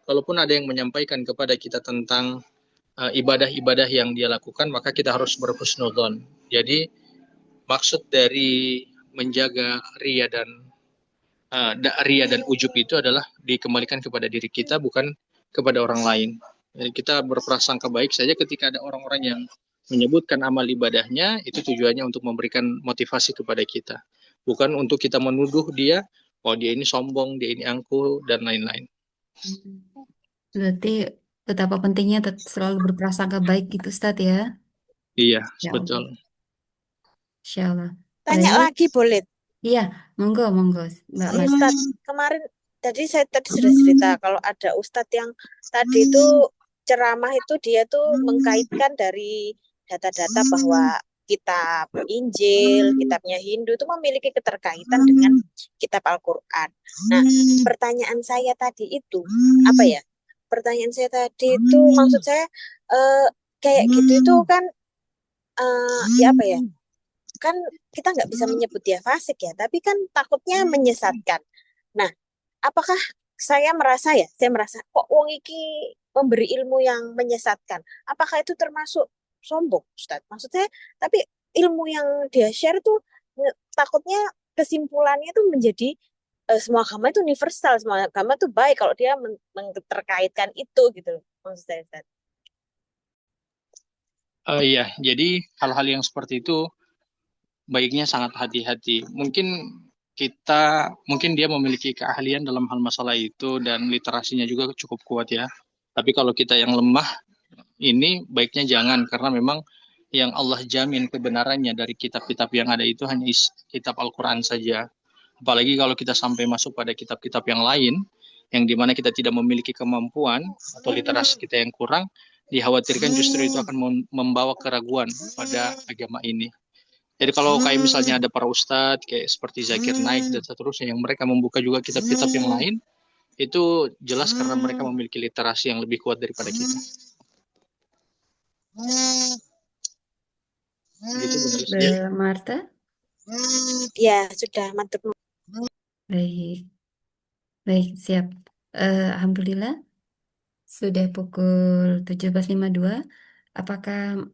kalaupun ada yang menyampaikan kepada kita tentang ibadah-ibadah yang dia lakukan, maka kita harus berhusnudzon. Jadi maksud dari menjaga ria dan ujub itu adalah dikembalikan kepada diri kita, bukan kepada orang lain. Jadi kita berprasangka baik saja ketika ada orang-orang yang menyebutkan amal ibadahnya, itu tujuannya untuk memberikan motivasi kepada kita. Bukan untuk kita menuduh dia, oh dia ini sombong, dia ini angkuh, dan lain-lain. Berarti betapa pentingnya selalu berprasangka baik gitu, Ustadz ya? Iya, Ya betul. Insya Allah. Tanya Baik. lagi boleh? Iya, monggo Mbak Mas. Ustadz, kemarin saya tadi sudah cerita kalau ada Ustadz yang tadi itu ceramah itu dia tuh mengkaitkan dari data-data bahwa kitab Injil, kitabnya Hindu itu memiliki keterkaitan dengan kitab Al-Quran. Nah, pertanyaan saya tadi itu apa ya? Pertanyaan saya tadi itu maksud saya kayak gitu itu kan ya apa ya? Kan kita nggak bisa menyebut dia fasik ya, tapi kan takutnya menyesatkan. Nah, apakah saya merasa kok wong iki memberi ilmu yang menyesatkan? Apakah itu termasuk sombong, Ustaz? Maksudnya, tapi ilmu yang dia share tuh takutnya kesimpulannya tuh menjadi semua agama itu universal, semua agama itu baik kalau dia terkaitkan itu gitu, maksud saya, Ustaz. Iya, jadi hal-hal yang seperti itu baiknya sangat hati-hati. Mungkin dia memiliki keahlian dalam hal masalah itu dan literasinya juga cukup kuat ya. Tapi kalau kita yang lemah, ini baiknya jangan, karena memang yang Allah jamin kebenarannya dari kitab-kitab yang ada itu hanya kitab Al-Quran saja. Apalagi kalau kita sampai masuk pada kitab-kitab yang lain, yang dimana kita tidak memiliki kemampuan atau literasi kita yang kurang, dikhawatirkan justru itu akan membawa keraguan pada agama ini. Jadi kalau kayak misalnya ada para ustadz kayak seperti Zakir Naik dan seterusnya yang mereka membuka juga kitab-kitab yang lain, itu jelas karena mereka memiliki literasi yang lebih kuat daripada kita. Gitu, Marta? Ya, sudah mantap. Baik, baik, siap. Alhamdulillah, sudah pukul 17.52. Apakah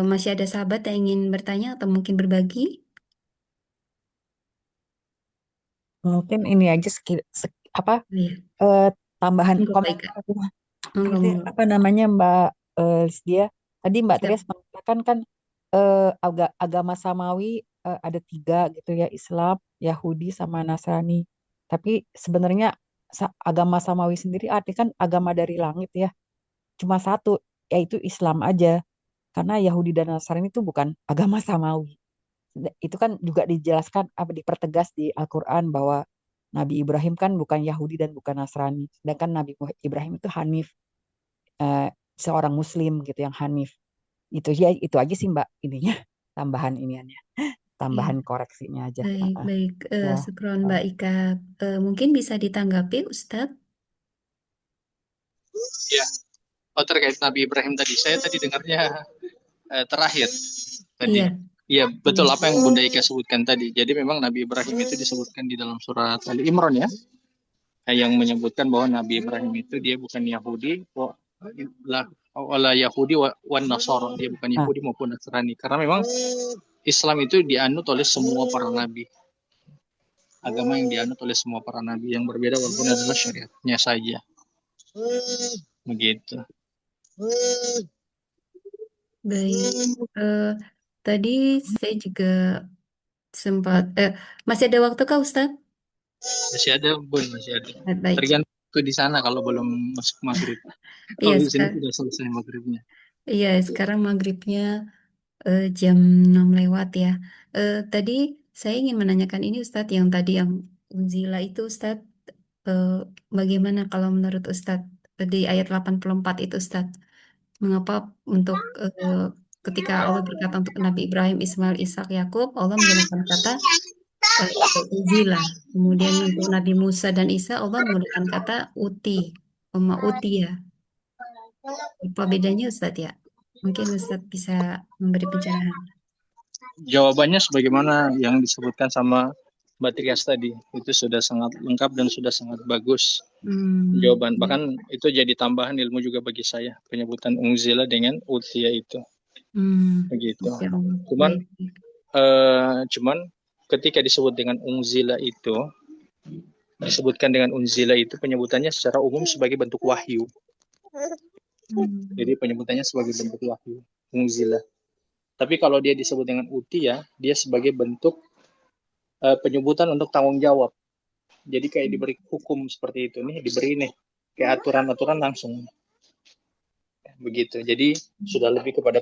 masih ada sahabat yang ingin bertanya atau mungkin berbagi? Mungkin ini aja Iya. tambahan Enggak, Baik, Kak. komentar Enggak, Maksudnya, enggak. apa namanya Mbak Lisdia tadi Mbak Siap. Trias mengatakan kan agama samawi ada 3 gitu ya, Islam, Yahudi sama Nasrani. Tapi sebenarnya agama samawi sendiri artinya kan agama dari langit ya, cuma satu, yaitu Islam aja. Karena Yahudi dan Nasrani itu bukan agama samawi. Itu kan juga dijelaskan dipertegas di Al-Quran bahwa Nabi Ibrahim kan bukan Yahudi dan bukan Nasrani. Sedangkan Nabi Ibrahim itu Hanif, seorang Muslim gitu yang Hanif. Itu aja sih Mbak ininya, tambahan iniannya, tambahan koreksinya aja. Baik. Ya. Syukron Mbak Ika. Mungkin bisa ditanggapi Ustadz? Ya, terkait Nabi Ibrahim tadi, saya tadi dengarnya terakhir tadi. Iya. Iya, betul apa yang Bunda Ika sebutkan tadi. Jadi memang Nabi Ibrahim itu disebutkan di dalam surat Ali Imran ya, yang menyebutkan bahwa Nabi Ibrahim itu dia bukan Yahudi, wala Yahudi wan Nasara, dia bukan Yahudi maupun Nasrani. Karena memang Islam itu dianut oleh semua para nabi. Agama yang dianut oleh semua para nabi, yang berbeda walaupun adalah syariatnya saja. Begitu. Baik. Tadi saya juga sempat masih ada waktu kah Ustadz? Masih ada, Bun, masih ada. Baik. Tergantung di sana kalau belum masuk maghrib. Iya, Kalau di sini sudah selesai maghribnya. Iya, sekarang maghribnya jam 6 lewat ya. Tadi saya ingin menanyakan ini Ustadz, yang tadi yang unzila itu Ustadz, bagaimana kalau menurut Ustadz di ayat 84 itu Ustadz, mengapa untuk ketika Allah berkata untuk Nabi Ibrahim, Ismail, Ishak, Yakub, Allah menggunakan kata unzila. Kemudian untuk Nabi Musa dan Isa, Allah menggunakan kata uti ya. Apa bedanya Ustadz ya? Mungkin Ustadz bisa memberi pencerahan. Jawabannya sebagaimana yang disebutkan sama Mbak Trias tadi, itu sudah sangat lengkap dan sudah sangat bagus jawaban. Bahkan itu jadi tambahan ilmu juga bagi saya, penyebutan unzila dengan utia itu. Begitu. Cuman ketika disebut dengan unzila itu, disebutkan dengan unzila itu penyebutannya secara umum sebagai bentuk wahyu. Jadi penyebutannya sebagai bentuk wahyu, unzila. Tapi kalau dia disebut dengan utia, dia sebagai bentuk penyebutan untuk tanggung jawab. Jadi kayak diberi hukum seperti itu nih, diberi nih kayak aturan-aturan langsung. Begitu. Jadi sudah lebih kepada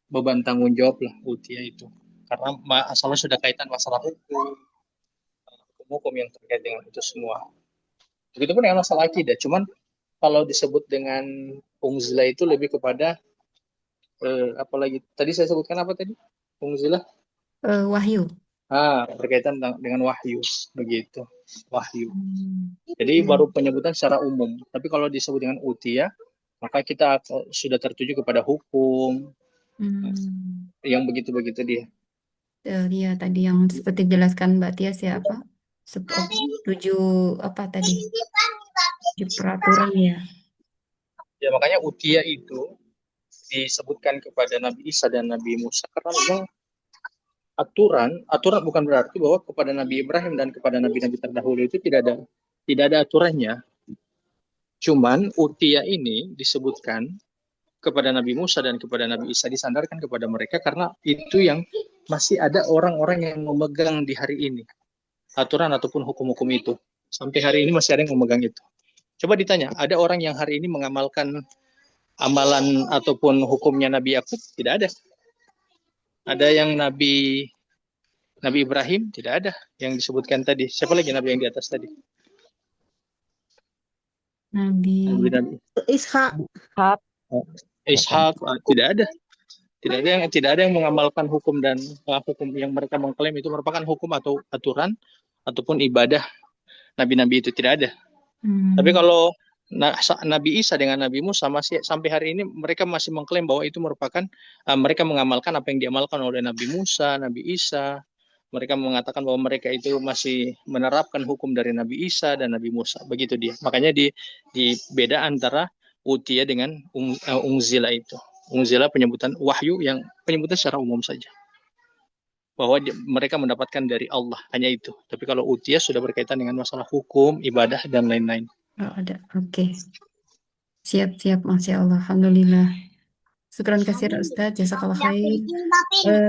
beban tanggung jawab lah utia itu. Karena asalnya sudah kaitan masalah hukum yang terkait dengan itu semua. Begitupun dengan masalah akidah. Cuman kalau disebut dengan unzila itu lebih kepada apalagi tadi saya sebutkan apa tadi? Unzila? Wahyu. Berkaitan dengan wahyu, begitu. Wahyu. Jadi baru penyebutan secara umum. Tapi kalau disebut dengan utia, maka kita sudah tertuju kepada hukum. Yang begitu-begitu dia. Iya, tadi yang seperti dijelaskan Mbak Tias ya, apa? 7 apa tadi? 7 peraturan ya. Ya, makanya utia itu disebutkan kepada Nabi Isa dan Nabi Musa karena memang aturan bukan berarti bahwa kepada Nabi Ibrahim dan kepada nabi-nabi terdahulu itu tidak ada aturannya. Cuman utia ini disebutkan kepada Nabi Musa dan kepada Nabi Isa, disandarkan kepada mereka karena itu yang masih ada orang-orang yang memegang di hari ini aturan ataupun hukum-hukum itu. Sampai hari ini masih ada yang memegang itu. Coba ditanya, ada orang yang hari ini mengamalkan amalan ataupun hukumnya Nabi Yakub? Tidak ada. Ada yang Nabi Ibrahim? Tidak ada yang disebutkan tadi. Siapa lagi Nabi yang di atas tadi? Nabi Nabi Ishak. Hak. Ishak, tidak ada. Tidak ada yang mengamalkan hukum dan hukum yang mereka mengklaim itu merupakan hukum atau aturan ataupun ibadah nabi-nabi itu, tidak ada. Tapi kalau Nabi Isa dengan Nabi Musa masih sampai hari ini mereka masih mengklaim bahwa itu merupakan mereka mengamalkan apa yang diamalkan oleh Nabi Musa, Nabi Isa. Mereka mengatakan bahwa mereka itu masih menerapkan hukum dari Nabi Isa dan Nabi Musa. Begitu dia. Makanya di beda antara utia dengan unzila itu. Unzila penyebutan wahyu yang penyebutan secara umum saja. Bahwa mereka mendapatkan dari Allah, hanya itu. Tapi kalau utia sudah berkaitan dengan masalah hukum, ibadah, dan lain-lain. Oh, ada. Oke. Siap-siap, Masya Allah. Alhamdulillah. Syukran kasih Ustaz, jazakallah khair.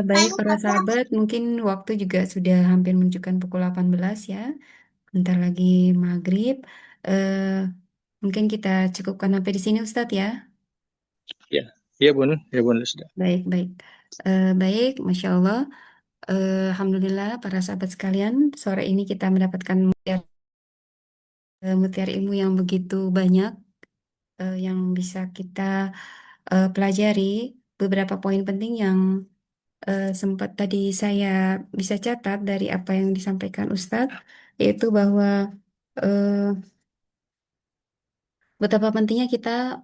Baik para sahabat, mungkin waktu juga sudah hampir menunjukkan pukul 18 ya. Bentar lagi maghrib. Mungkin kita cukupkan sampai di sini Ustaz ya. Ya Bun, sudah. Baik. Baik, Masya Allah. Alhamdulillah para sahabat sekalian, sore ini kita mendapatkan mutiara ilmu yang begitu banyak yang bisa kita pelajari. Beberapa poin penting yang sempat tadi saya bisa catat dari apa yang disampaikan Ustadz, yaitu bahwa betapa pentingnya kita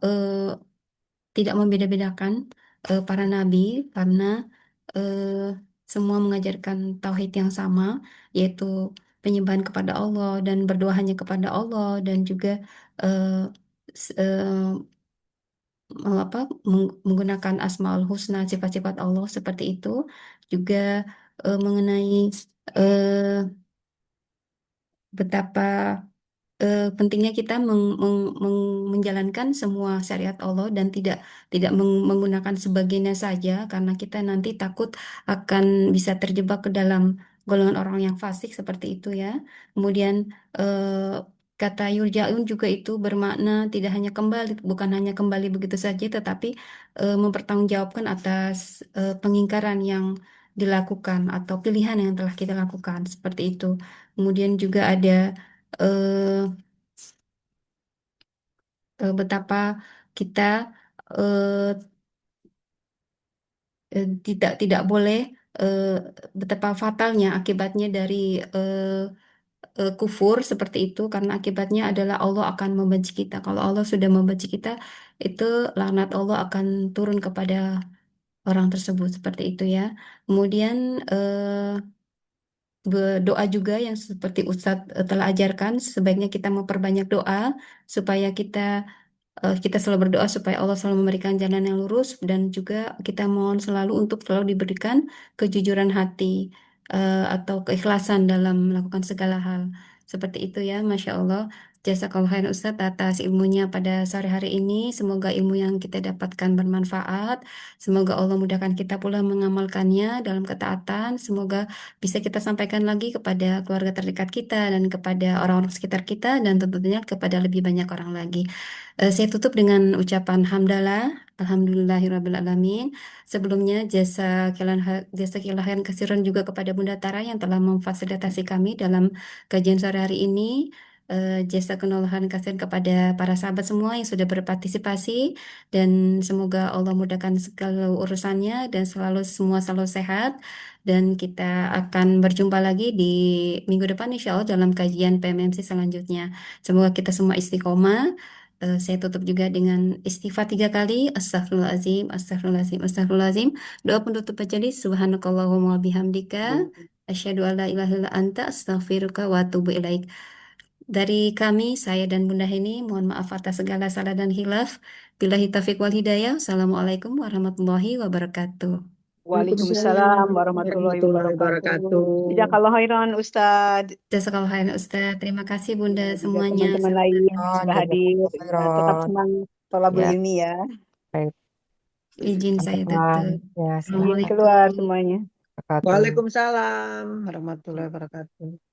tidak membeda-bedakan para nabi karena semua mengajarkan tauhid yang sama, yaitu penyembahan kepada Allah dan berdoa hanya kepada Allah, dan juga eh, s- eh, menggunakan Asmaul Husna, sifat-sifat Allah seperti itu, juga mengenai eh, betapa pentingnya kita menjalankan semua syariat Allah dan tidak menggunakan sebagiannya saja, karena kita nanti takut akan bisa terjebak ke dalam golongan orang yang fasik seperti itu ya. Kemudian kata yurja'un juga itu bermakna tidak hanya kembali, bukan hanya kembali begitu saja, tetapi mempertanggungjawabkan atas pengingkaran yang dilakukan atau pilihan yang telah kita lakukan seperti itu. Kemudian juga ada eh, betapa kita eh, tidak boleh eh, betapa fatalnya akibatnya dari eh, kufur seperti itu, karena akibatnya adalah Allah akan membenci kita. Kalau Allah sudah membenci kita, itu laknat Allah akan turun kepada orang tersebut seperti itu ya. Kemudian doa juga yang seperti Ustadz telah ajarkan, sebaiknya kita memperbanyak doa supaya kita selalu berdoa supaya Allah selalu memberikan jalan yang lurus, dan juga kita mohon selalu untuk selalu diberikan kejujuran hati atau keikhlasan dalam melakukan segala hal. Seperti itu ya, Masya Allah. Jazakallah khairan Ustadz atas ilmunya pada sore hari ini. Semoga ilmu yang kita dapatkan bermanfaat. Semoga Allah mudahkan kita pula mengamalkannya dalam ketaatan. Semoga bisa kita sampaikan lagi kepada keluarga terdekat kita dan kepada orang-orang sekitar kita, dan tentunya kepada lebih banyak orang lagi. Saya tutup dengan ucapan hamdalah, alhamdulillahirrabbilalamin. Sebelumnya jasa khairan kasiran juga kepada Bunda Tara yang telah memfasilitasi kami dalam kajian sore hari ini. Jasa khairan kasiran kepada para sahabat semua yang sudah berpartisipasi, dan semoga Allah mudahkan segala urusannya dan semua selalu sehat. Dan kita akan berjumpa lagi di minggu depan insya Allah dalam kajian PMMC selanjutnya. Semoga kita semua istiqomah. Saya tutup juga dengan istighfar 3 kali. Astagfirullahaladzim, astagfirullahaladzim, astagfirullahaladzim. Doa penutup majelis. Subhanakallahumma bihamdika. Asyhadu alla ilaha illa anta astaghfiruka wa atubu ilaik. Dari kami, saya dan Bunda Heni, mohon maaf atas segala salah dan hilaf. Billahi taufiq wal hidayah. Assalamualaikum warahmatullahi wabarakatuh. Waalaikumsalam warahmatullahi wabarakatuh. Jazakallah khairan Ustadz. Jazakallah khairan Ustaz. Terima kasih Bunda Juga semuanya. teman-teman lain yang Oh, sudah hadir. jazakallah Tetap khairan. semangat tolabul Ya, ilmi ya. baik. Izin saya Sampaikan. tutup. Ya, Izin keluar Assalamualaikum. semuanya. wabarakatuh. Waalaikumsalam warahmatullahi wabarakatuh.